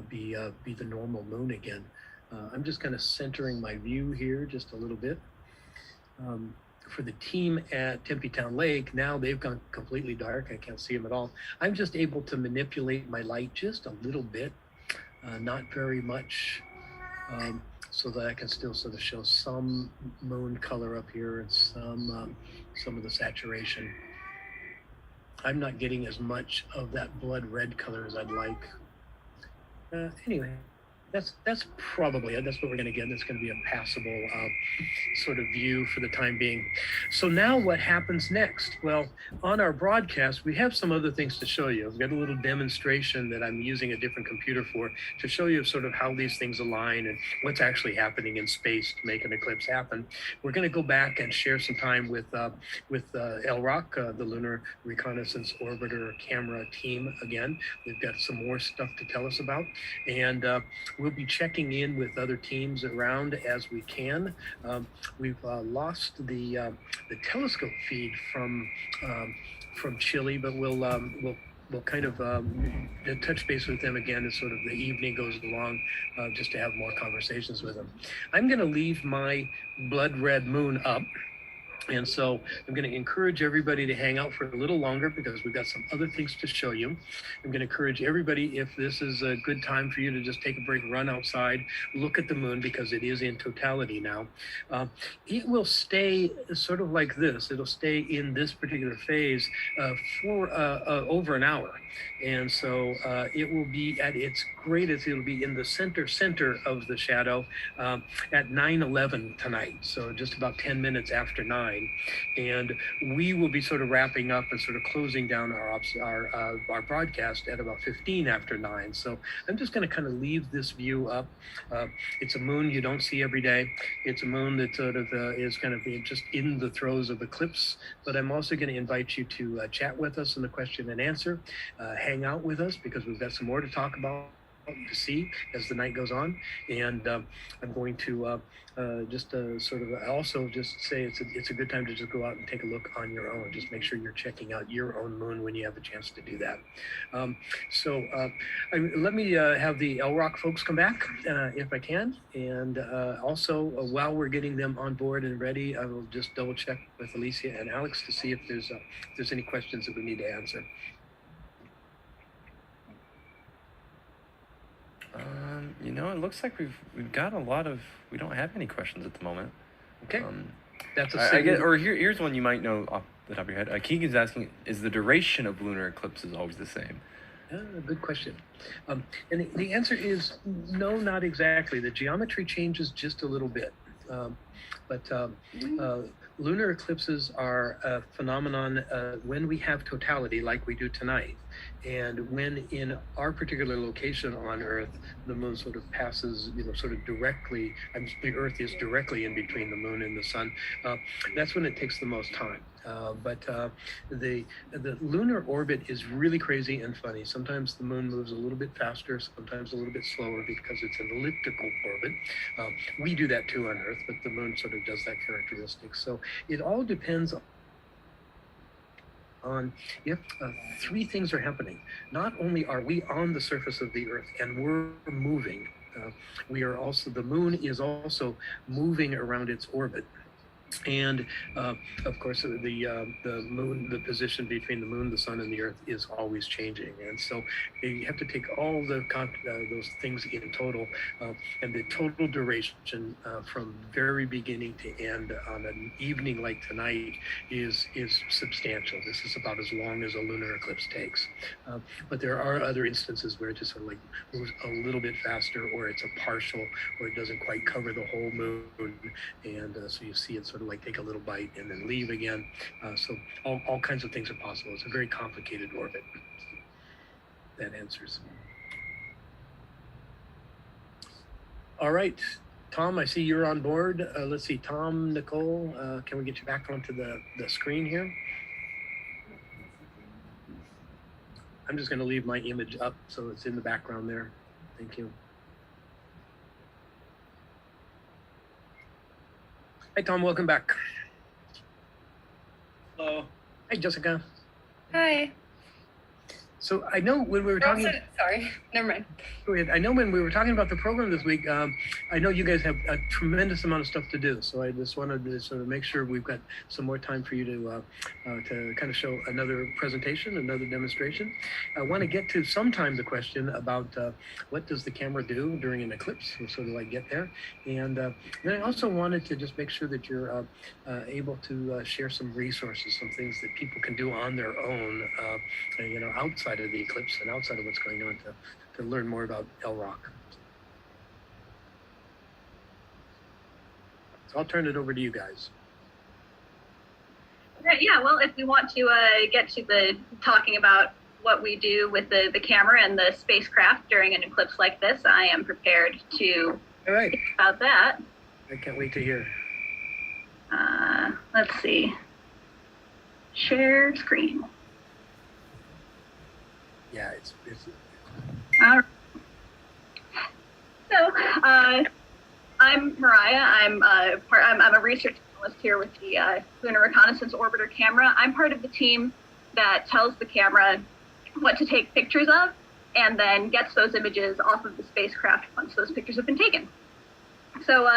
be the normal moon again. I'm just kind of centering my view here just a little bit. For the team at Tempe Town Lake, now they've gone completely dark. I can't see them at all. I'm just able to manipulate my light just a little bit, not very much, so that I can still sort of show some moon color up here and some of the saturation. I'm not getting as much of that blood red color as I'd like. Anyway. That's probably it. That's what we're going to get. That's going to be a passable sort of view for the time being. So now what happens next? Well, on our broadcast, we have some other things to show you. I've got a little demonstration that I'm using a different computer for to show you sort of how these things align and what's actually happening in space to make an eclipse happen. We're going to go back and share some time with LROC, the Lunar Reconnaissance Orbiter Camera team again. They've got some more stuff to tell us about. And we'll be checking in with other teams around as we can. We've lost the telescope feed from Chile, but we'll kind of touch base with them again as sort of the evening goes along, just to have more conversations with them. I'm going to leave my blood red moon up. And so I'm going to encourage everybody to hang out for a little longer because we've got some other things to show you. I'm going to encourage everybody, if this is a good time for you to just take a break, run outside, look at the moon because it is in totality now. It will stay sort of like this. It'll stay in this particular phase for over an hour. And so it will be at its greatest. It'll be in the center of the shadow at 9:11 tonight. So just about 10 minutes after 9. And we will be sort of wrapping up and sort of closing down our broadcast at about 15 after 9. So I'm just going to kind of leave this view up. It's a moon you don't see every day. It's a moon that sort of is kind of just in the throes of eclipse. But I'm also going to invite you to chat with us in the question and answer. Hang out with us because we've got some more to talk about, to see as the night goes on. And I'm going to just sort of also just say it's a good time to just go out and take a look on your own. Just make sure you're checking out your own moon when you have a chance to do that. Let me have the LROC folks come back if I can. And also while we're getting them on board and ready, I will just double check with Alicia and Alex to see if there's any questions that we need to answer. It looks like we've got a lot of. We don't have any questions at the moment. Okay, that's here's one you might know off the top of your head. Keegan's asking: is the duration of lunar eclipses always the same? Good question. And the answer is no, not exactly. The geometry changes just a little bit, but lunar eclipses are a phenomenon when we have totality like we do tonight. And when in our particular location on Earth, the moon sort of passes, sort of directly, the Earth is directly in between the moon and the sun, that's when it takes the most time. But the lunar orbit is really crazy and funny. Sometimes the moon moves a little bit faster, sometimes a little bit slower because it's an elliptical orbit. We do that too on Earth, but the moon sort of does that characteristic. So it all depends on, three things are happening. Not only are we on the surface of the Earth and we're moving, we are also, the moon is also moving around its orbit. And of course, the moon, the position between the moon, the sun, and the Earth is always changing. And so you have to take all those things in total, and the total duration from very beginning to end on an evening like tonight is substantial. This is about as long as a lunar eclipse takes. But there are other instances where it just sort of like moves a little bit faster, or it's a partial, or it doesn't quite cover the whole moon, and so you see it sort of like take a little bite and then leave again. So all kinds of things are possible. It's a very complicated orbit. That answers. All right, Tom, I see you're on board. Let's see, Tom, Nicole, can we get you back onto the screen here? I'm just going to leave my image up so it's in the background there. Thank you. Hi, Tom. Welcome back. Hello. Hi, Jessica. Hi. So I know when we were talking. Sorry, never mind. Go ahead. I know when we were talking about the program this week, I know you guys have a tremendous amount of stuff to do. So I just wanted to sort of make sure we've got some more time for you to kind of show another presentation, another demonstration. I want to get to sometime the question about what does the camera do during an eclipse? So do I get there? And then I also wanted to just make sure that you're able to share some resources, some things that people can do on their own, outside of the eclipse and outside of what's going on to learn more about El Rock. So I'll turn it over to you guys. Yeah, well, if we want to get to the talking about what we do with the camera and the spacecraft during an eclipse like this, I am prepared to talk about that. I can't wait to hear. Let's see. Share screen. Yeah, it's all right. So I'm Mariah. I'm a research analyst here with the Lunar Reconnaissance Orbiter camera. I'm part of the team that tells the camera what to take pictures of, and then gets those images off of the spacecraft once those pictures have been taken. So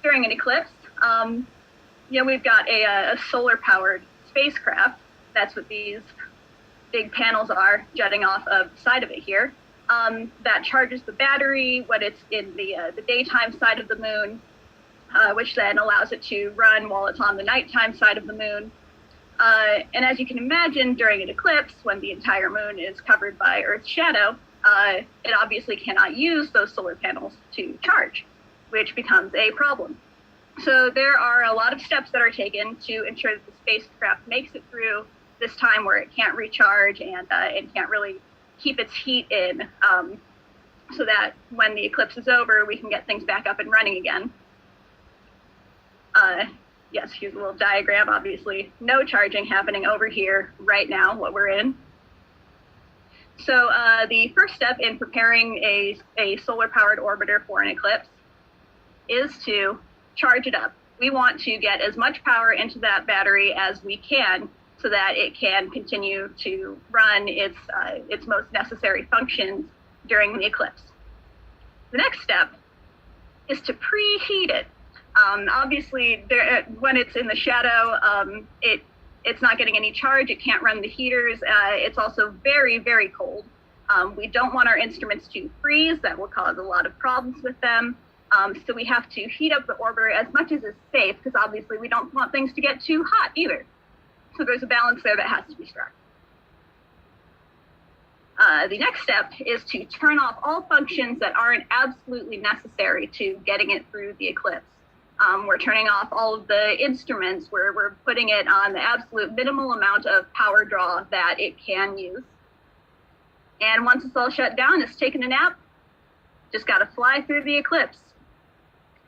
during an eclipse, we've got a solar-powered spacecraft. That's what these big panels are jutting off of the side of it here. That charges the battery when it's in the daytime side of the moon, which then allows it to run while it's on the nighttime side of the moon. And as you can imagine, during an eclipse, when the entire moon is covered by Earth's shadow, it obviously cannot use those solar panels to charge, which becomes a problem. So there are a lot of steps that are taken to ensure that the spacecraft makes it through this time where it can't recharge and it can't really keep its heat in, so that when the eclipse is over, we can get things back up and running again. Yes, here's a little diagram. Obviously, no charging happening over here right now, what we're in. So the first step in preparing a solar-powered orbiter for an eclipse is to charge it up. We want to get as much power into that battery as we can so that it can continue to run its most necessary functions during the eclipse. The next step is to preheat it. Obviously, when it's in the shadow, it's not getting any charge. It can't run the heaters. It's also very, very cold. We don't want our instruments to freeze. That will cause a lot of problems with them. So we have to heat up the orbiter as much as is safe, because obviously we don't want things to get too hot either. So there's a balance there that has to be struck. The next step is to turn off all functions that aren't absolutely necessary to getting it through the eclipse. We're turning off all of the instruments. We're putting it on the absolute minimal amount of power draw that it can use. And once it's all shut down, it's taken a nap. Just got to fly through the eclipse.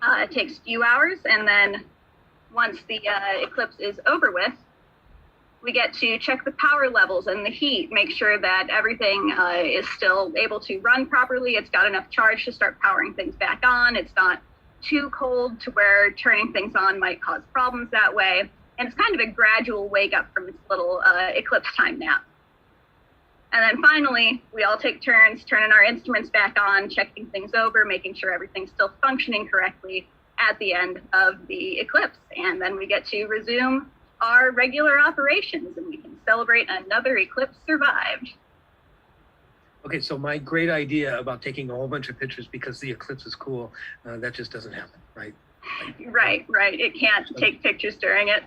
It takes a few hours, and then once the eclipse is over with, we get to check the power levels and the heat, make sure that everything is still able to run properly. It's got enough charge to start powering things back on. It's not too cold to where turning things on might cause problems that way. And it's kind of a gradual wake up from its little eclipse time nap. And then finally, we all take turns turning our instruments back on, checking things over, making sure everything's still functioning correctly at the end of the eclipse. And then we get to resume our regular operations and we can celebrate another eclipse survived. Okay, so my great idea about taking a whole bunch of pictures because the eclipse is cool, that just doesn't happen, right? Right. It can't take pictures during it.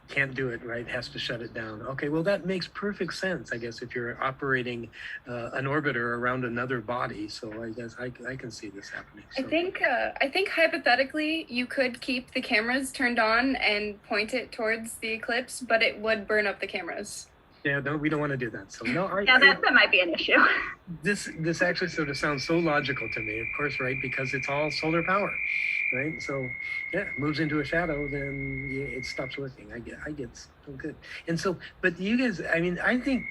Can't do it, right? Has to shut it down. Okay, well, that makes perfect sense, I guess, if you're operating an orbiter around another body. So I guess I can see this happening. So. I think hypothetically you could keep the cameras turned on and point it towards the eclipse, but it would burn up the cameras. Yeah, no, we don't want to do that. So no, that might be an issue. This actually sort of sounds so logical to me, of course, right? Because it's all solar power, right? So yeah, it moves into a shadow, then it stops working. I get so good. And so, but you guys, I mean, I think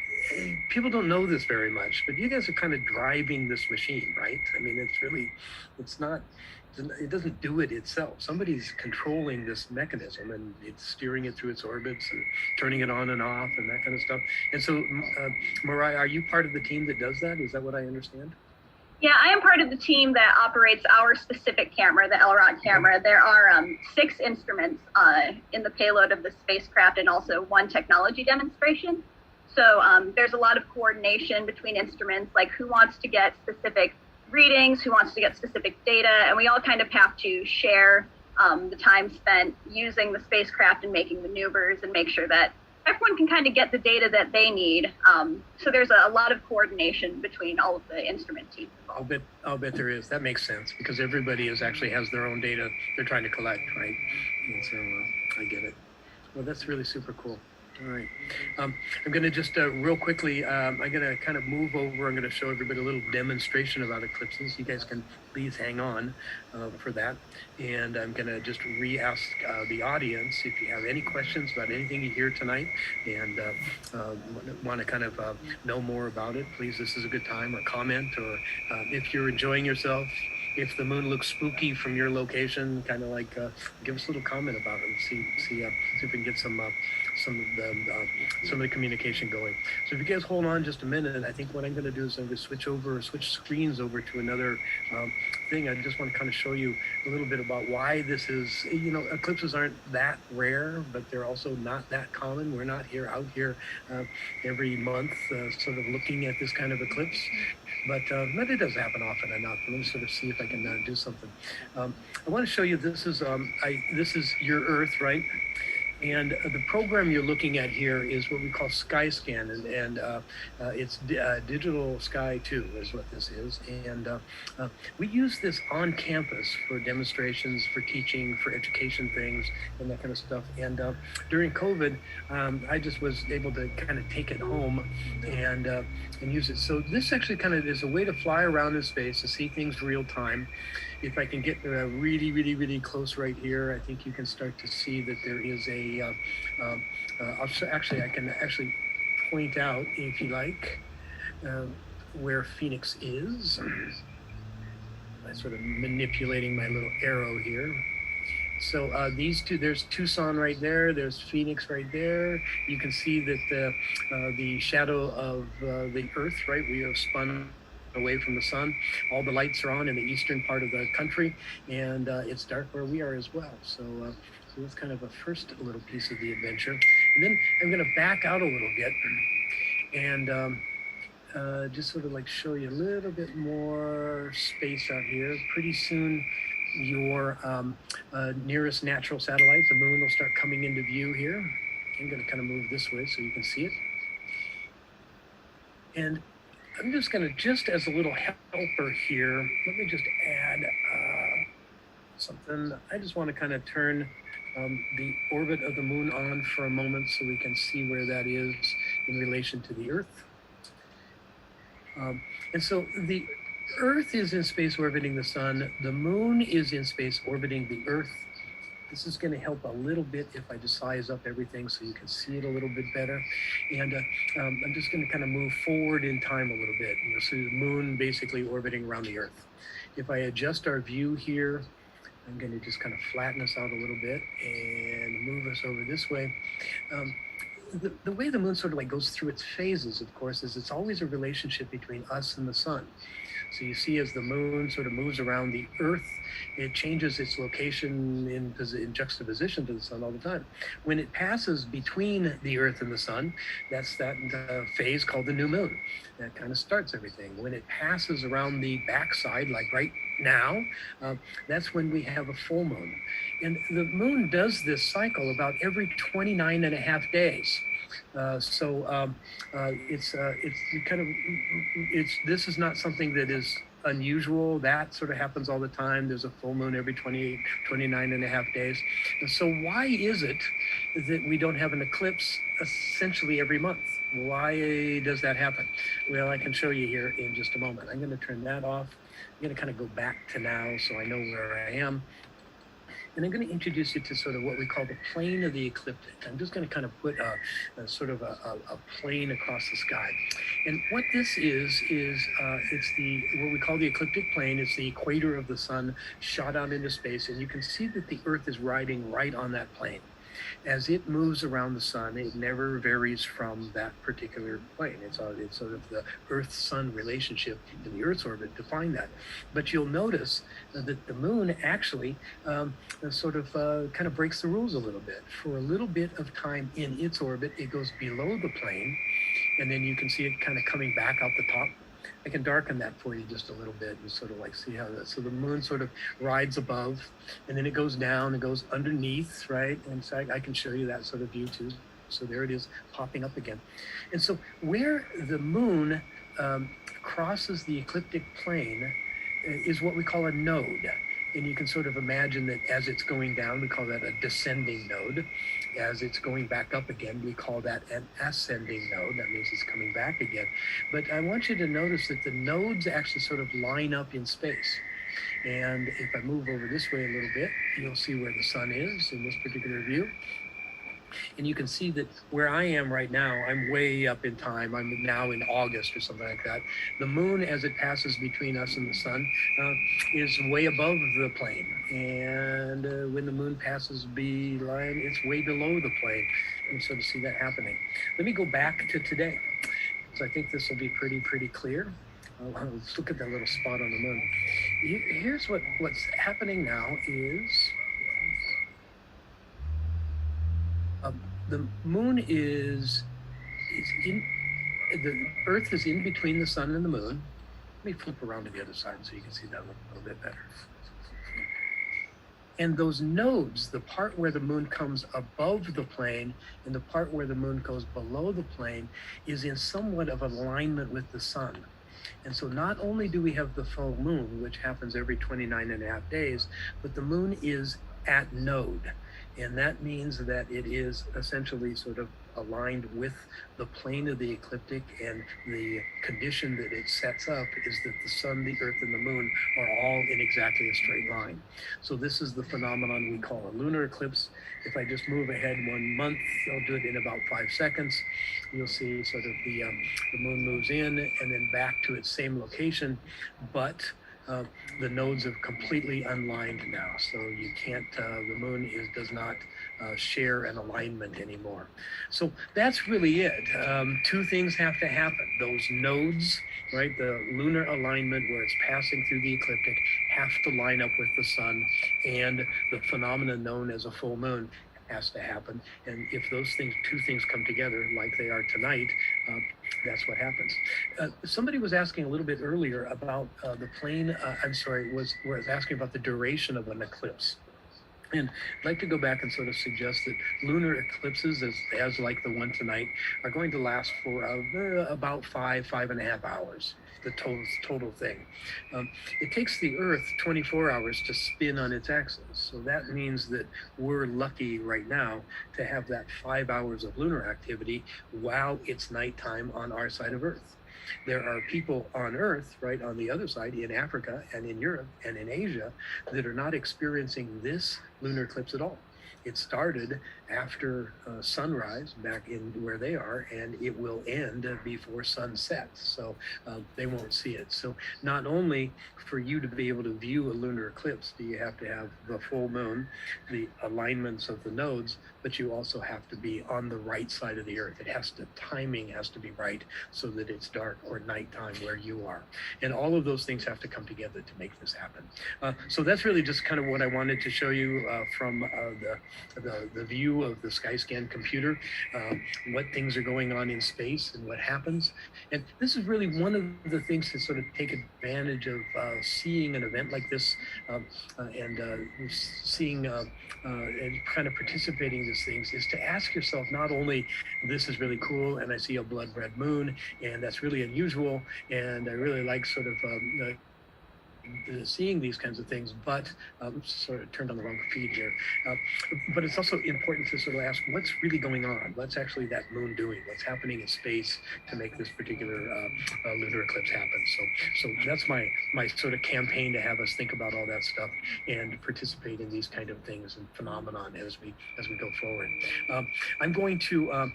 people don't know this very much, but you guys are kind of driving this machine, right? I mean, it doesn't do it itself. Somebody's controlling this mechanism and it's steering it through its orbits and turning it on and off and that kind of stuff. And so, Mariah, are you part of the team that does that? Is that what I understand? Yeah, I am part of the team that operates our specific camera, the LROT camera. There are 6 instruments in the payload of the spacecraft and also 1 technology demonstration. So there's a lot of coordination between instruments, like who wants to get specific readings, who wants to get specific data, and we all kind of have to share the time spent using the spacecraft and making maneuvers and make sure that everyone can kind of get the data that they need. So there's a lot of coordination between all of the instrument teams. I'll bet there is. That makes sense because everybody actually has their own data they're trying to collect, right? And so I get it. Well, that's really super cool. All right. I'm going to just real quickly, I'm going to kind of move over. I'm going to show everybody a little demonstration about eclipses. You guys can please hang on for that. And I'm going to just re-ask the audience if you have any questions about anything you hear tonight and want to kind of know more about it. Please, this is a good time, or comment, or if you're enjoying yourself, if the moon looks spooky from your location, kind of like give us a little comment about it and see if we can get some of the communication going. So if you guys hold on just a minute, I think what I'm going to do is I'm going to switch screens over to another thing. I just want to kind of show you a little bit about why this is, eclipses aren't that rare, but they're also not that common. We're not out here every month sort of looking at this kind of eclipse. But it does happen often enough. Let me sort of see if I can do something. I want to show you, this is your Earth, right? And the program you're looking at here is what we call SkyScan, and it's Digital Sky 2 is what this is. And we use this on campus for demonstrations, for teaching, for education things, and that kind of stuff. And during COVID, I just was able to kind of take it home and use it. So this actually kind of is a way to fly around in space to see things real time. If I can get really, really, really close right here, I think you can start to see that there is I can actually point out, if you like, where Phoenix is. I'm sort of manipulating my little arrow here. So these two, there's Tucson right there, there's Phoenix right there. You can see that the shadow of the Earth, right, we have spun away from the sun. All the lights are on in the eastern part of the country, and it's dark where we are as well. So that's kind of a first little piece of the adventure. And then I'm going to back out a little bit and just sort of like show you a little bit more space out here. Pretty soon your nearest natural satellite, the moon, will start coming into view here. I'm going to kind of move this way so you can see it. And I'm just going to, just as a little helper here, let me just add something. I just want to kind of turn the orbit of the moon on for a moment so we can see where that is in relation to the Earth. And so the Earth is in space orbiting the sun. The moon is in space orbiting the Earth. This is going to help a little bit if I just size up everything so you can see it a little bit better. And I'm just going to kind of move forward in time a little bit. So the moon basically orbiting around the Earth. If I adjust our view here, I'm going to just kind of flatten us out a little bit and move us over this way. The way the moon sort of like goes through its phases, of course, is it's always a relationship between us and the sun. So you see as the moon sort of moves around the Earth, it changes its location in juxtaposition to the sun all the time. When it passes between the Earth and the sun, that's that phase called the new moon. That kind of starts everything. When it passes around the backside, like right now, that's when we have a full moon. And the moon does this cycle about every 29 and a half days. This is not something that is unusual. That sort of happens all the time. There's a full moon every 29 and a half days. And so why is it that we don't have an eclipse essentially every month? Why does that happen? Well, I can show you here in just a moment. I'm going to turn that off. I'm going to kind of go back to now so I know where I am. And I'm going to introduce you to sort of what we call the plane of the ecliptic. I'm just going to kind of put a plane across the sky. And what this is it's what we call the ecliptic plane. It's the equator of the sun shot out into space. And you can see that the Earth is riding right on that plane. As it moves around the sun, it never varies from that particular plane. It's sort of the Earth-Sun relationship in the Earth's orbit define that. But you'll notice that the moon actually kind of breaks the rules a little bit. For a little bit of time in its orbit, it goes below the plane, and then you can see it kind of coming back out the top. I can darken that for you just a little bit and sort of like see how that, so the moon sort of rides above and then it goes down and goes underneath, right? And so I can show you that sort of view too. So there it is popping up again. And so where the moon crosses the ecliptic plane is what we call a node. And you can sort of imagine that as it's going down, we call that a descending node. As it's going back up again, we call that an ascending node. That means it's coming back again. But I want you to notice that the nodes actually sort of line up in space. And if I move over this way a little bit, you'll see where the sun is in this particular view. And you can see that where I am right now, I'm way up in time. I'm now in August or something like that. The moon, as it passes between us and the sun, is way above the plane. And when the moon passes beeline, it's way below the plane. And so to see that happening. Let me go back to today. So I think this will be pretty clear. Let's look at that little spot on the moon. Here's what's happening now is the moon is in, the Earth is in between the sun and the moon. Let me flip around to the other side so you can see that a little bit better. And those nodes, the part where the moon comes above the plane and the part where the moon goes below the plane, is in somewhat of alignment with the sun. And so not only do we have the full moon, which happens every 29 and a half days, but the moon is at node. And that means that it is essentially sort of aligned with the plane of the ecliptic, and the condition that it sets up is that the sun, the earth, and the moon are all in exactly a straight line. So this is the phenomenon we call a lunar eclipse. If I just move ahead 1 month, I'll do it in about 5 seconds. You'll see sort of the moon moves in and then back to its same location, but the nodes have completely unlined now, so you can't, the moon does not share an alignment anymore. So that's really it. Two things have to happen. Those nodes, right, the lunar alignment where it's passing through the ecliptic, have to line up with the sun, and the phenomenon known as a full moon has to happen. And if those two things come together like they are tonight, that's what happens. Somebody was asking a little bit earlier about the plane, was asking about the duration of an eclipse. And I'd like to go back and sort of suggest that lunar eclipses, as like the one tonight, are going to last for about 5.5 hours, the total thing. It takes the Earth 24 hours to spin on its axis. So that means that we're lucky right now to have that 5 hours of lunar activity while it's nighttime on our side of Earth. There are people on Earth, right on the other side, in Africa and in Europe and in Asia, that are not experiencing this lunar eclipse at all. it started after sunrise back in where they are, and it will end before sunset. So they won't see it. So not only for you to be able to view a lunar eclipse do you have to have the full moon, the alignments of the nodes, but you also have to be on the right side of the earth. Timing has to be right so that it's dark or nighttime where you are. And all of those things have to come together to make this happen. So that's really just kind of what I wanted to show you from the view of the Skyscan computer, what things are going on in space and what happens. And this is really one of the things to sort of take advantage of seeing an event like this and seeing and kind of participating in these things is to ask yourself not only, this is really cool and I see a blood red moon and that's really unusual and I really like sort of seeing these kinds of things, but sort of turned on the wrong feed here. But it's also important to sort of ask what's really going on? What's actually that moon doing? What's happening in space to make this particular lunar eclipse happen? So that's my sort of campaign to have us think about all that stuff and participate in these kind of things and phenomenon as we go forward. I'm going to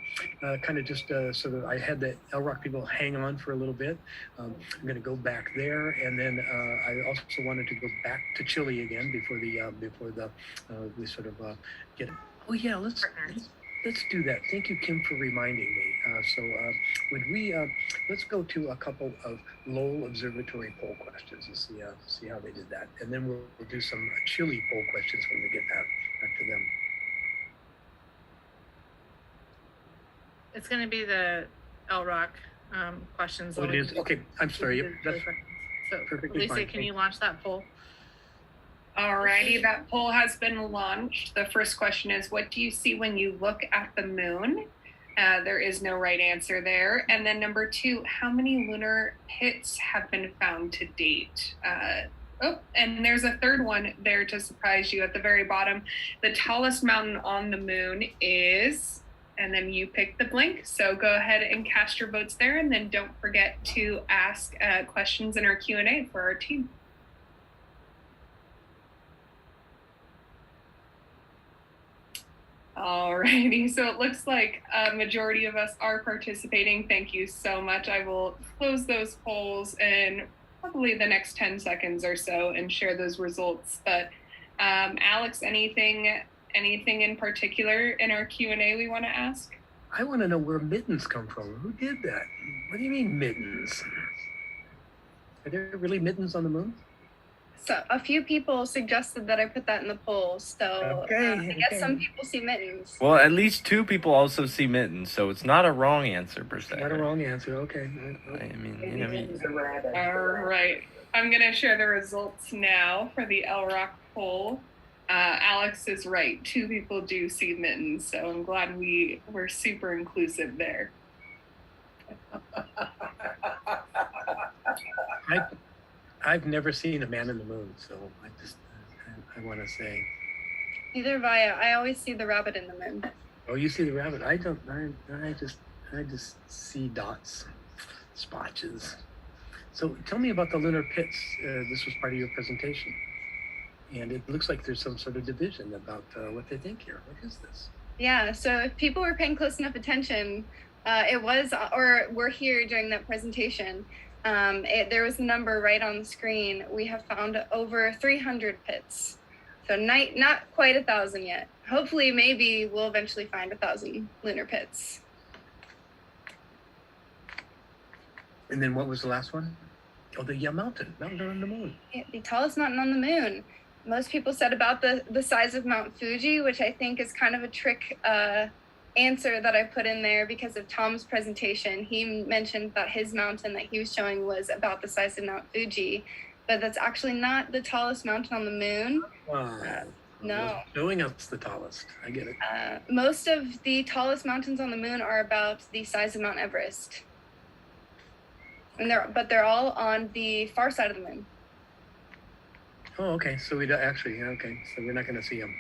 kind of just sort of, I had the LROC people hang on for a little bit. I'm going to go back there, and then I also wanted to go back to Chile again before the we sort of get. Oh yeah, let's do that. Thank you, Kim, for reminding me. So would we let's go to a couple of Lowell Observatory poll questions and see how they did that, and then we'll do some Chile poll questions when we get back to them. It's going to be the LROC questions. Oh, it is. Okay, I'm sorry. Yep, that's so, perfectly Lisa, fine. can you launch that poll? Alrighty, that poll has been launched. The first question is, what do you see when you look at the moon? There is no right answer there. And then number 2, how many lunar pits have been found to date? And there's a third one there to surprise you at the very bottom. The tallest mountain on the moon is, and then you pick the blank. So go ahead and cast your votes there, and then don't forget to ask questions in our Q&A for our team. Alrighty, so it looks like a majority of us are participating. Thank you so much. I will close those polls in probably the next 10 seconds or so and share those results. But Alex, anything in particular in our Q&A we want to ask? I want to know where mittens come from. Who did that? What do you mean mittens? Are there really mittens on the moon? So a few people suggested that I put that in the poll. So I guess some people see mittens. Well, at least 2 people also see mittens, so it's not a wrong answer per se. Not a wrong answer. Okay. I mean, All right, I'm gonna share the results now for the LROC poll. Alex is right. 2 people do see mittens, so I'm glad we're super inclusive there. I've never seen a man in the moon, so I want to say. Neither have I. I always see the rabbit in the moon. Oh, you see the rabbit? I don't. I just see dots, splotches. So tell me about the lunar pits. This was part of your presentation, and it looks like there's some sort of division about what they think here. What is this? Yeah. So if people were paying close enough attention, it was, or were here during that presentation. There was a number right on the screen. We have found over 300 pits. So not quite 1,000 yet. Hopefully, maybe we'll eventually find 1,000 lunar pits. And then what was the last one? Oh, the mountain on the moon. Yeah, the tallest mountain on the moon. Most people said about the size of Mount Fuji, which I think is kind of a trick answer that I put in there because of Tom's presentation. He mentioned that his mountain that he was showing was about the size of Mount Fuji, but that's actually not the tallest mountain on the moon. No. Showing us the tallest. I get it. Most of the tallest mountains on the moon are about the size of Mount Everest. And they're all on the far side of the moon. Oh, okay. So we don't actually, okay. So we're not going to see them.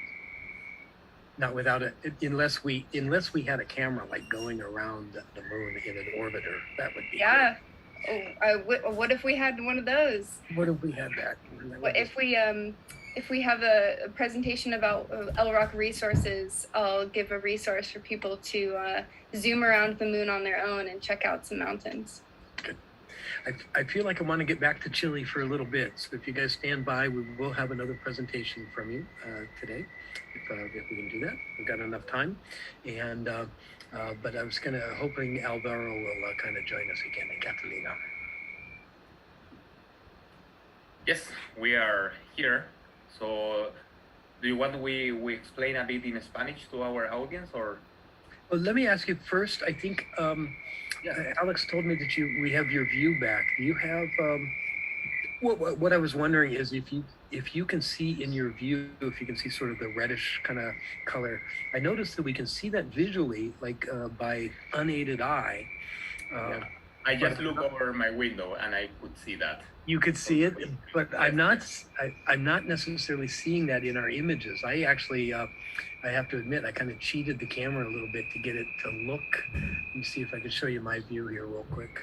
Not without it, unless we had a camera like going around the moon in an orbiter. That would be. Yeah. What if we had one of those? What if we had that? What if we if we have a presentation about LROC resources, I'll give a resource for people to zoom around the moon on their own and check out some mountains. Good. I feel like I want to get back to Chile for a little bit. So if you guys stand by, we will have another presentation from you today, if we can do that. We've got enough time. And but I was hoping Alvaro will kind of join us again, and Catalina. Yes, we are here. So, do you want we explain a bit in Spanish to our audience, or? Well, let me ask you first. I think Alex told me that we have your view back. Do you have? What I was wondering is if you can see in your view, if you can see sort of the reddish kind of color. I noticed that we can see that visually, like by unaided eye. I just looked over my window and I could see that. You could see it, but I'm not necessarily seeing that in our images. I actually, I have to admit, I kind of cheated the camera a little bit to get it to look. Let me see if I can show you my view here real quick.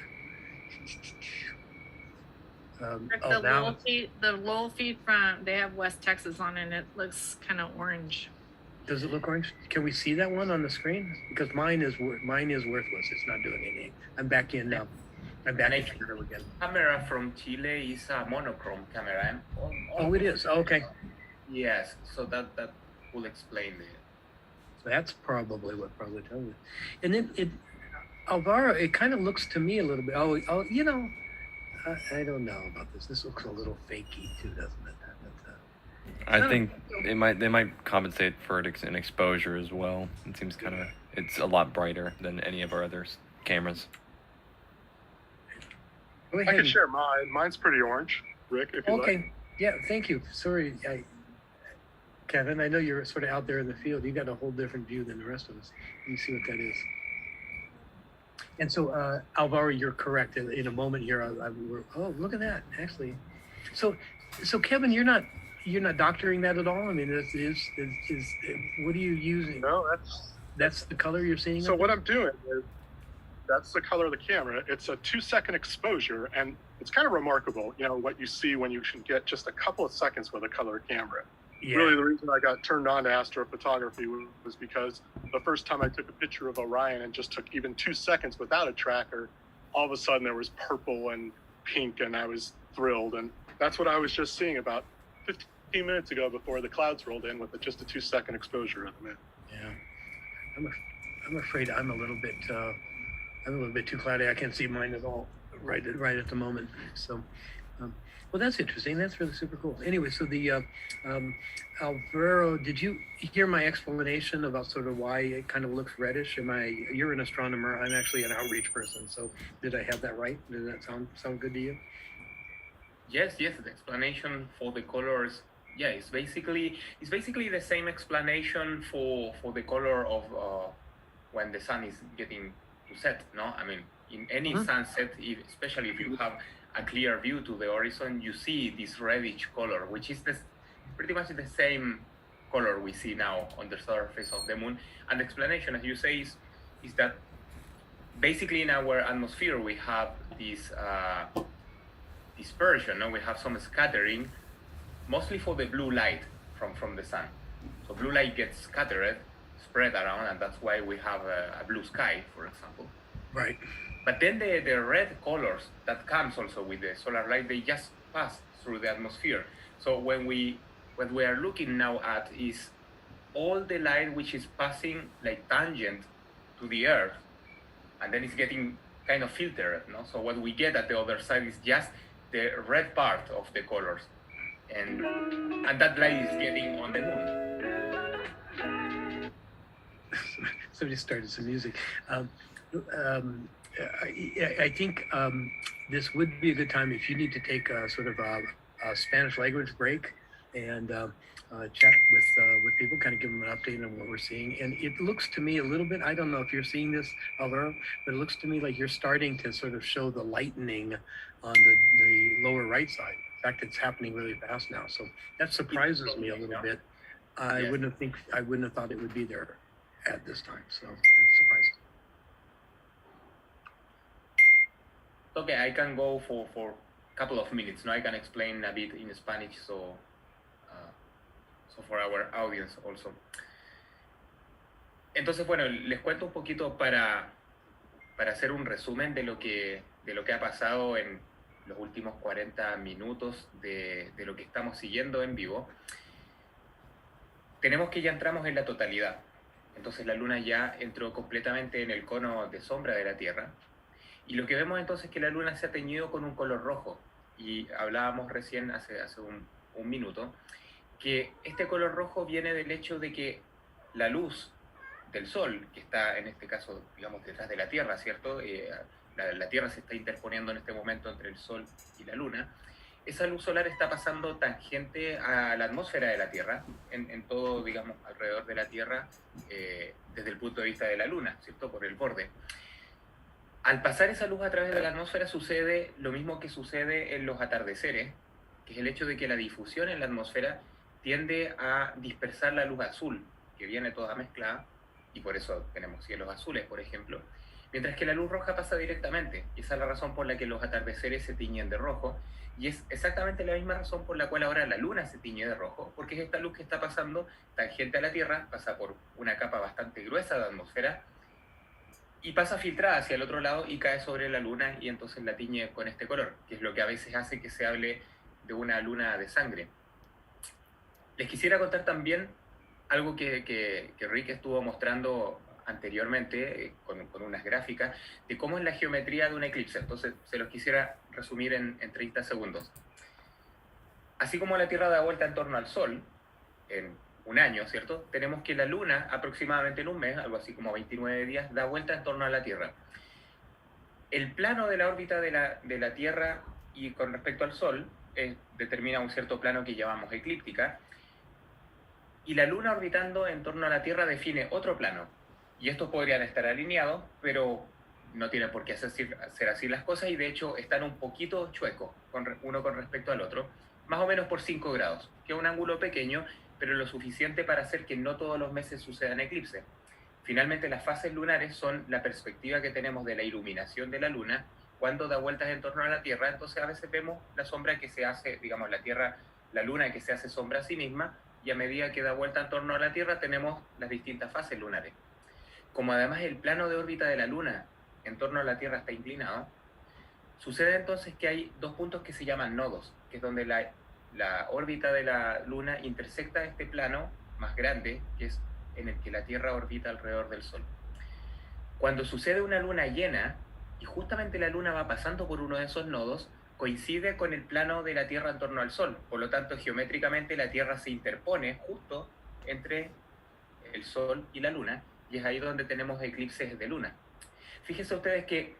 The Lowell feed from, they have West Texas on it, and it looks kind of orange. Does it look orange? Can we see that one on the screen? Because mine is worthless. It's not doing anything. I'm back in now. I'm back in here again. Camera from Chile is a monochrome camera. Oh, it is. Okay. Yes. So that will explain it. That's probably what tells me. And then Alvaro, it kind of looks to me a little bit. Oh, you know, I don't know about this. This looks a little fakey too, doesn't it? I think they might compensate for it in exposure as well. It seems it's a lot brighter than any of our other cameras. I can share mine. Mine's pretty orange, Rick, if you like. Okay. Yeah, thank you. Sorry, Kevin, I know you're sort of out there in the field. You got a whole different view than the rest of us. Let me see what that is. And so, Alvaro, you're correct. In a moment here, oh, look at that, actually. So Kevin, you're not doctoring that at all? I mean, what are you using? No, that's the color you're seeing? So what I'm doing is, that's the color of the camera. It's a 2-second exposure, and it's kind of remarkable, you know, what you see when you can get just a couple of seconds with a color camera. Yeah. Really, the reason I got turned on to astrophotography was because the first time I took a picture of Orion and just took even 2 seconds without a tracker, all of a sudden there was purple and pink, and I was thrilled. And that's what I was just seeing about 15 minutes ago before the clouds rolled in with just a 2-second exposure of the moon. Yeah, I'm afraid I'm a little bit too cloudy. I can't see mine at all right at the moment. So, well, that's interesting. That's really super cool. Anyway, so the Alvaro, did you hear my explanation about sort of why it kind of looks reddish? You're an astronomer. I'm actually an outreach person. So, did I have that right? Did that sound good to you? Yes. The explanation for the colors. Yeah, it's basically the same explanation for the color of when the sun is getting to set. No, I mean, in any sunset, especially if you have a clear view to the horizon, you see this reddish color, which is pretty much the same color we see now on the surface of the moon. And the explanation, as you say, is that basically in our atmosphere we have this dispersion. No? We have some scattering, mostly for the blue light from the sun. So blue light gets scattered, spread around, and that's why we have a blue sky, for example. Right. But then the red colors that comes also with the solar light, they just pass through the atmosphere. So what we are looking now at is all the light which is passing like tangent to the Earth, and then it's getting kind of filtered. No? So what we get at the other side is just the red part of the colors, and that light is getting on the moon. Somebody started some music. I think this would be a good time if you need to take a sort of a Spanish language break and chat with people, kind of give them an update on what we're seeing. And it looks to me a little bit, I don't know if you're seeing this, Alvaro, but it looks to me like you're starting to sort of show the lightening on the lower right side. In fact, it's happening really fast now. So that surprises me a little bit. I wouldn't have thought it would be there at this time. So I'm surprised. Okay, I can go for a couple of minutes. Now I can explain a bit in Spanish. So so for our audience also. Entonces, bueno, les cuento un poquito para hacer un resumen de lo que ha pasado en los últimos 40 minutos de lo que estamos siguiendo en vivo. Tenemos que ya entramos en la totalidad. Entonces la Luna ya entró completamente en el cono de sombra de la Tierra. Y lo que vemos entonces es que la Luna se ha teñido con un color rojo. Y hablábamos recién, hace un minuto, que este color rojo viene del hecho de que la luz del Sol, que está en este caso, digamos, detrás de la Tierra, ¿cierto? La Tierra se está interponiendo en este momento entre el Sol y la Luna. Esa luz solar está pasando tangente a la atmósfera de la Tierra, en todo, digamos, alrededor de la Tierra, desde el punto de vista de la Luna, ¿cierto? Por el borde. Al pasar esa luz a través de la atmósfera sucede lo mismo que sucede en los atardeceres, que es el hecho de que la difusión en la atmósfera tiende a dispersar la luz azul, que viene toda mezclada, y por eso tenemos cielos azules, por ejemplo, mientras que la luz roja pasa directamente, y esa es la razón por la que los atardeceres se tiñen de rojo, y es exactamente la misma razón por la cual ahora la Luna se tiñe de rojo, porque es esta luz que está pasando tangente a la Tierra, pasa por una capa bastante gruesa de atmósfera, y pasa filtrada hacia el otro lado y cae sobre la Luna, y entonces la tiñe con este color, que es lo que a veces hace que se hable de una luna de sangre. Les quisiera contar también algo que Rick estuvo mostrando anteriormente con unas gráficas de cómo es la geometría de un eclipse. Entonces se los quisiera resumir en 30 segundos. Así como la Tierra da vuelta en torno al Sol en un año, ¿cierto? Tenemos que la Luna aproximadamente en un mes, algo así como 29 días, da vuelta en torno a la Tierra. El plano de la órbita de la Tierra y con respecto al Sol determina un cierto plano que llamamos eclíptica, y la Luna orbitando en torno a la Tierra define otro plano. Y estos podrían estar alineados, pero no tienen por qué ser así las cosas, y de hecho están un poquito chuecos, uno con respecto al otro, más o menos por 5 grados, que es un ángulo pequeño, pero lo suficiente para hacer que no todos los meses sucedan eclipses. Finalmente, las fases lunares son la perspectiva que tenemos de la iluminación de la Luna cuando da vueltas en torno a la Tierra. Entonces a veces vemos la sombra que se hace, digamos, la Luna que se hace sombra a sí misma, y a medida que da vuelta en torno a la Tierra tenemos las distintas fases lunares. Como además el plano de órbita de la Luna en torno a la Tierra está inclinado, sucede entonces que hay dos puntos que se llaman nodos, que es donde la órbita de la Luna intersecta este plano más grande, que es en el que la Tierra orbita alrededor del Sol. Cuando sucede una luna llena, y justamente la Luna va pasando por uno de esos nodos, coincide con el plano de la Tierra en torno al Sol. Por lo tanto, geométricamente la Tierra se interpone justo entre el Sol y la Luna, y es ahí donde tenemos eclipses de Luna. Fíjense ustedes que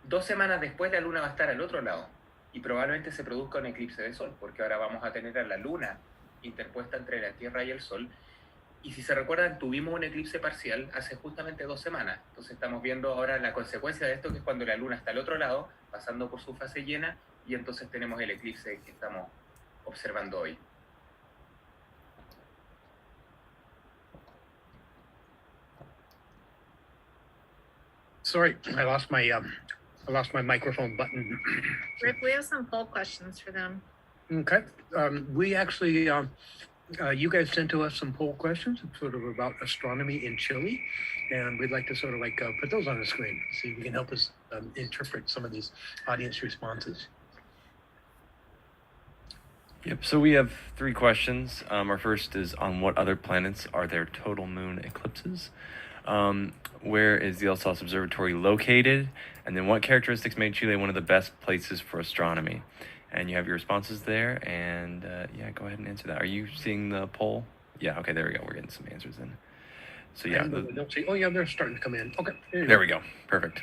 2 semanas después la Luna va a estar al otro lado, y probablemente se produzca un eclipse de Sol, porque ahora vamos a tener a la Luna interpuesta entre la Tierra y el Sol. Y si se recuerdan, tuvimos un eclipse parcial hace justamente 2 semanas. Entonces estamos viendo ahora la consecuencia de esto, que es cuando la Luna está al otro lado, pasando por su fase llena, y entonces tenemos el eclipse que estamos observando hoy. Sorry, I lost my microphone button. Rick, we have some poll questions for them. Okay, we actually, you guys sent to us some poll questions, sort of about astronomy in Chile, and we'd like to sort of like put those on the screen, see if you can help us interpret some of these audience responses. Yep, so we have 3 questions. Our first is, on what other planets are there total moon eclipses? Where is the El Sauce Observatory located? And then what characteristics made Chile one of the best places for astronomy? And you have your responses there, and yeah, go ahead and answer that. Are you seeing the poll? Yeah, okay, there we go. We're getting some answers in. So yeah. Oh yeah, they're starting to come in. Okay. There we go. Perfect.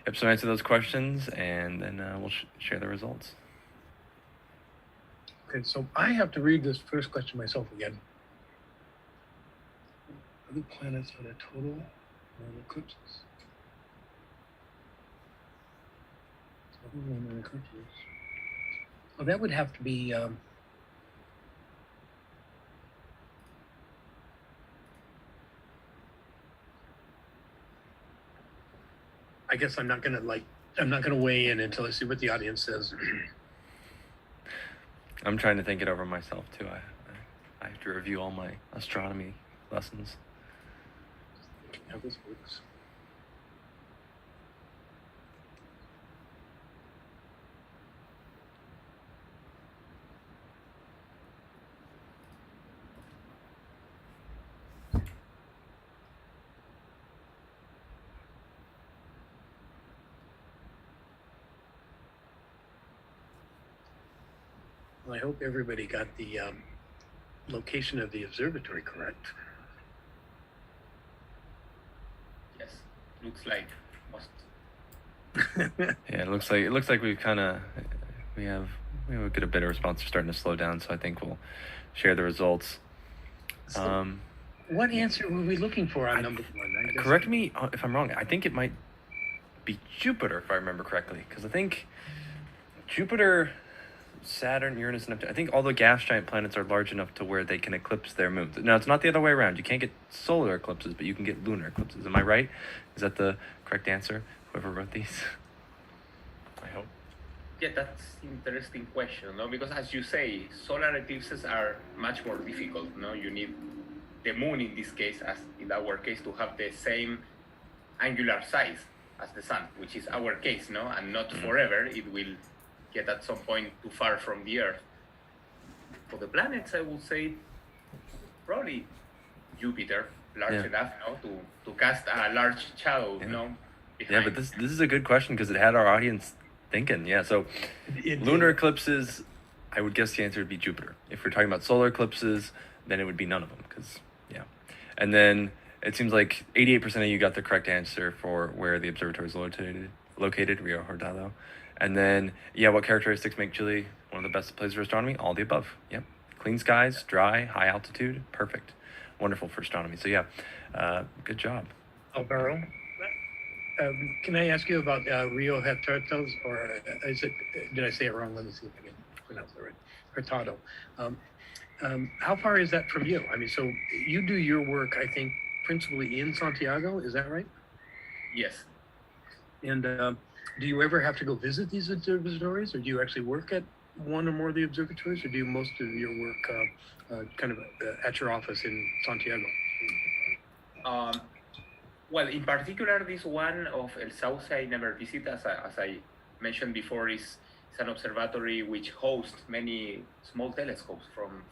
Yep, so answer those questions, and then we'll share the results. Okay, so I have to read this first question myself again. Other planets are there total lunar eclipses? Total lunar eclipses. Well, that would have to be. I guess I'm not gonna weigh in until I see what the audience says. I'm trying to think it over myself too. I have to review all my astronomy lessons. How this works. Well, I hope everybody got the location of the observatory correct. Yes, looks like most. Yeah, it looks like we have a bit of response. We're starting to slow down, so I think we'll share the results. What answer were we looking for on number one? Correct me if I'm wrong. I think it might be Jupiter, if I remember correctly, because I think Jupiter, Saturn, Uranus, and Neptune, I think all the gas giant planets are large enough to where they can eclipse their moons. Now, it's not the other way around. You can't get solar eclipses, but you can get lunar eclipses. Am I right? Is that the correct answer? Whoever wrote these? I hope. Yeah, that's interesting question, no? Because as you say, solar eclipses are much more difficult, no? You need the moon in this case, as in our case, to have the same angular size as the sun, which is our case, no? And not forever. It will get at some point too far from the Earth. For the planets, I would say probably Jupiter, large enough, no, to cast a large shadow, no? Yeah, but this is a good question because it had our audience thinking. Yeah, so lunar eclipses, I would guess the answer would be Jupiter. If we're talking about solar eclipses, then it would be none of them because, yeah. And then it seems like 88% of you got the correct answer for where the observatory is located, Rio Hurtado. And then, yeah, what characteristics make Chile one of the best places for astronomy? All the above. Yep. Clean skies, dry, high altitude, perfect. Wonderful for astronomy. So yeah, good job. Alvaro, can I ask you about Rio Hurtado, or is it? Did I say it wrong? Let me see if I can pronounce it right. Hurtado. How far is that from you? I mean, so you do your work, I think, principally in Santiago. Is that right? Yes. And do you ever have to go visit these observatories, or do you actually work at one or more of the observatories, or do you most of your work kind of at your office in Santiago? Well, in particular, this one of El Sauce I never visit, as I mentioned before, is an observatory which hosts many small telescopes from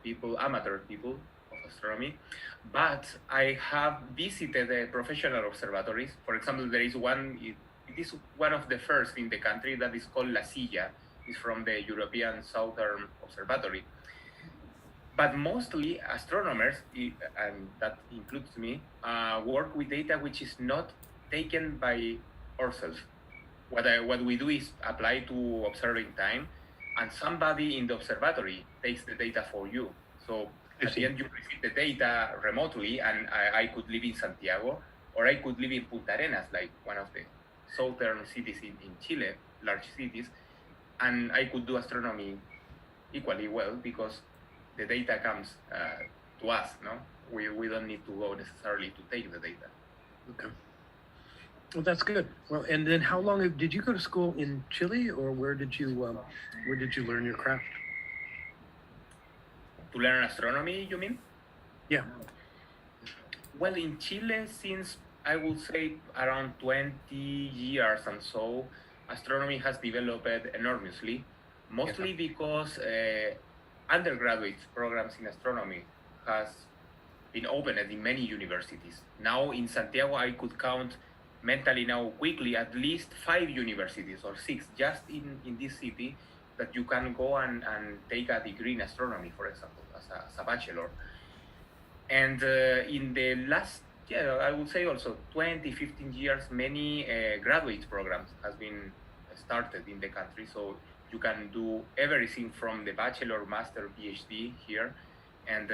people, amateur people of astronomy. But I have visited professional observatories. For example, there is one, it is one of the first in the country that is called La Silla. It's from the European Southern Observatory. But mostly astronomers, and that includes me, work with data which is not taken by ourselves. What we do is apply to observing time, and somebody in the observatory takes the data for you. So at the end, you receive the data remotely, and I could live in Santiago, or I could live in Punta Arenas, like one of the southern cities in Chile, large cities, and I could do astronomy equally well because the data comes to us, no? We don't need to go necessarily to take the data. Okay. Well, that's good. Well, and then how long did you go to school in Chile, or where did you learn your craft? To learn astronomy, you mean? Yeah. Well, in Chile, since I would say around 20 years and so, astronomy has developed enormously, mostly because undergraduate programs in astronomy has been opened in many universities. Now in Santiago, I could count mentally now quickly at least 5 universities or 6 just in this city that you can go and take a degree in astronomy, for example, as a bachelor. And in the last, I would say also 20, 15 years, many graduate programs has been started in the country. So you can do everything from the bachelor, master, PhD here. And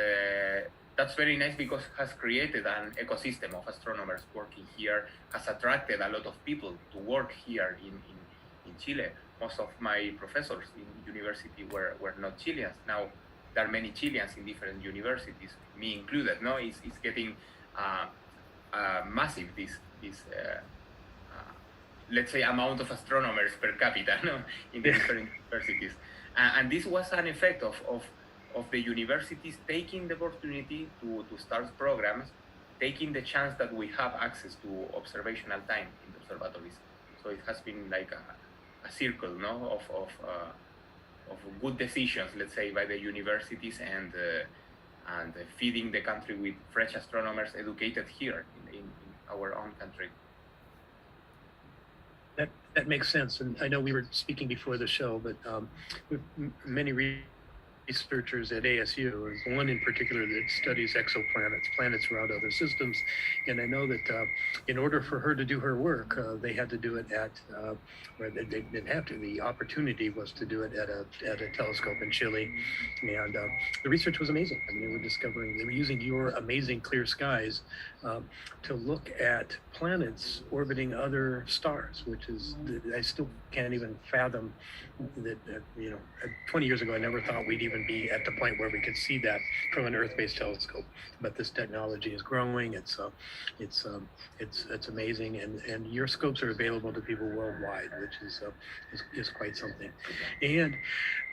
that's very nice because it has created an ecosystem of astronomers working here, has attracted a lot of people to work here in Chile. Most of my professors in university were not Chileans. Now there are many Chileans in different universities, me included. No, it's getting massive this let's say amount of astronomers per capita, no, in the different universities, and this was an effect of of the universities taking the opportunity to start programs, taking the chance that we have access to observational time in the observatories. So it has been like a circle, no, of good decisions, let's say, by the universities and feeding the country with fresh astronomers educated here in our own country. That makes sense, and I know we were speaking before the show, but with many researchers at ASU, there's one in particular that studies exoplanets, planets around other systems, and I know that in order for her to do her work, they had to do it at, or they didn't have to, the opportunity was to do it at a telescope in Chile, and the research was amazing. I mean, they were using your amazing clear skies to look at planets orbiting other stars, which is, I still can't even fathom that, 20 years ago, I never thought we'd even be at the point where we could see that from an Earth-based telescope. But this technology is growing. It's amazing, and your scopes are available to people worldwide, which is quite something. And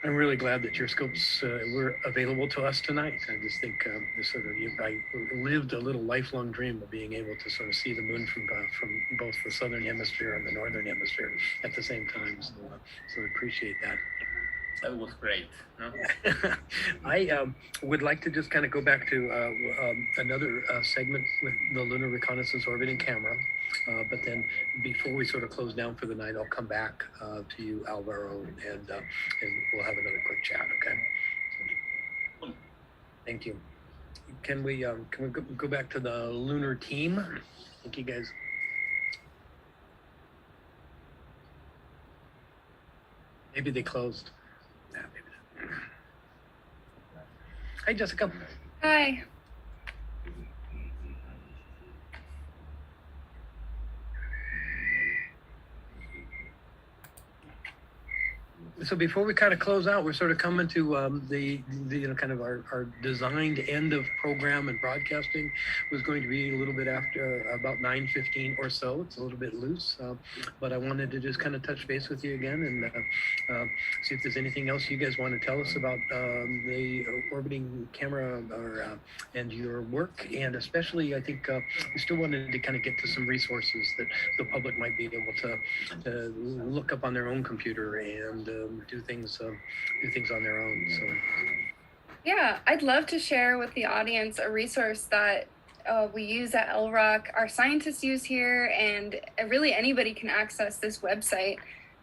I'm really glad that your scopes were available to us tonight. I just think I lived a little lifelong dream of being able to sort of see the moon from both the southern hemisphere and the northern hemisphere at the same time. So I appreciate that. That was great. No? I would like to just kind of go back to another segment with the Lunar Reconnaissance Orbiting Camera. But then before we sort of close down for the night, I'll come back to you, Alvaro, and we'll have another quick chat, okay? Thank you. Can we go back to the lunar team? Thank you, guys. Maybe they closed. Yeah, maybe not. Hi, Jessica. Hi. So before we kind of close out, we're sort of coming to the kind of our designed end of program and broadcasting was going to be a little bit after about 9:15 or so. It's a little bit loose, but I wanted to just kind of touch base with you again and see if there's anything else you guys want to tell us about the orbiting camera and your work, and especially I think we still wanted to kind of get to some resources that the public might be able to look up on their own computer and do things on their own. So Yeah, I'd love to share with the audience a resource that we use at LROC, our scientists use here, and really anybody can access this website.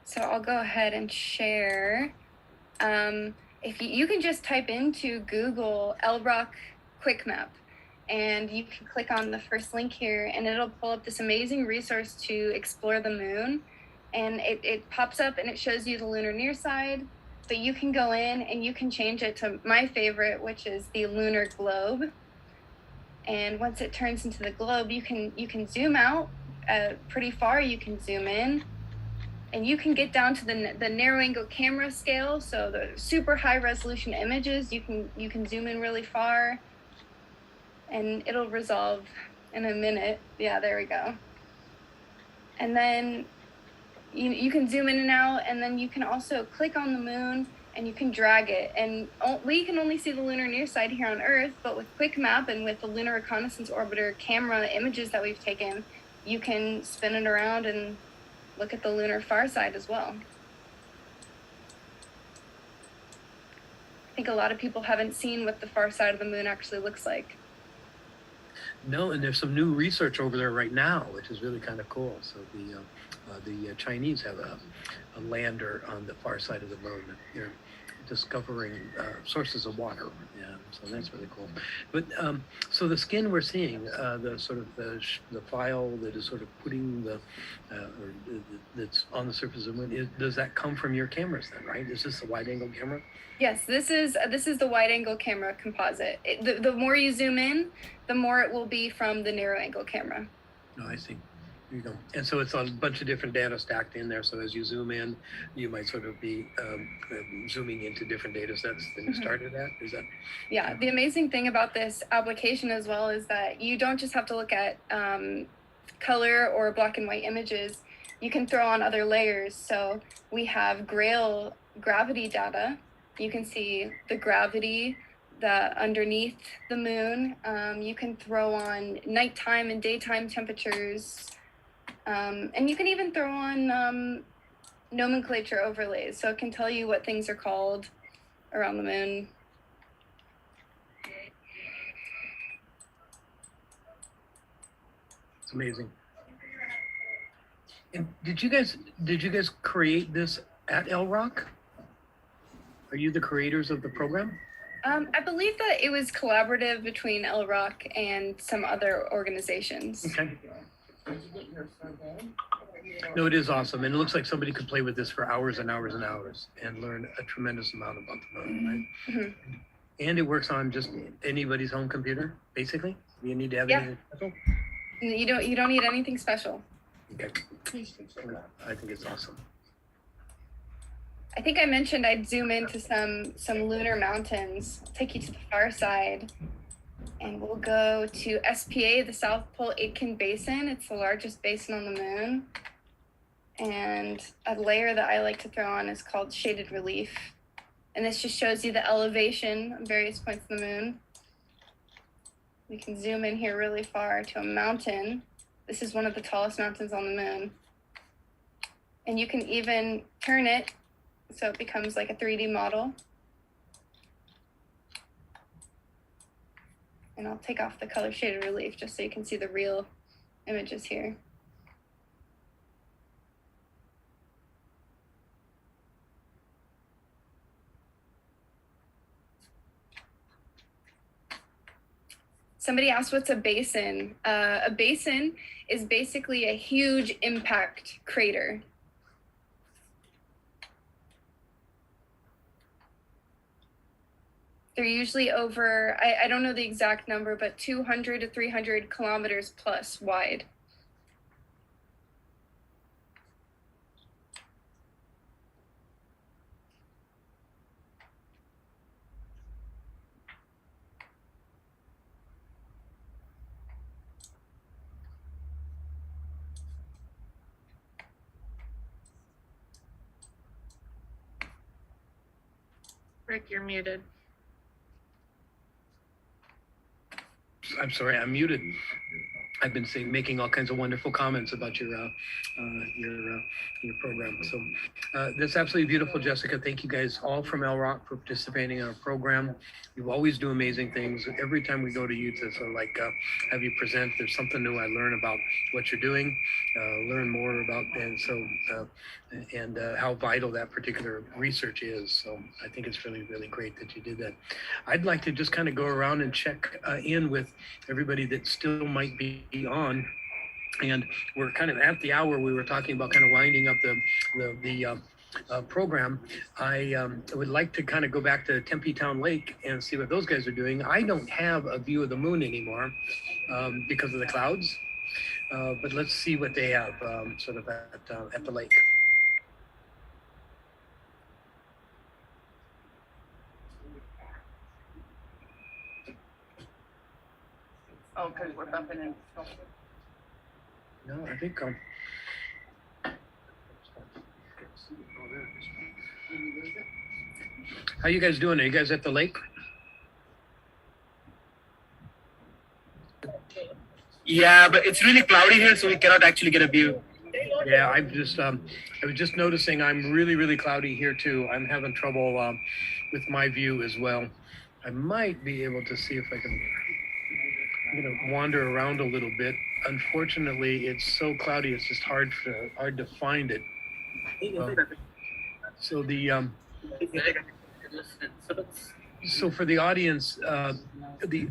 So I'll go ahead and share. If you can just type into Google LROC Quick Map, and you can click on the first link here, and it'll pull up this amazing resource to explore the moon. And it pops up and it shows you the lunar near side, but you can go in and you can change it to my favorite, which is the lunar globe. And once it turns into the globe, you can zoom out pretty far. You can zoom in, and you can get down to the narrow angle camera scale. So the super high resolution images, you can zoom in really far, and it'll resolve in a minute. Yeah, there we go. And then you can zoom in and out, and then you can also click on the moon and you can drag it. And we can only see the lunar near side here on Earth, but with Quick Map and with the Lunar Reconnaissance Orbiter camera images that we've taken, you can spin it around and look at the lunar far side as well. I think a lot of people haven't seen what the far side of the moon actually looks like. No, and there's some new research over there right now, which is really kind of cool. So the Chinese have a lander on the far side of the moon. They're discovering sources of water. Yeah, so that's really cool. But so the skin we're seeing, the sort of the file that is sort of putting that's on the surface of the moon, does that come from your cameras then, right? Is this a wide angle camera? Yes, this is the wide angle camera composite. The more you zoom in, the more it will be from the narrow angle camera. Oh, I see. There you go. And so it's a bunch of different data stacked in there. So as you zoom in, you might sort of be zooming into different data sets than you started at. Is that? Yeah. The amazing thing about this application as well is that you don't just have to look at color or black and white images. You can throw on other layers. So we have Grail gravity data. You can see the gravity underneath the moon. You can throw on nighttime and daytime temperatures. And you can even throw on nomenclature overlays. So it can tell you what things are called around the moon. It's amazing. And did you guys create this at LROC? Are you the creators of the program? I believe that it was collaborative between LROC and some other organizations. Okay. No, it is awesome. And it looks like somebody could play with this for hours and hours and hours and learn a tremendous amount about the moon, right? Mm-hmm. And it works on just anybody's home computer, basically. You need to have anything special? You don't need anything special. Okay. I think it's awesome. I think I mentioned I'd zoom into some lunar mountains. I'll take you to the far side, and we'll go to SPA, the South Pole Aitken Basin. It's the largest basin on the moon. And a layer that I like to throw on is called shaded relief. And this just shows you the elevation on various points of the moon. We can zoom in here really far to a mountain. This is one of the tallest mountains on the moon. And you can even turn it so it becomes like a 3D model. And I'll take off the color shaded relief just so you can see the real images here. Somebody asked what's a basin. A basin is basically a huge impact crater. They're usually over, I don't know the exact number, but 200 to 300 kilometers plus wide. Rick, you're muted. I'm sorry, I'm muted. I've been making all kinds of wonderful comments about your program. So that's absolutely beautiful, Jessica. Thank you guys all from LROC for participating in our program. You always do amazing things. Every time we go to you to sort of like have you present, there's something new I learn about what you're doing, learn more about, and so how vital that particular research is. So I think it's really, really great that you did that. I'd like to just kind of go around and check in with everybody that still might be on, and we're kind of at the hour. We were talking about kind of winding up the program. I would like to kind of go back to Tempe Town Lake and see what those guys are doing. I don't have a view of the moon anymore because of the clouds, but let's see what they have sort of at the lake. Oh, because we're bumping in. No, I think how you guys doing? Are you guys at the lake? Yeah, but it's really cloudy here, so we cannot actually get a view. Yeah, I was just noticing I'm really, really cloudy here too. I'm having trouble with my view as well. I might be able to see if I can, wander around a little bit. Unfortunately, it's so cloudy, it's just hard to find it. So so for the audience, the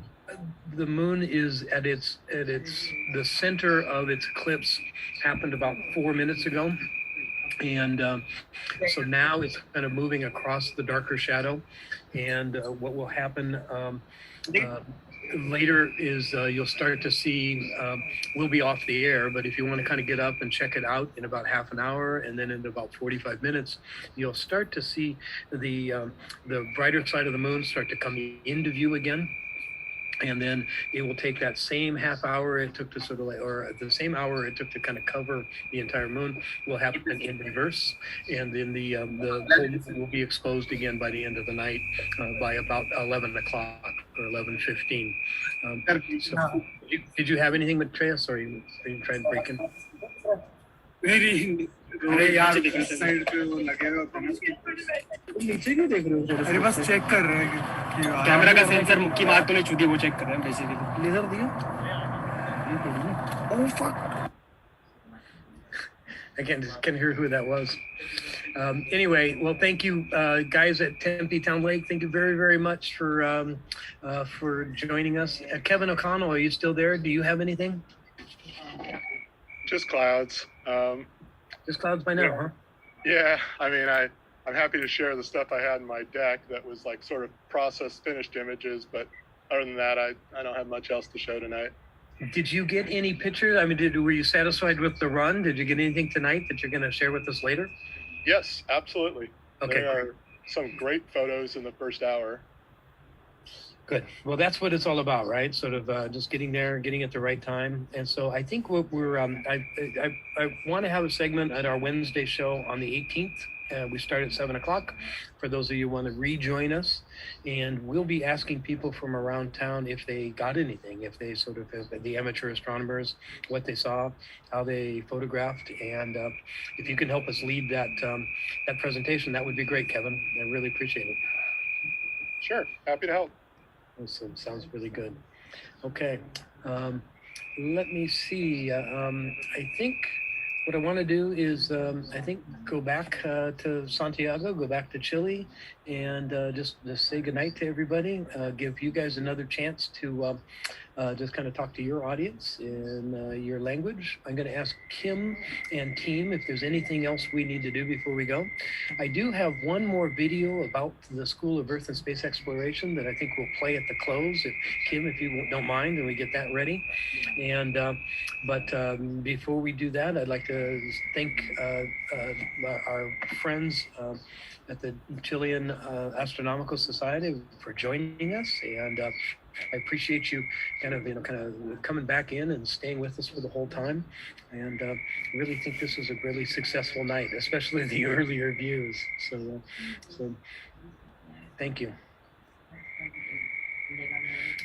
moon is at the center of its eclipse happened about 4 minutes ago. And so now it's kind of moving across the darker shadow. And what will happen later is you'll start to see, we'll be off the air, but if you want to kind of get up and check it out in about half an hour, and then in about 45 minutes, you'll start to see the brighter side of the moon start to come into view again. And then it will take that same half hour it took to sort of like, or the same hour it took to kind of cover the entire moon will happen in reverse. And then the whole moon will be exposed again by the end of the night by about 11 o'clock or 11:15. So did you have anything, Matthias? Sorry, are you trying to break in? अरे यार side पे वो लगेगा नीचे क्यों देख रहे हो? अरे बस चेक कर रहे हैं कि कैमरा का सेंसर की मार तूने छू दी, वो चेक कर रहे हैं बेसिकली। लेजर दिया? Oh fuck! I can't hear who that was. Anyway, well, thank you, guys at Tempe Town Lake. Thank you very, very much for joining us. Kevin O'Connell, are you still there? Do you have anything? Just clouds. Just clouds by now, huh? Yeah, I mean, I'm happy to share the stuff I had in my deck that was like sort of processed, finished images, but other than that, I don't have much else to show tonight. Did you get any pictures? I mean, were you satisfied with the run? Did you get anything tonight that you're going to share with us later? Yes, absolutely. Okay. There are some great photos in the first hour. Good. Well, that's what it's all about, right? Sort of just getting there, getting at the right time. And so I think what we're, I want to have a segment at our Wednesday show on the 18th. We start at 7 o'clock for those of you who want to rejoin us. And we'll be asking people from around town if they got anything, if they sort of, the amateur astronomers, what they saw, how they photographed. And if you can help us lead that, that presentation, that would be great, Kevin. I really appreciate it. Sure. Happy to help. Awesome. Sounds really good. Okay. Let me see. I think what I want to do is, I think, go back to Santiago, go back to Chile, and just say goodnight to everybody. Give you guys another chance to just kind of talk to your audience in your language. I'm going to ask Kim and team if there's anything else we need to do before we go. I do have one more video about the School of Earth and Space Exploration that I think we'll play at the close. Kim, if you don't mind, and we get that ready. And but before we do that, I'd like to thank our friends at the Chilean Astronomical Society for joining us, and I appreciate you kind of coming back in and staying with us for the whole time, and really think this was a really successful night, especially the earlier views. So thank you.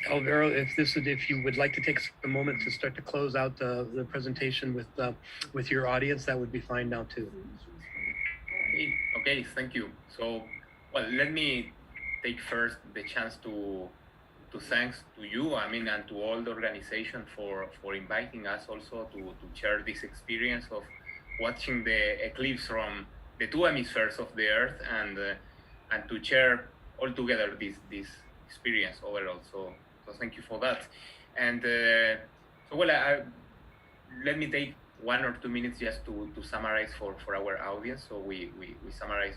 Alvaro, if you would like to take a moment to start to close out the presentation with your audience, that would be fine now too. Okay, thank you. So, well, let me take first the chance to thanks to you, I mean, and to all the organization for inviting us also to share this experience of watching the eclipse from the two hemispheres of the Earth, and to share all together this experience overall. So thank you for that. And so, well, let me take 1 or 2 minutes just to summarize for our audience. So we summarize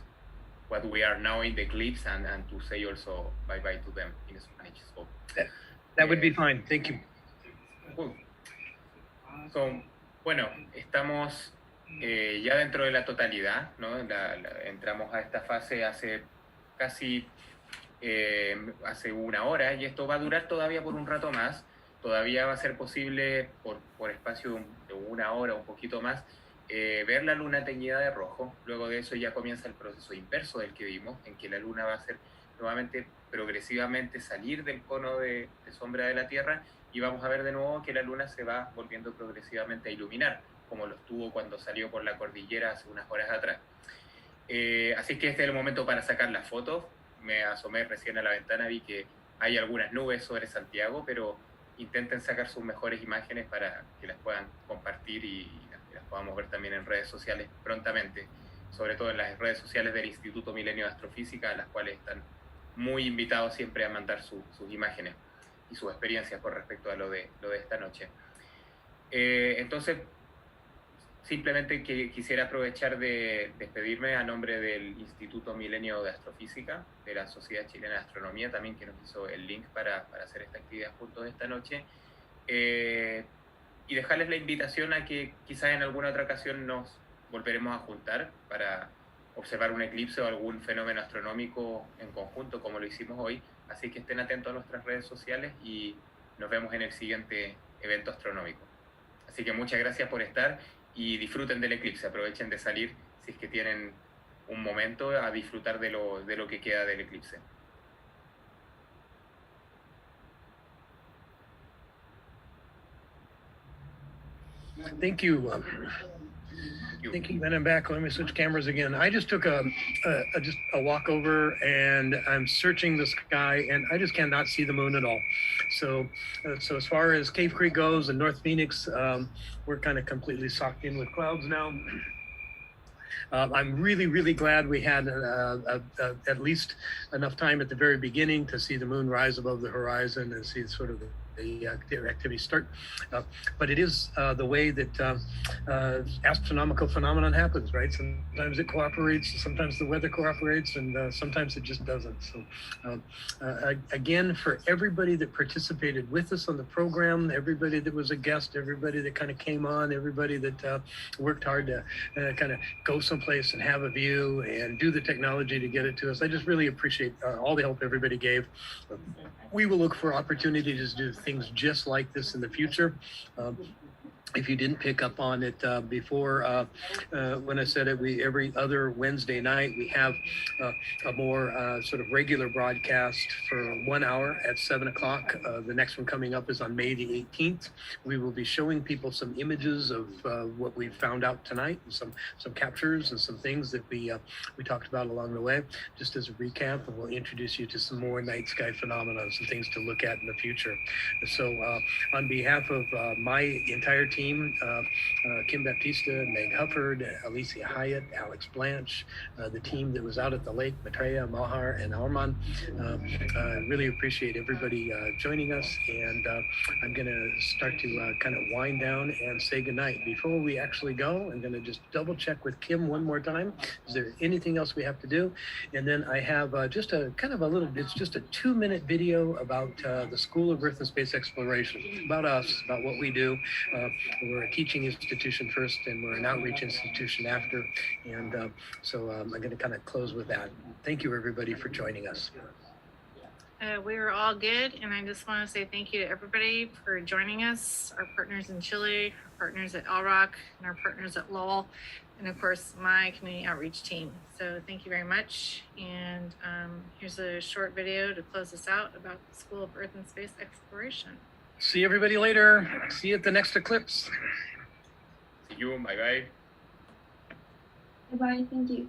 what we are now in the eclipse, and to say also bye-bye to them in Spanish. So, that would be fine. Thank you. Cool. So, bueno, estamos ya dentro de la totalidad, ¿no? Entramos a esta fase hace casi hace 1 hora, y esto va a durar todavía por un rato más. Todavía va a ser posible por espacio de 1 hora, un poquito más, ver la luna teñida de rojo. Luego de eso ya comienza el proceso inverso del que vimos, en que la luna va a ser nuevamente progresivamente salir del cono de sombra de la Tierra, y vamos a ver de nuevo que la luna se va volviendo progresivamente a iluminar, como lo estuvo cuando salió por la cordillera hace unas horas atrás. Así que este es el momento para sacar las fotos. Me asomé recién a la ventana, vi que hay algunas nubes sobre Santiago, pero intenten sacar sus mejores imágenes para que las puedan compartir y las podamos ver también en redes sociales prontamente, sobre todo en las redes sociales del Instituto Milenio de Astrofísica, a las cuales están muy invitados siempre a mandar sus imágenes y sus experiencias con respecto a lo de esta noche. Entonces, simplemente quisiera aprovechar de despedirme a nombre del Instituto Milenio de Astrofísica, de la Sociedad Chilena de Astronomía también, que nos hizo el link para hacer esta actividad juntos esta noche, y dejarles la invitación a que quizás en alguna otra ocasión nos volveremos a juntar para observar un eclipse o algún fenómeno astronómico en conjunto, como lo hicimos hoy. Así que estén atentos a nuestras redes sociales y nos vemos en el siguiente evento astronómico. Así que muchas gracias por estar y disfruten del eclipse, aprovechen de salir si es que tienen un momento a disfrutar de lo que queda del eclipse. Thank you. Thank you. Then I'm back. Let me switch cameras again. I just took a walk over, and I'm searching the sky, and I just cannot see the moon at all. So as far as Cave Creek goes and North Phoenix, we're kind of completely socked in with clouds now. I'm really glad we had at least enough time at the very beginning to see the moon rise above the horizon and see sort of the activity start. But it is the way that astronomical phenomenon happens, right? Sometimes it cooperates, sometimes the weather cooperates, and sometimes it just doesn't. So again, for everybody that participated with us on the program, everybody that was a guest, everybody that kind of came on, everybody that worked hard to kind of go someplace and have a view and do the technology to get it to us, I just really appreciate all the help everybody gave. We will look for opportunities to do things just like this in the future. If you didn't pick up on it before, when I said it, every other Wednesday night we have a more sort of regular broadcast for 1 hour at 7 o'clock. The next one coming up is on May the 18th. We will be showing people some images of what we found out tonight, and some captures and some things that we talked about along the way. Just as a recap, and we'll introduce you to some more night sky phenomena, some things to look at in the future. So on behalf of my entire team, Kim Baptista, Meg Hufford, Alicia Hyatt, Alex Blanche, the team that was out at the lake, Maitreya, Mahar, and Arman. Really appreciate everybody joining us, and I'm going to start to kind of wind down and say goodnight. Before we actually go, I'm going to just double check with Kim one more time. Is there anything else we have to do? And then I have just a kind of it's just a 2-minute video about the School of Earth and Space Exploration, about us, about what we do. We're a teaching institution first, and we're an outreach institution after. And so I'm going to kind of close with that. Thank you, everybody, for joining us. We were all good, and I just want to say thank you to everybody for joining us, our partners in Chile, our partners at LROC, and our partners at Lowell, and of course, my community outreach team. So thank you very much. And here's a short video to close us out about the School of Earth and Space Exploration. See everybody later. See you at the next eclipse. See you. Bye-bye. Bye-bye. Thank you.